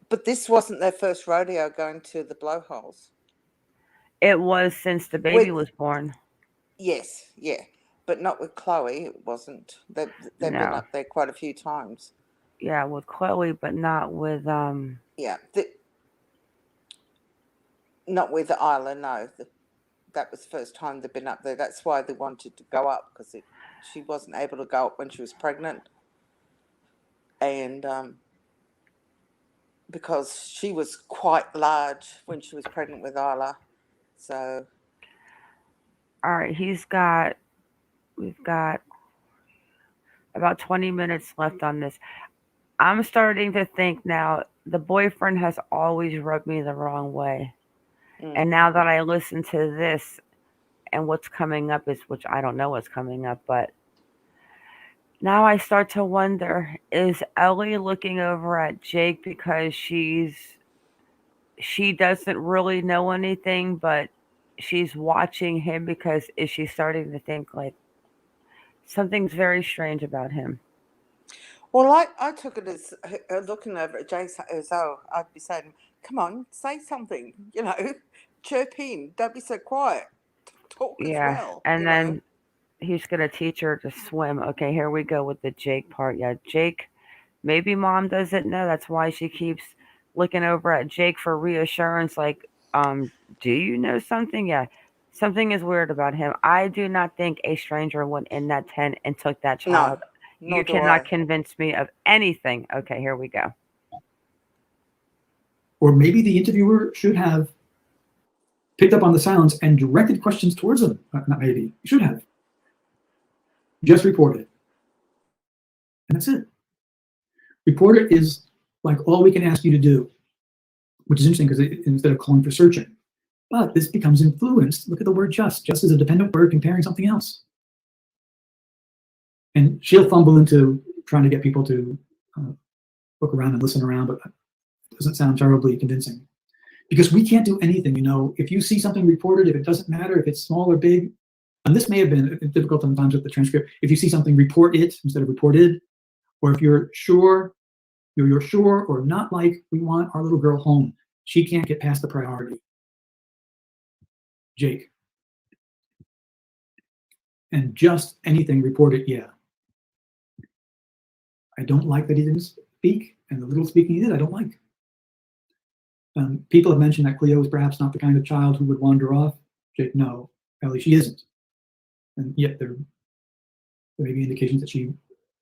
But this wasn't their first rodeo going to the blowholes. It was since the baby was born. Yes, yeah. But not with Chloe, it wasn't. They've been up there quite a few times. Yeah, with Chloe, but not with Yeah, not with Isla. No, that was the first time they've been up there. That's why they wanted to go up, because she wasn't able to go up when she was pregnant, and because she was quite large when she was pregnant with Isla. So, all right, we've got about 20 minutes left on this. I'm starting to think now the boyfriend has always rubbed me the wrong way. And now that I listen to this and what's coming up which I don't know what's coming up, but now I start to wonder, is Ellie looking over at Jake because she doesn't really know anything, but she's watching him because is she starting to think like something's very strange about him? Well, I took it as looking over at Jake as though I'd be saying, come on, say something, chirp in, don't be so quiet, talk as well. And then he's going to teach her to swim. Okay, here we go with the Jake part. Yeah, Jake, maybe mom doesn't know. That's why she keeps looking over at Jake for reassurance, like, do you know something? Yeah, something is weird about him. I do not think a stranger went in that tent and took that child. No, you cannot convince me of anything. Okay, here we go. Or maybe the interviewer should have picked up on the sounds and directed questions towards them. Not maybe, should have. Just report it. And that's it. Report it is like all we can ask you to do, which is interesting because instead of calling for searching. But this becomes influenced. Look at the word just. Just is a dependent word comparing something else. And she'll fumble into trying to get people to look around and listen around, but it doesn't sound terribly convincing. Because we can't do anything, if you see something reported, if it doesn't matter, if it's small or big, and this may have been difficult sometimes with the transcript, if you see something, report it instead of reported, or if you're sure or not like, we want our little girl home, she can't get past the priority. Jake. And just anything, report it, yeah. I don't like that he didn't speak, and the little speaking he did, I don't like. People have mentioned that Cleo is perhaps not the kind of child who would wander off. Jake, no, Ellie, she isn't. And yet there may be indications that she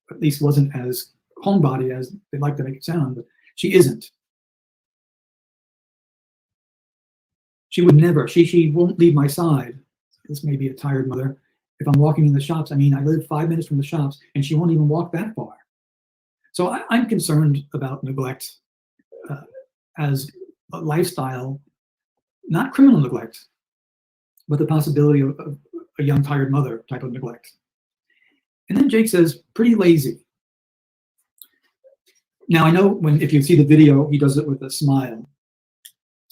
at least wasn't as homebody as they like to make it sound, but she isn't. She would never, she won't leave my side. This may be a tired mother. If I'm walking in the shops, I live 5 minutes from the shops, and she won't even walk that far. So I'm concerned about neglect as a lifestyle not criminal neglect, but the possibility of a young, tired mother type of neglect. And then Jake says, pretty lazy. Now, I know if you see the video, he does it with a smile.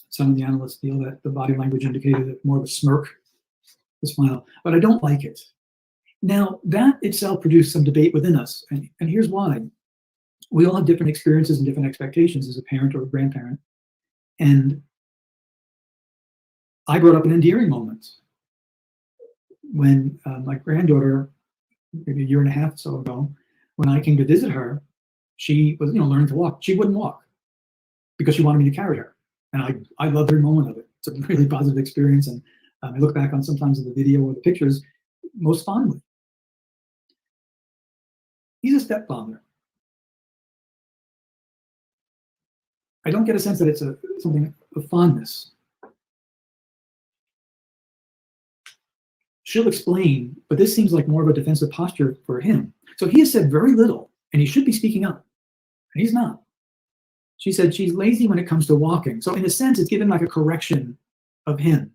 Some of the analysts feel that the body language indicated more of a smirk, a smile, but I don't like it. Now, that itself produced some debate within us, and here's why. We all have different experiences and different expectations as a parent or a grandparent, and I brought up an endearing moment when my granddaughter, maybe a year and a half or so ago, when I came to visit her, she was, learning to walk. She wouldn't walk because she wanted me to carry her. And I loved every moment of it. It's a really positive experience. And I look back on sometimes of the video or the pictures most fondly. He's a stepfather. I don't get a sense that it's something of fondness. She'll explain, but this seems like more of a defensive posture for him. So he has said very little, and he should be speaking up, and he's not. She said she's lazy when it comes to walking. So in a sense, it's given like a correction of him.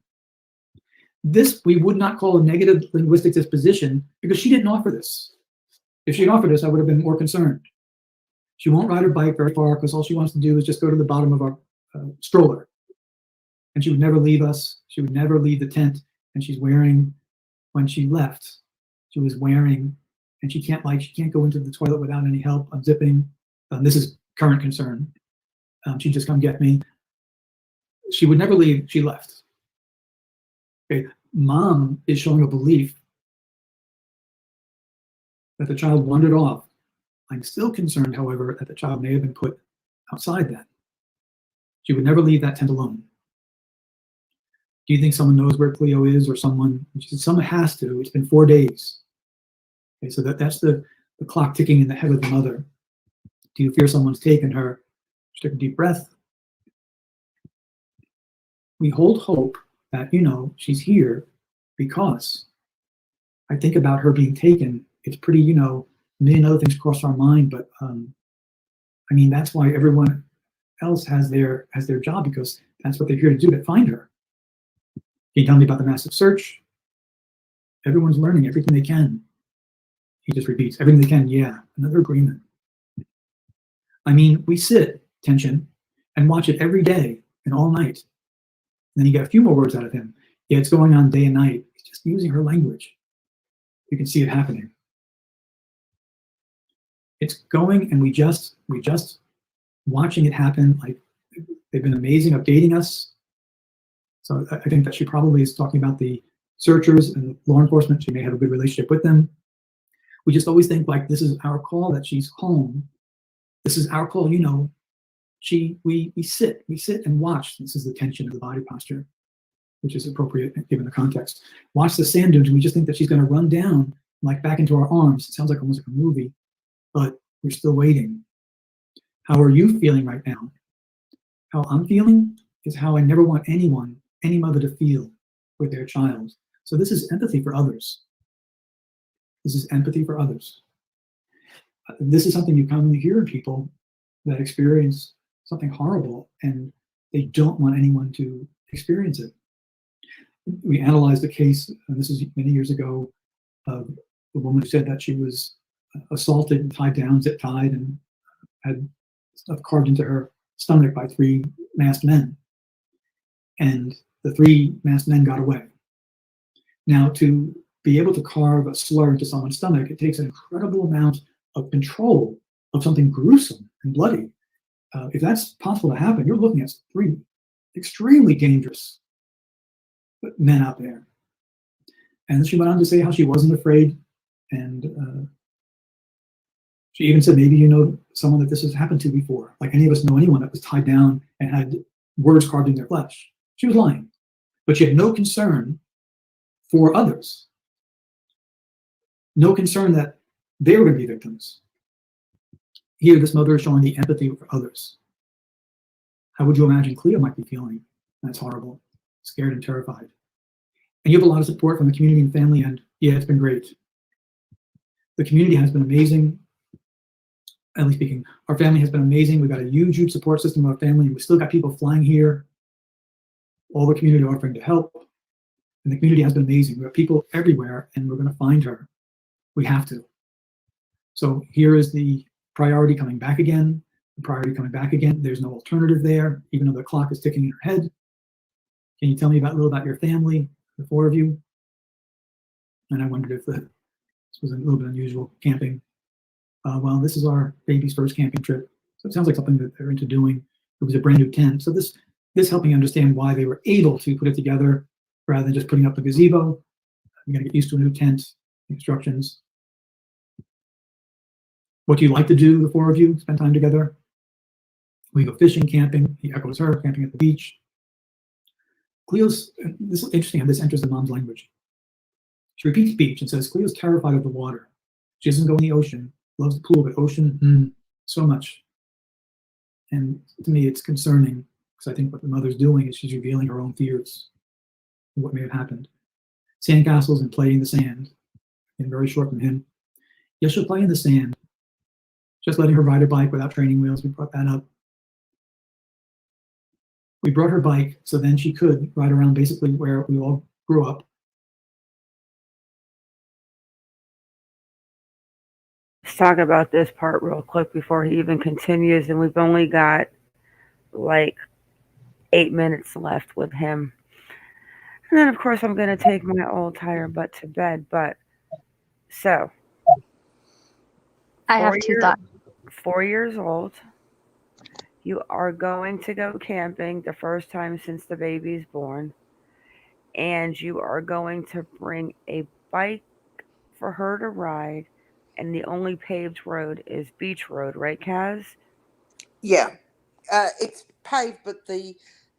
This we would not call a negative linguistic disposition because she didn't offer this. If she'd offered this, I would have been more concerned. She won't ride her bike very far because all she wants to do is just go to the bottom of our stroller. And she would never leave us. She would never leave the tent. And she's wearing, when she left, she was wearing, and she can't go into the toilet without any help unzipping. This is current concern. She'd just come get me. She would never leave. She left. Okay. Mom is showing a belief that the child wandered off. I'm still concerned, however, that the child may have been put outside that. She would never leave that tent alone. Do you think someone knows where Cleo is, or someone? She said, someone has to. It's been 4 days. Okay, so that's the clock ticking in the head of the mother. Do you fear someone's taken her? She took a deep breath. We hold hope that, she's here because I think about her being taken. It's pretty, a million other things cross our mind, but that's why everyone else has their job, because that's what they're here to do, to find her. Can you tell me about the massive search? Everyone's learning everything they can. He just repeats, everything they can, yeah, another agreement. We sit, tension, and watch it every day and all night. And then you get a few more words out of him. Yeah, it's going on day and night. He's just using her language. You can see it happening. It's going, and we just watching it happen. Like, they've been amazing updating us. So I think that she probably is talking about the searchers and the law enforcement. She may have a good relationship with them. We just always think like this is our call, that she's home. This is our call, we sit and watch. This is the tension of the body posture, which is appropriate given the context. Watch the sand dunes, and we just think that she's going to run down like back into our arms. It sounds like almost like a movie, but we're still waiting. How are you feeling right now? How I'm feeling is how I never want anyone, any mother, to feel with their child. So this is empathy for others. This is empathy for others. This is something you commonly hear in people that experience something horrible, and they don't want anyone to experience it. We analyzed a case, and this is many years ago, of a woman who said that she was assaulted and tied down, zip tied, and had stuff carved into her stomach by 3 masked men. And the 3 masked men got away. Now, to be able to carve a slur into someone's stomach, it takes an incredible amount of control of something gruesome and bloody. If that's possible to happen, you're looking at 3 extremely dangerous men out there. And she went on to say how she wasn't afraid, and she even said, maybe you know someone that this has happened to before. Like any of us know anyone that was tied down and had words carved in their flesh. She was lying, but she had no concern for others. No concern that they were going to be victims. Here, this mother is showing the empathy for others. How would you imagine Cleo might be feeling? That's horrible, scared and terrified. And you have a lot of support from the community and family, and yeah, it's been great. The community has been amazing. At least speaking, our family has been amazing. We've got a huge support system of our family, and we still got people flying here. all the community offering to help. And the community has been amazing. We have people everywhere, and we're going to find her. We have to. So here is the priority coming back again. The priority coming back again. There's no alternative there, even though the clock is ticking in her head. Can you tell me a little about your family, the four of you? And I wondered if this was a little bit unusual camping. Well, this is our baby's first camping trip. So it sounds like something that they're into doing. It was a brand new tent. So this helped me understand why they were able to put it together rather than just putting up the gazebo. I'm going to get used to a new tent, instructions. What do you like to do, the four of you? Spend time together? We go fishing, camping. He echoes her, camping at the beach. Cleo's, this is interesting how this enters the mom's language. She repeats beach and says, Cleo's terrified of the water. She doesn't go in the ocean, loves the pool, but ocean, so much. And to me, it's concerning because I think what the mother's doing is she's revealing her own fears of what may have happened. Sandcastles and play in the sand, and very short from him. Yes, she'll play in the sand. Just letting her ride her bike without training wheels, we brought that up. We brought her bike so then she could ride around basically where we all grew up. Let's talk about this part real quick before he even continues, and we've only got like 8 minutes left with him. And then, of course, I'm going to take my old tired butt to bed. But so, I have two thoughts. 4 years old. You are going to go camping the first time since the baby's born. And you are going to bring a bike for her to ride. And the only paved road is Beach Road, right, Kaz? Yeah. It's paved, but the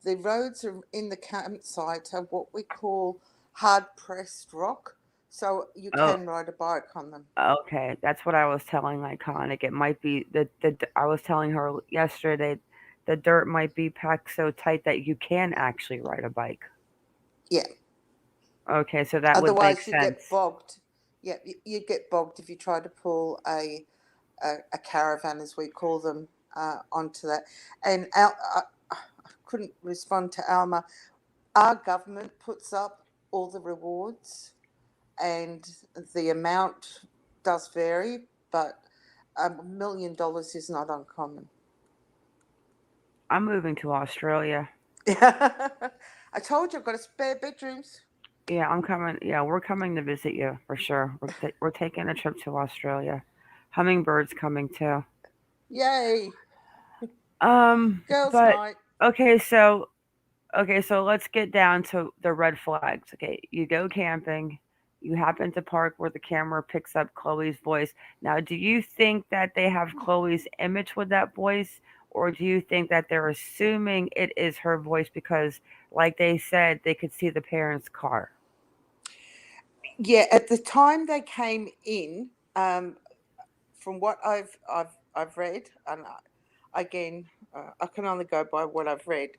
roads are in the campsite are what we call hard-pressed rock. So you can ride a bike on them. Okay, that's what I was telling Iconic. It might be I was telling her yesterday the dirt might be packed so tight that you can actually ride a bike. Yeah. Okay, so that would make Otherwise, sense. you get bogged. Yeah, you get bogged if you try to pull a caravan, as we call them, onto that. And I couldn't respond to Alma. Our government puts up all the rewards, and the amount does vary, but $1 million is not uncommon. I'm moving to Australia. I told you I've got a spare bedrooms. Yeah, I'm coming. Yeah, we're coming to visit you for sure. We're taking a trip to Australia. Hummingbird's coming too. Yay! Girls' But night. okay, so let's get down to the red flags. Okay, you go camping. You happen to park where the camera picks up Chloe's voice. Now, do you think that they have Chloe's image with that voice, or do you think that they're assuming it is her voice because, like they said, they could see the parents' car? Yeah, at the time they came in, from what I've read, and again, I can only go by what I've read.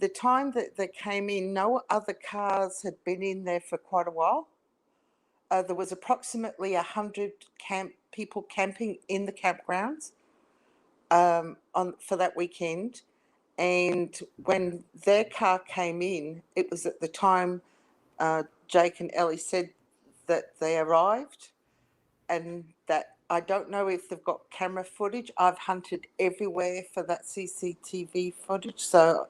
The time that they came in, no other cars had been in there for quite a while. There was approximately 100 people camping in the campgrounds for that weekend. And when their car came in, it was at the time Jake and Ellie said that they arrived, and that I don't know if they've got camera footage. I've hunted everywhere for that CCTV footage, so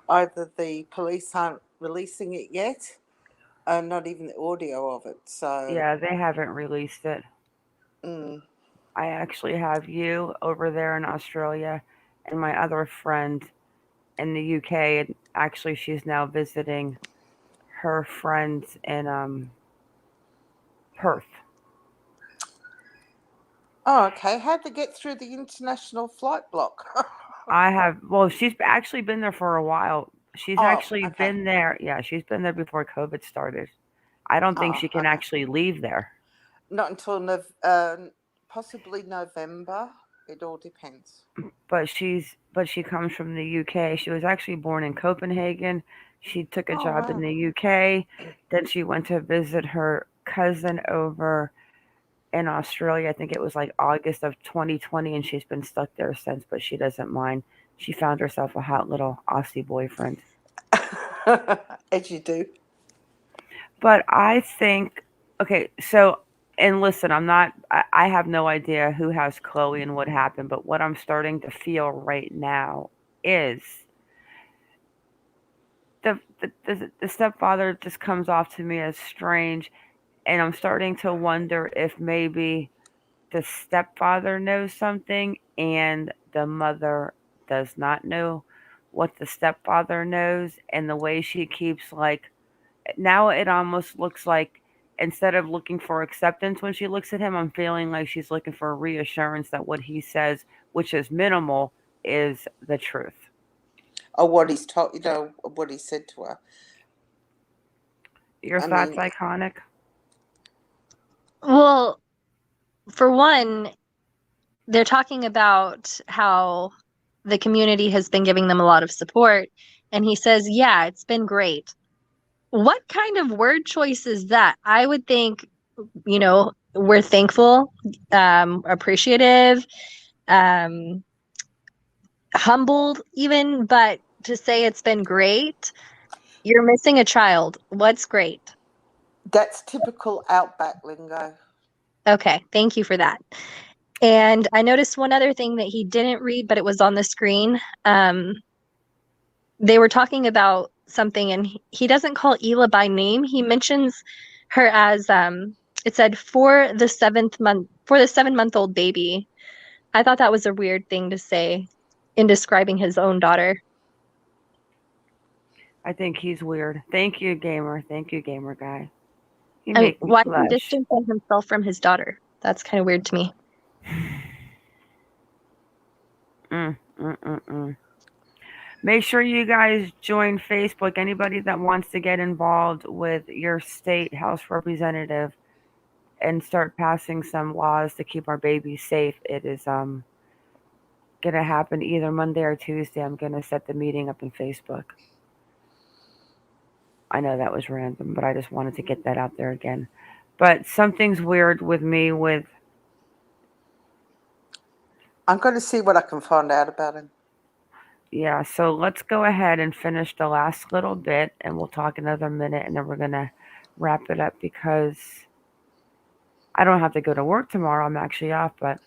either the police aren't releasing it yet, not even the audio of it. So Yeah, they haven't released it. I actually have you over there in Australia and my other friend in the UK. And actually, she's now visiting her friends in Perth. Oh, okay. How'd they get through the international flight block? Well, she's actually been there for a while. She's actually been there. Yeah, she's been there before COVID started. I don't think she can actually leave there. Not until possibly November. It all depends. But she comes from the UK. She was actually born in Copenhagen. She took a job in the UK. Then she went to visit her cousin over in Australia. I think it was like August of 2020, and she's been stuck there since, but she doesn't mind. She found herself a hot little Aussie boyfriend. as you do. But I think, okay, so, and listen, I have no idea who has Chloe and what happened, but what I'm starting to feel right now is the stepfather just comes off to me as strange, and I'm starting to wonder if maybe the stepfather knows something and the mother does not know what the stepfather knows, and the way she keeps like, now it almost looks like instead of looking for acceptance when she looks at him, I'm feeling like she's looking for reassurance that what he says, which is minimal, is the truth. Or what he's taught, what he said to her. Your I thoughts, mean, Iconic? Well, for one, they're talking about how the community has been giving them a lot of support. And he says, yeah, it's been great. What kind of word choice is that? I would think, we're thankful, appreciative, humbled even, but to say it's been great, you're missing a child. What's great? that's typical Outback lingo. Okay, thank you for that. And I noticed one other thing that he didn't read, but it was on the screen. They were talking about something, and he doesn't call Ela by name. He mentions her as it said for the 7-month-old baby. I thought that was a weird thing to say in describing his own daughter. I think he's weird. Thank you, gamer. Thank you, gamer guy. You I mean, make me why is he blush. distancing himself from his daughter? That's kind of weird to me. Make sure you guys join Facebook. Anybody that wants to get involved with your state House representative and start passing some laws to keep our babies safe. It is gonna happen either Monday or Tuesday. I'm gonna set the meeting up in Facebook. I know that was random, but I just wanted to get that out there again. But something's weird with me with. I'm going to see what I can find out about him. Yeah, so let's go ahead and finish the last little bit, and we'll talk another minute, and then we're going to wrap it up because I don't have to go to work tomorrow. I'm actually off, but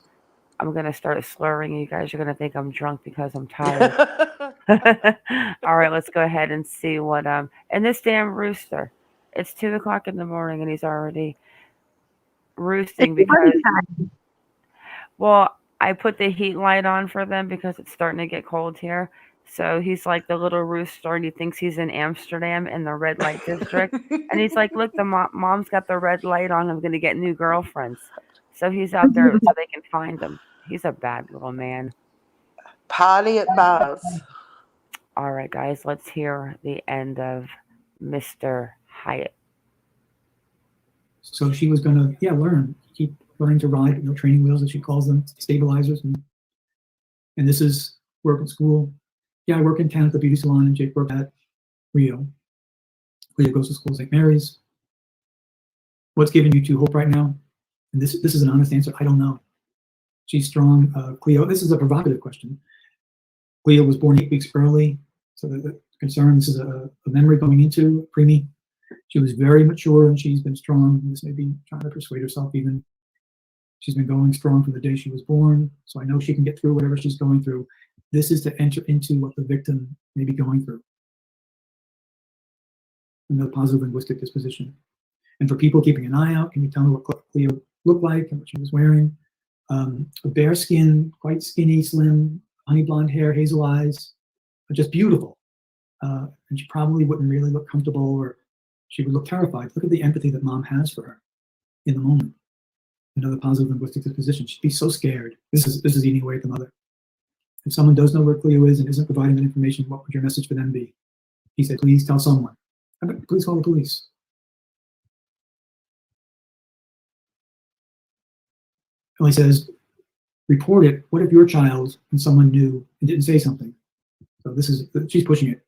I'm going to start slurring. You guys are going to think I'm drunk because I'm tired. All right, let's go ahead and see what, and this damn rooster. It's 2 o'clock in the morning, and he's already roosting because, well, I put the heat light on for them because it's starting to get cold here. So he's like the little rooster, and he thinks he's in Amsterdam in the red light district. And he's like, "Look, the mom's got the red light on. I'm gonna get new girlfriends." So he's out there so they can find him. He's a bad little man. Party at bars. All right, guys, let's hear the end of Mr. Hyatt. So she was going to, keep learning to ride, training wheels, as she calls them, stabilizers. And this is work at school. Yeah, I work in town at the beauty salon, and Jake worked at Rio. Cleo goes to school at St. Mary's. What's giving you two hope right now? And this is an honest answer. I don't know. She's strong. Cleo, this is a provocative question. Cleo was born 8 weeks early, so the concern, this is a memory going into preemie. She was very mature, and she's been strong. This may be trying to persuade herself even. She's been going strong from the day she was born, so I know she can get through whatever she's going through. This is to enter into what the victim may be going through. Another positive linguistic disposition. And for people keeping an eye out, can you tell me what Cleo looked like and what she was wearing? A bare skin, quite skinny, slim, honey blonde hair, hazel eyes, just beautiful. And she probably wouldn't really look comfortable, or she would look terrified. Look at the empathy that mom has for her in the moment. Another positive linguistic disposition. She'd be so scared. This is eating away at the mother. If someone does know where Cleo is and isn't providing that information, what would your message for them be? He said, please tell someone. Please call the police. Ellie says, report it. What if your child and someone knew and didn't say something? So she's pushing it.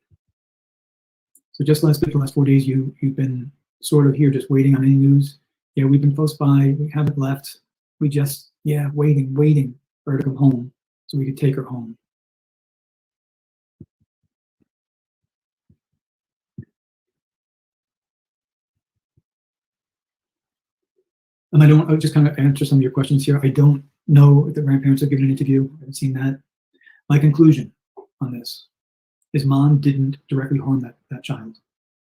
So just the last 4 days, you've been sort of here just waiting on any news. Yeah, we've been close by. We haven't left. We just, waiting for her to come home so we could take her home. And I'll just kind of answer some of your questions here. I don't know if the grandparents have given an interview. I haven't seen that. My conclusion on this is mom didn't directly harm that child.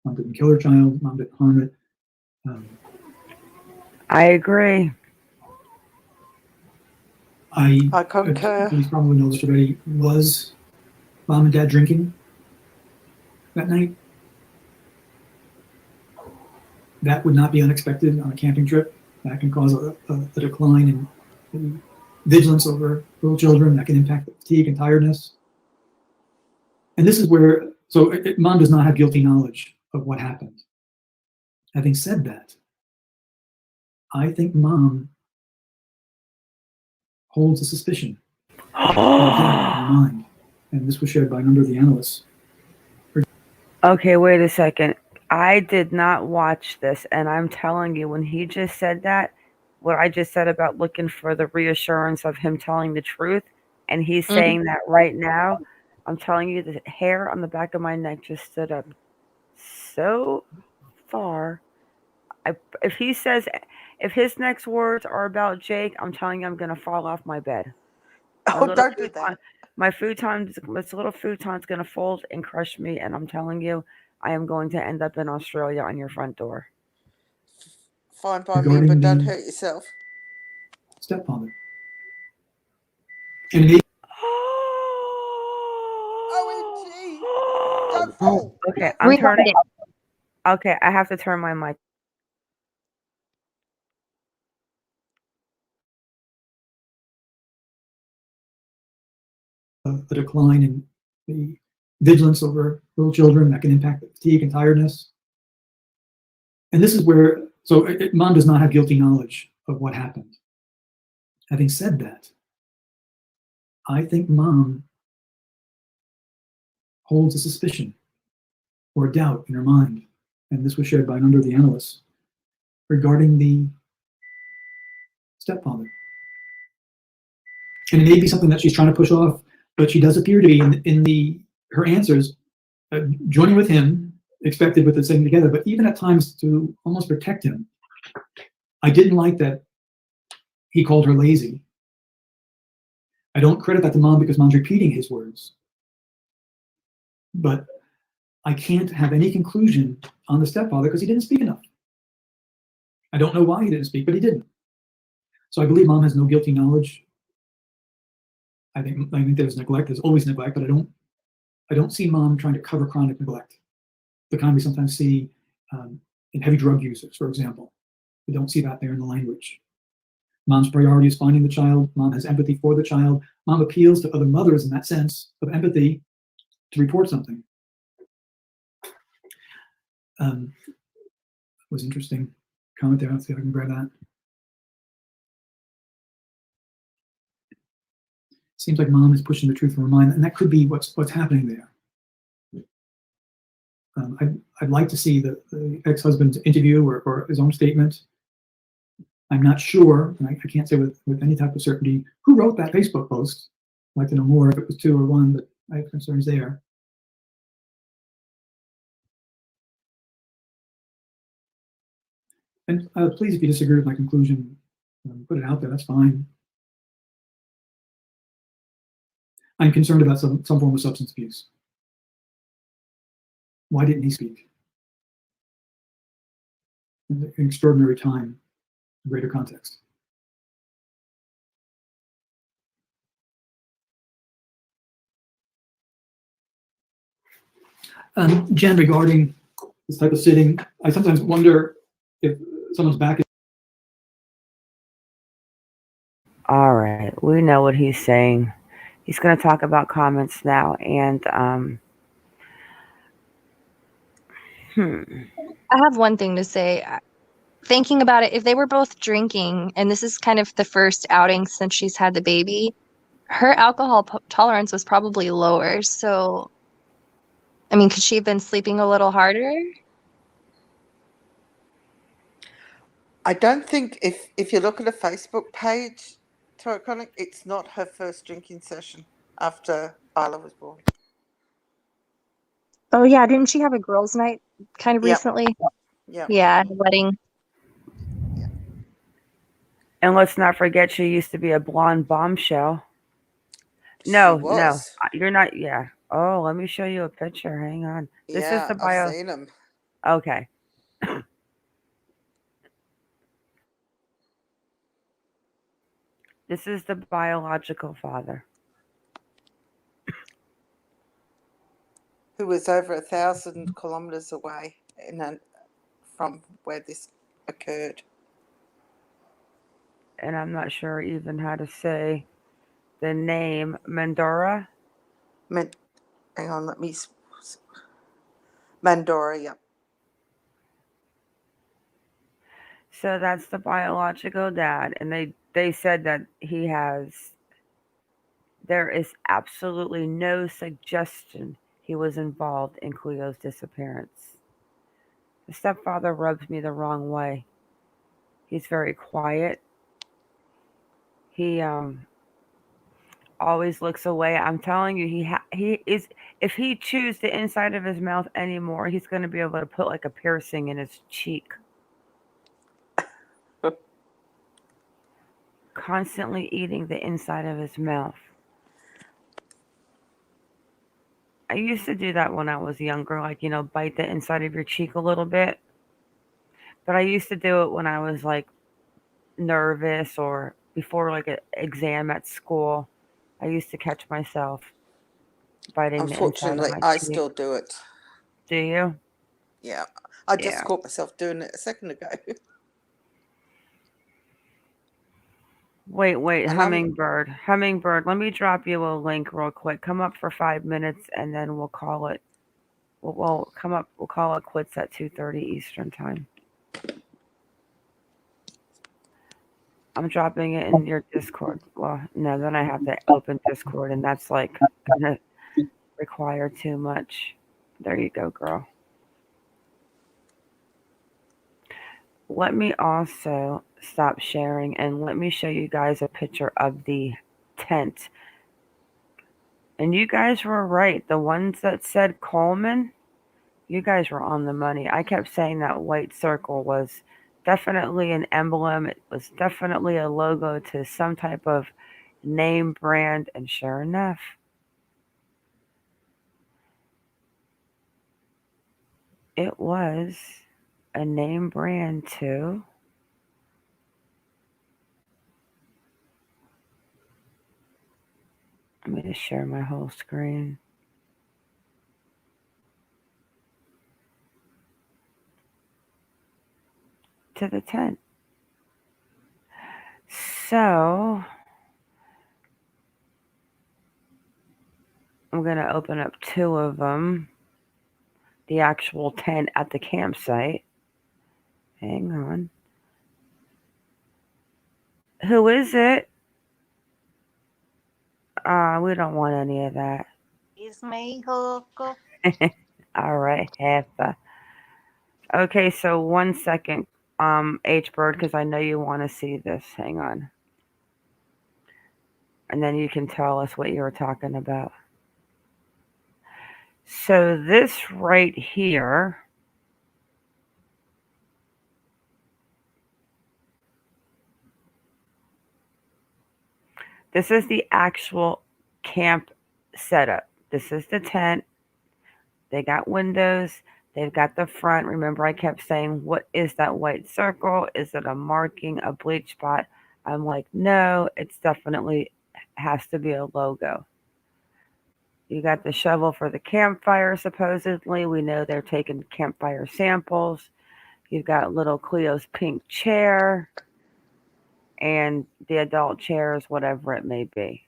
Mom didn't kill her child. Mom didn't harm it. I agree. I concur. Please probably know this already. Was mom and dad drinking that night? That would not be unexpected on a camping trip. That can cause a decline in vigilance over little children. That can impact fatigue and tiredness. And this is where, mom does not have guilty knowledge of what happened. Having said that, I think mom holds a suspicion in her mind. And this was shared by a number of the analysts. Okay, wait a second. I did not watch this, and I'm telling you, when he just said that, what I just said about looking for the reassurance of him telling the truth, and he's saying that right now, I'm telling you, the hair on the back of my neck just stood up so far. If his next words are about Jake, I'm telling you, I'm going to fall off my bed. Oh, don't do that. My futon, this little futon's going to fold and crush me, and I'm telling you, I am going to end up in Australia on your front door. Fine by me, but don't hurt yourself. Stepfather. And he, OMG! Don't fall. Okay, I'm turning. Okay, I have to turn my mic. A decline in the vigilance over little children that can impact fatigue and tiredness. And this is where, mom does not have guilty knowledge of what happened. Having said that, I think mom holds a suspicion or doubt in her mind, and this was shared by a number of the analysts, regarding the stepfather. And it may be something that she's trying to push off, but she does appear to be in her answers joining with him, expected with the same together, but even at times to almost protect him. I didn't like that he called her lazy. I don't credit that to mom because mom's repeating his words. But I can't have any conclusion on the stepfather because he didn't speak enough. I don't know why he didn't speak, but he didn't. So I believe mom has no guilty knowledge. I think there's neglect. There's always neglect, but I don't see mom trying to cover chronic neglect, the kind we sometimes see in heavy drug users, for example. We don't see that there in the language. Mom's priority is finding the child. Mom has empathy for the child. Mom appeals to other mothers in that sense of empathy to report something. Was interesting comment there. Let's see if I can grab that. Seems like mom is pushing the truth from her mind, and that could be what's happening there. I'd like to see the ex-husband's interview or his own statement. I'm not sure, and I can't say with any type of certainty who wrote that Facebook post. I'd like to know more if it was 2 or 1, but I have concerns there. And please, if you disagree with my conclusion, put it out there, that's fine. I'm concerned about some form of substance abuse. Why didn't he speak? An extraordinary time, greater context. Jen, regarding this type of sitting, I sometimes wonder if someone's back. All right, we know what he's saying. He's going to talk about comments now, and I have one thing to say. Thinking about it, if they were both drinking, and this is kind of the first outing since she's had the baby, her alcohol tolerance was probably lower. So, I mean, could she have been sleeping a little harder? I don't think if you look at a Facebook page, Tori Connick, it's not her first drinking session after Isla was born. Oh yeah, didn't she have a girls' night kind of recently? Yeah. Yeah, the wedding. Yeah. And let's not forget she used to be a blonde bombshell. She No, was. you're not. Yeah. Oh, let me show you a picture. Hang on. This is Yeah, the I've bio. seen them. Okay. This is the biological father. Who was over 1,000 kilometres away from where this occurred. And I'm not sure even how to say the name Mandora. Hang on, let me. Mandora, yep. So that's the biological dad, and they said that there is absolutely no suggestion he was involved in Cleo's disappearance. The stepfather rubs me the wrong way. He's very quiet. He always looks away. I'm telling you, he is. If he chews the inside of his mouth anymore, he's going to be able to put like a piercing in his cheek. Constantly eating the inside of his mouth. I used to do that when I was younger, like, bite the inside of your cheek a little bit. But I used to do it when I was like nervous or before like an exam at school. I used to catch myself biting the inside of Unfortunately, my I cheek. still do it. Do you? Yeah. I Yeah. just caught myself doing it a second ago. Wait, And Hummingbird. Hummingbird, let me drop you a link real quick. Come up for 5 minutes and then we'll call it. We'll come up. We'll call it quits at 2:30 Eastern time. I'm dropping it in your Discord. Well, no, then I have to open Discord, and that's like gonna require too much. There you go, girl. Let me also stop sharing and let me show you guys a picture of the tent. And you guys were right. The ones that said Coleman, you guys were on the money. I kept saying that white circle was definitely an emblem. It was definitely a logo to some type of name brand, and sure enough, it was a name brand too. I'm going to share my whole screen. To the tent. So I'm going to open up two of them. The actual tent at the campsite. Hang on. Who is it? We don't want any of that. It's me, Hooker. All right, Heffa. Okay, so 1 second, H Bird, because I know you want to see this. Hang on. And then you can tell us what you were talking about. So this right here this is the actual camp setup. This is the tent. They got windows. They've got the front. Remember, I kept saying, what is that white circle? Is it a marking, a bleach spot? I'm like, no, it's definitely has to be a logo. You got the shovel for the campfire, supposedly. We know they're taking campfire samples. You've got little Cleo's pink chair and the adult chairs, whatever it may be.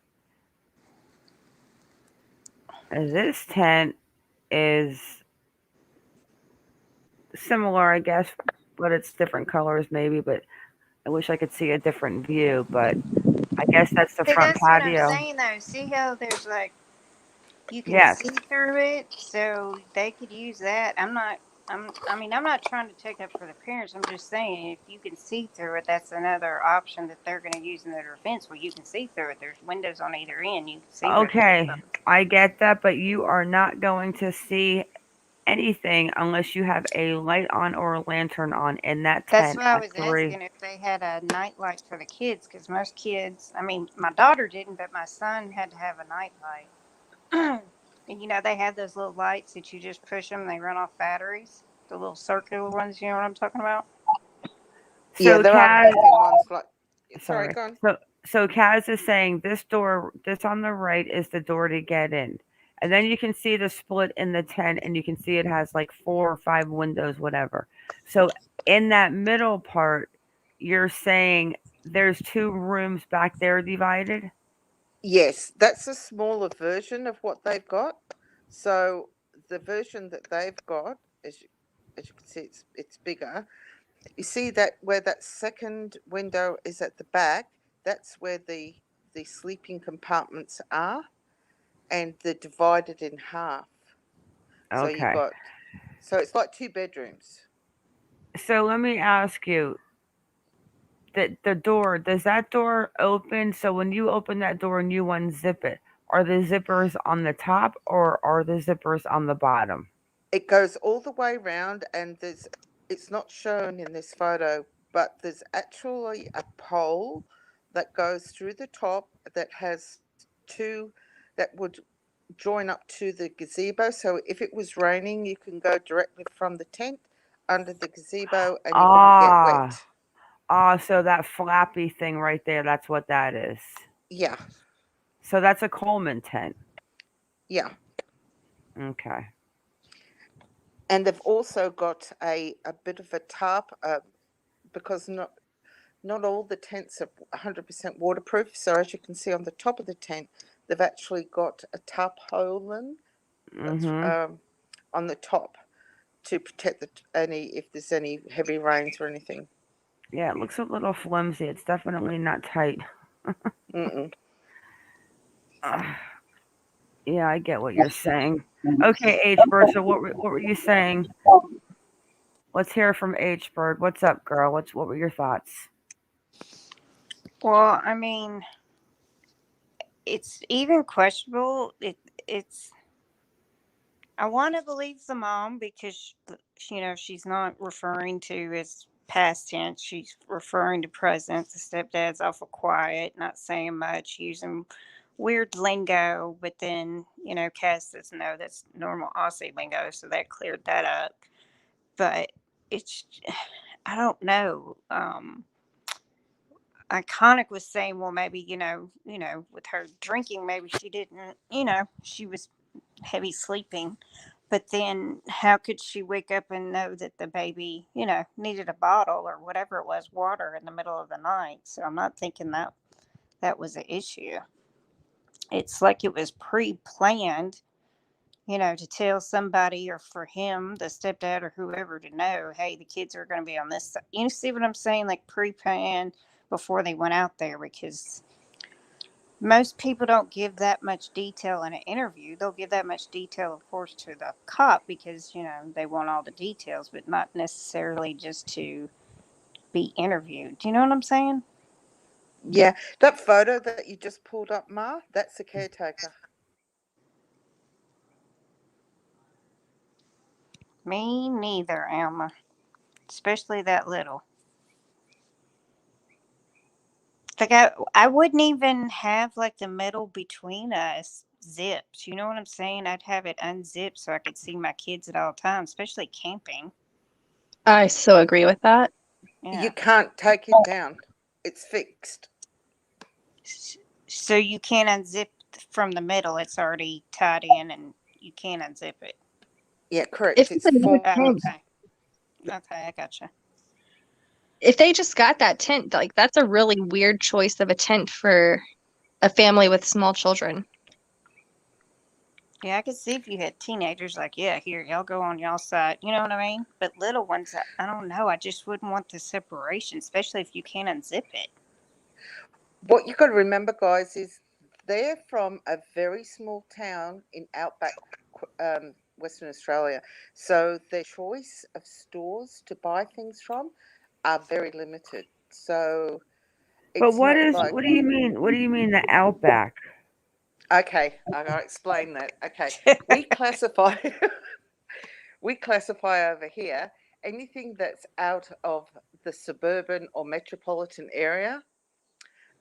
This tent is similar, I guess, but it's different colors maybe, but I wish I could see a different view, but I guess that's the See, front that's what I'm patio. saying, though. See how there's like, you can Yes. see through it, so they could use that. I'm not trying to take up for the parents. I'm just saying, if you can see through it, that's another option that they're going to use in their defense, where you can see through it. There's windows on either end. You can see. Okay, I get that, but you are not going to see anything unless you have a light on or a lantern on in that That's tent why I at was 3. asking if they they had a night light for the kids because most kids, I mean, my daughter didn't, but my son had to have a night light. And they have those little lights that you just push them, they run off batteries. The little circular ones, you know what I'm talking about? Yeah, So there are Kaz, built-in ones like. Sorry, sorry. go on. So Kaz is saying this on the right is the door to get in. And then you can see the split in the tent, and you can see it has like 4 or 5 windows, whatever. So in that middle part, you're saying there's 2 rooms back there divided? Yes, that's a smaller version of what they've got. So the version that they've got, as you can see, it's bigger. You see that where that second window is at the back, that's where the sleeping compartments are, and they're divided in half. So Okay. so it's like 2 bedrooms. So let me ask you, the door, does that door open? So when you open that door and you unzip it, are the zippers on the top or are the zippers on the bottom? It goes all the way around, and it's not shown in this photo, but there's actually a pole that goes through the top that has 2 that would join up to the gazebo. So if it was raining, you can go directly from the tent under the gazebo and you wouldn't get Ah, wet. so that flappy thing right there, that's what that is. Yeah, So that's a Coleman tent. yeah. Okay. And they've also got a bit of a tarp because not all the tents are 100% waterproof. So as you can see on the top of the tent, they've actually got a tarpaulin that's Mm-hmm. on the top to protect if there's any heavy rains or anything. Yeah, it looks a little flimsy. It's definitely not tight. Mm-mm. Yeah, I get what you're saying. Okay, H Bird. So what were you saying? Let's hear from H Bird. What's up, girl? What were your thoughts? Well, I mean, it's even questionable. It's I want to believe the mom because she's not referring to as past tense. She's referring to present. The stepdad's awful quiet, not saying much, using weird lingo. But then Cass says no, that's normal Aussie lingo, so that cleared that up. But it's I don't know. Iconic was saying, well, maybe with her drinking, maybe she didn't. She was heavy sleeping. But then how could she wake up and know that the baby, needed a bottle or whatever it was, water in the middle of the night? So I'm not thinking that was an issue. It's like it was pre-planned, to tell somebody or for him, the stepdad or whoever, to know, hey, the kids are going to be on this side. You see what I'm saying? Like pre-planned before they went out there, because most people don't give that much detail in an interview. They'll give that much detail, of course, to the cop because, they want all the details, but not necessarily just to be interviewed. Do you know what I'm saying? Yeah, that photo that you just pulled up, Ma, that's the caretaker. Me neither, Alma. Especially that little. Like I wouldn't even have like the middle between us zipped. You know what I'm saying? I'd have it unzipped so I could see my kids at all times, especially camping. I so agree with that. You Yeah. can't take it down. It's fixed. So you can't unzip from the middle. It's already tied in and you can't unzip it. Yeah, correct. If It's it's another formed. tent, Okay. Okay, I gotcha. if they just got that tent, like that's a really weird choice of a tent for a family with small children. Yeah, I could see if you had teenagers, like, yeah, here, y'all go on y'all side. You know what I mean? But little ones, I don't know. I just wouldn't want the separation, especially if you can't unzip it. What you've got to remember, guys, is they're from a very small town in outback Western Australia. So their choice of stores to buy things from are very limited. So But it's not like. what do you mean? What do you mean the outback? Okay, I gotta explain that. Okay, we classify we classify over here anything that's out of the suburban or metropolitan area,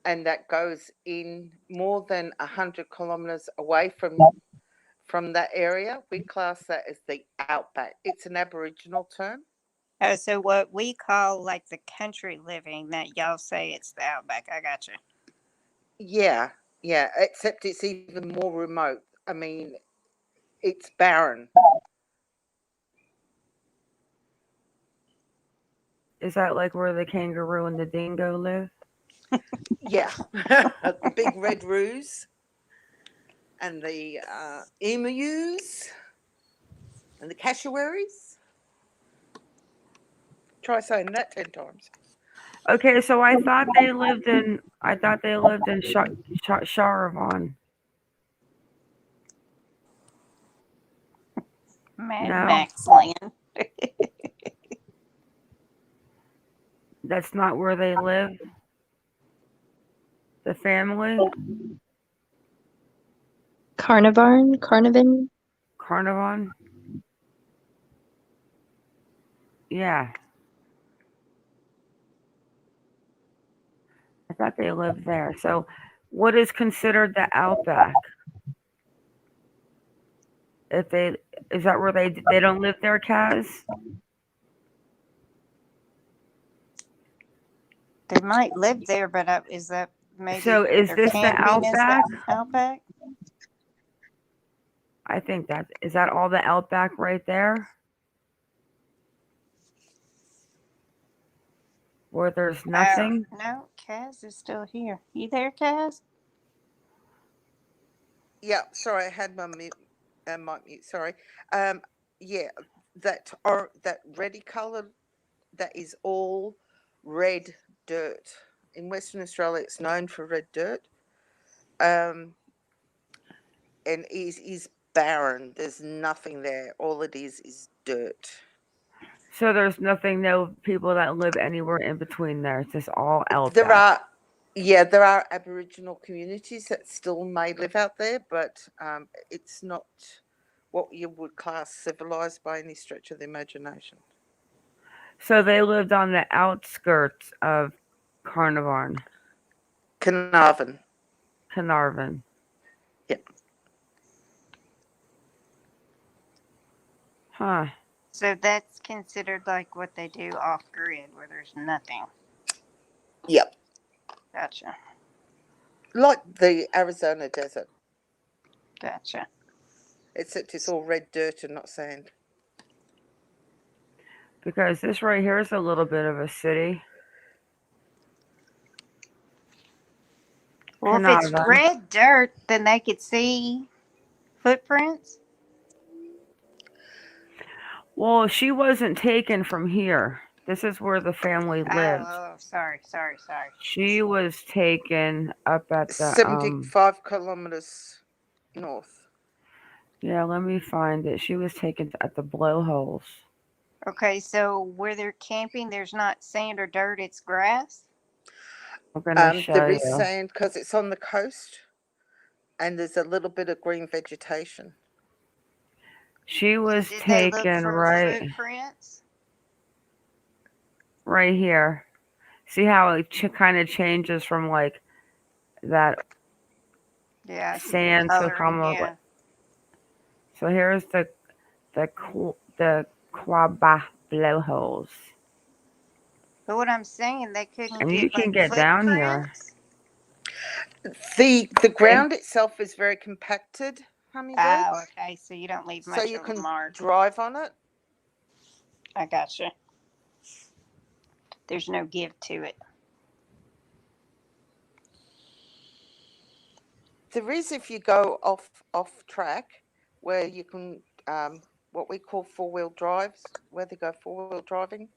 and that goes in more than 100 kilometres away from that area, we class that as the outback. It's an Aboriginal term. Oh, so what we call like the country living, that y'all say it's the outback. I got you. Yeah, except it's even more remote. I mean, it's barren. Is that like where the kangaroo and the dingo live? Yeah, the big red roos and the emus and the cassowaries. Try saying that 10 times. Okay, so I thought they lived in Sharavan. Mad No, Max land. that's not where they live. The family, Carnarvon. Carnarvon. Yeah, I thought they lived there. So, what is considered the outback? If they is that where they don't live there, Kaz? They might live there, but is that maybe So, where is they're this the camping? Is the outback? outback? I think is that all the outback right there, where there's Oh, nothing. no, Kaz is still here. You there, Kaz? Yeah, sorry, I had my mute. Sorry. Yeah, that reddy colour, that is all red dirt. In Western Australia, it's known for red dirt, and is barren. There's nothing there. All it is dirt. So there's no people that live anywhere in between there. It's just all There outback. are, yeah, there are Aboriginal communities that still may live out there, but it's not what you would class civilized by any stretch of the imagination. So they lived on the outskirts of Carnarvon. Carnarvon. Yep. Huh. So that's considered like what they do off grid, where there's nothing. Yep. Gotcha. Like the Arizona desert, Gotcha. except it's all red dirt and not sand. Because this right here is a little bit of a city. Well, if it's Carnarvon. red dirt, then they could see footprints. Well, she wasn't taken from here. This is where the family lived. Oh, sorry. She was taken up at the 75 kilometers north. Yeah, let me find it. She was taken at the blowholes. Okay, so where they're camping, there's not sand or dirt; it's grass. I'm gonna show There is you. sand because it's on the coast, and there's a little bit of green vegetation. She was Did they look taken for footprints? right here. See how it kind of changes from like that Yeah, I see the sand to coloring, almost yeah. like. So here's the Quaba blowholes, But what I'm saying, they couldn't and you get can like get down here. footprints. The ground itself is very compacted, Hummingbird. Oh, okay. So you don't leave much So you of a can mark. drive on it. I gotcha. There's no give to it. There is if you go off track, where you can what we call four-wheel drives, where they go four-wheel driving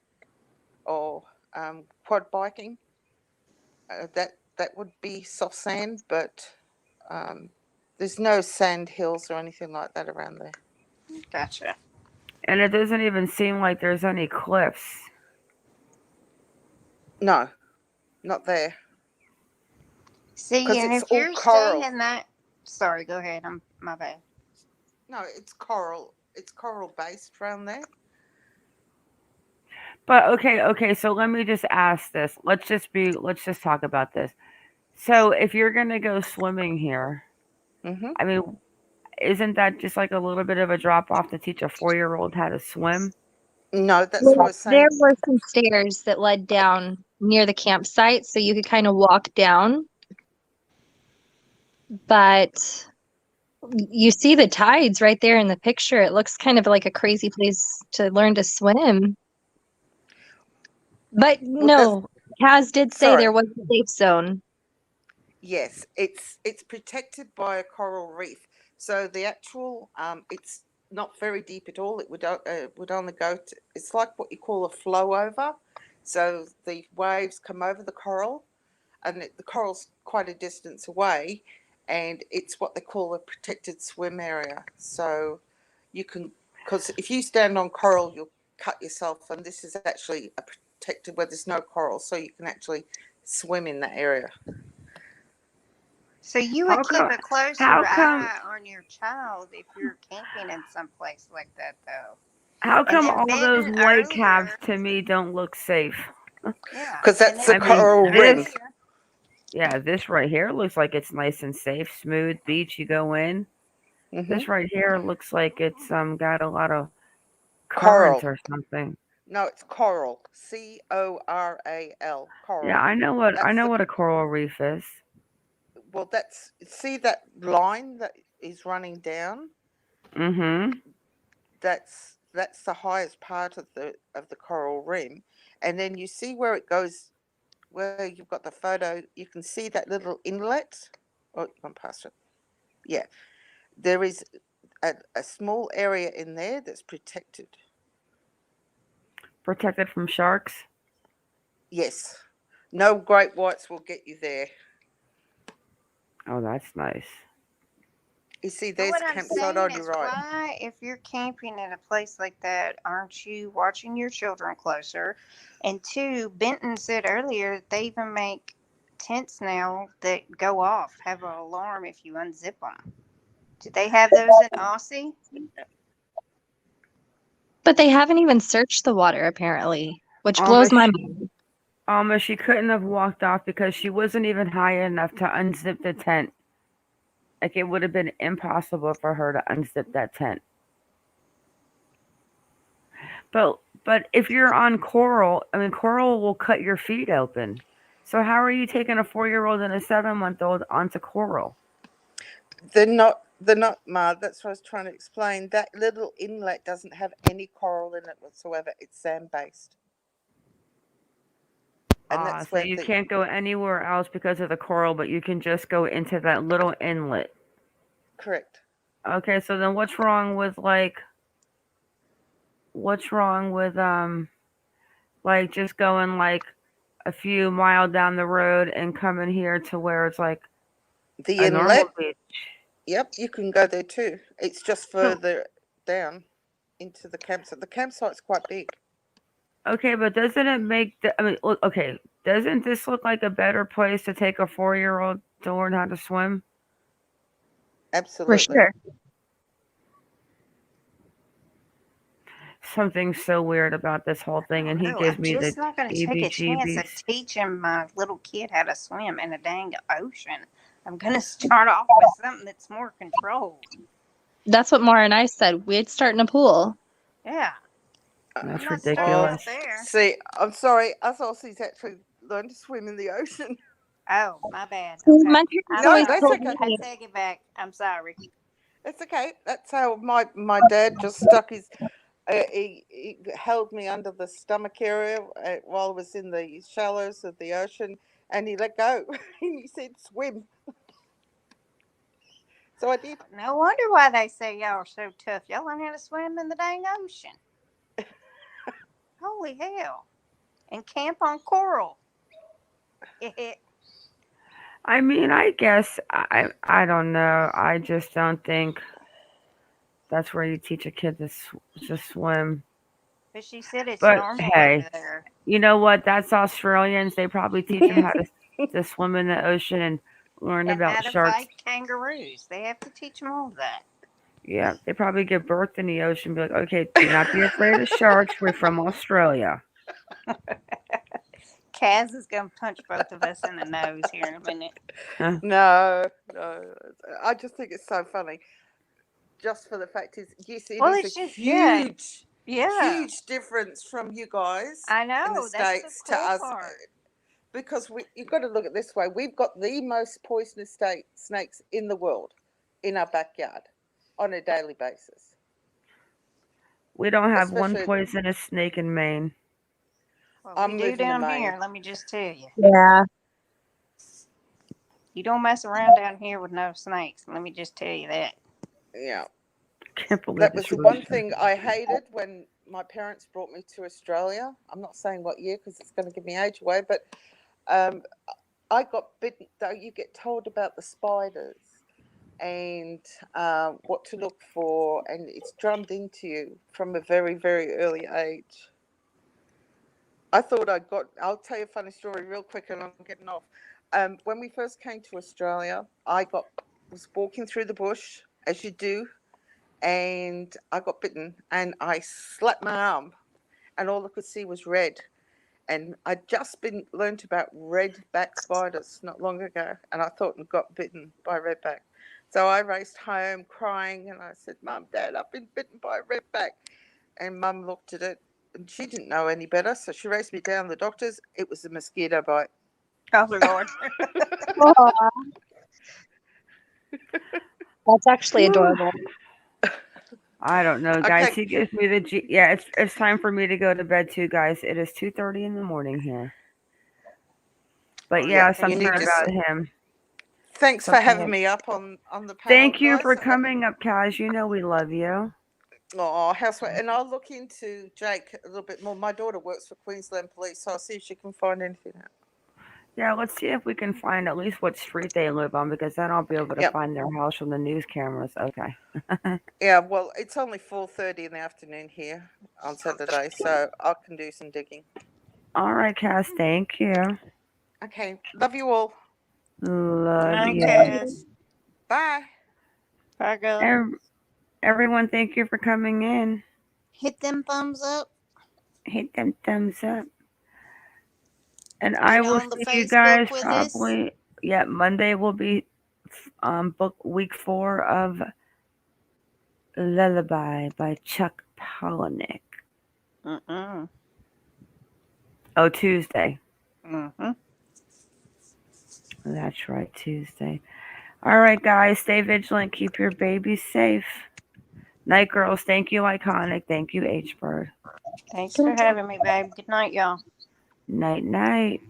or quad biking. That would be soft sand, but there's no sand hills or anything like that around there. Gotcha. And it doesn't even seem like there's any cliffs. No, not there. See, and it's if all you're coral. saying that, sorry, go ahead. My bad. No, it's coral. It's coral based around there. But okay, so let me just ask this. Let's just talk about this. So if you're gonna go swimming here, Hmm. I mean, isn't that just like a little bit of a drop off to teach a 4-year-old how to swim? No, that's what I Well, was there saying. were some stairs that led down near the campsite, so you could kind of walk down. But you see the tides right there in the picture. It looks kind of like a crazy place to learn to swim. But Well, that's no, Kaz did say there sorry. was a safe zone. Yes, it's protected by a coral reef. So the actual it's not very deep at all. It would only go to. It's like what you call a flow over. So the waves come over the coral, and the coral's quite a distance away, and it's what they call a protected swim area. So you can, because if you stand on coral, you'll cut yourself, and this is actually a protected where there's no coral, so you can actually swim in that area. So you would How keep come? a closer How come? eye on your child if you're camping in some place like that, though. How And come then all those Benton white calves earlier, to me don't look safe? yeah, Because and that's the then I mean, Benton coral ring. this, earlier, yeah, this right here looks like it's nice and safe, smooth beach. You go in. Hmm. This right here looks like it's got a lot of current Coral. or something. No, it's coral. Coral. Yeah, Coral. I That's know the what a coral reef is. well. That's see that line that is running down. Mm-hmm. That's the highest part of the coral rim, and then you see where it goes. Where you've got the photo, you can see that little inlet. Oh, you gone past it. Yeah, there is a small area in there that's protected. Protected from sharks. Yes, no great whites will get you there. Oh, that's nice. You see, but there's what a I'm campsite saying on your is, right. why, if you're camping in a place like that, aren't you watching your children closer? And two, Benton said earlier that they even make tents now that go off, have an alarm if you unzip them. Do they have those in Aussie? But they haven't even searched the water, apparently, which blows my Almost, mind. almost she couldn't have walked off because she wasn't even high enough to unzip the tent. Like it would have been impossible for her to unzip that tent. But if you're on coral, I mean coral will cut your feet open. So how are you taking a 4-year-old and a 7-month-old onto coral? They're not, Ma. That's what I was trying to explain. That little inlet doesn't have any coral in it whatsoever. It's sand based, and Ah, that's so where you the can't go anywhere else because of the coral, but you can just go into that little inlet. correct. Okay, so then what's wrong with like just going like a few mile down the road and coming here to where it's like The a normal inlet. beach? Yep, you can go there too. It's just So further down into the campsite. The campsite's quite big. okay, but doesn't it make I mean, okay, doesn't this look like a better place to take a 4-year-old to learn how to swim? For Absolutely. sure. Something so weird about this whole I thing, and don't he know. gives I'm me the just not going to take a chance of EBGBs. teaching my little kid how to swim in a dang ocean. I'm going to start off with something that's more controlled. That's what Mara and I said. We'd start in a pool. Yeah, I'm That's not starting Oh, ridiculous. out there. see, I'm sorry. Us Aussies actually learn to swim in the ocean. Oh, my bad. See, Okay. my parents I'm No, always that's sorry. told okay. I me, take it back. I'm sorry. That's okay. That's how my dad just stuck his. He held me under the stomach area while I was in the shallows of the ocean, and he let go. And he said, "Swim." So I did. No wonder why they say y'all are so tough. Y'all learn how to swim in the dang ocean. Holy hell. And camp on coral. I mean, I guess I don't know. I just don't think that's where you teach a kid to swim. But she said it's But normal over hey, there. you know what? That's Australians. They probably teach them how to swim in the ocean and learn And how about to sharks. fight kangaroos. They have to teach them all that. Yeah, they probably give birth in the ocean. Be like, okay, do not be afraid of sharks. We're from Australia. Kaz is going to punch both of us in the nose here in a minute. No. I just think it's so funny. Just for the fact is, yes, it Well, is it's a just, huge difference from you guys I in the know. That's the States to cool us. part. Because you've got to look at it this way. We've got the most poisonous snakes in the world in our backyard on a daily basis. We don't have one Especially, poisonous snake in Maine. Well, I'm we do moving to down Maine. here, let me just tell you. Yeah. You don't mess around down here with no snakes. Let me just tell you that. Yeah. Can't believe That this was the one really thing I hated when my parents brought me to Australia. I'm not saying what year because it's going to give me age away, but I got bitten. Though you get told about the spiders and what to look for, and it's drummed into you from a very, very early age. I thought I'll tell you a funny story real quick and I'm getting off. When we first came to Australia, was walking through the bush, as you do, and I got bitten and I slapped my arm and all I could see was red. And I'd just learnt about redback spiders not long ago, and I thought I got bitten by redback. So I raced home crying and I said, Mum, Dad, I've been bitten by a redback. And Mum looked at it and she didn't know any better, so she raced me down to the doctor's. It was a mosquito bite. Oh, Lord. Aw. That's actually adorable. I don't know, guys. Okay. He gives me the yeah. It's time for me to go to bed too, guys. It is 2:30 in the morning here. But yeah, Yeah, you something need to. about him. Thanks for having Something. me up on the panel, Thank you guys. for coming up, Kaz. You know we love you. Oh, housework. And I'll look into Jake a little bit more. My daughter works for Queensland Police, so I'll see if she can find anything out. Yeah, let's see if we can find at least what street they live on, because then I'll be able to Yep. find their house from the news cameras. Okay. Yeah, well, it's only 4:30 in the afternoon here on Saturday, so I can do some digging. All right, Kaz. Thank you. Okay, love you all. Love Night, you. Kaz. Bye. Bye, girl. Everyone, thank you for coming in. Hit them thumbs up. Hit them thumbs up. And Get I will on the see you Facebook guys with us. probably. Yeah, Monday will be book week 4 of Lullaby by Chuck Palahniuk. Oh, Tuesday. That's right, Tuesday. All right, guys, stay vigilant. Keep your babies safe. Night, girls. Thank you, Iconic. Thank you, H Bird. Thanks for having me, babe. Good night, y'all. Night, night.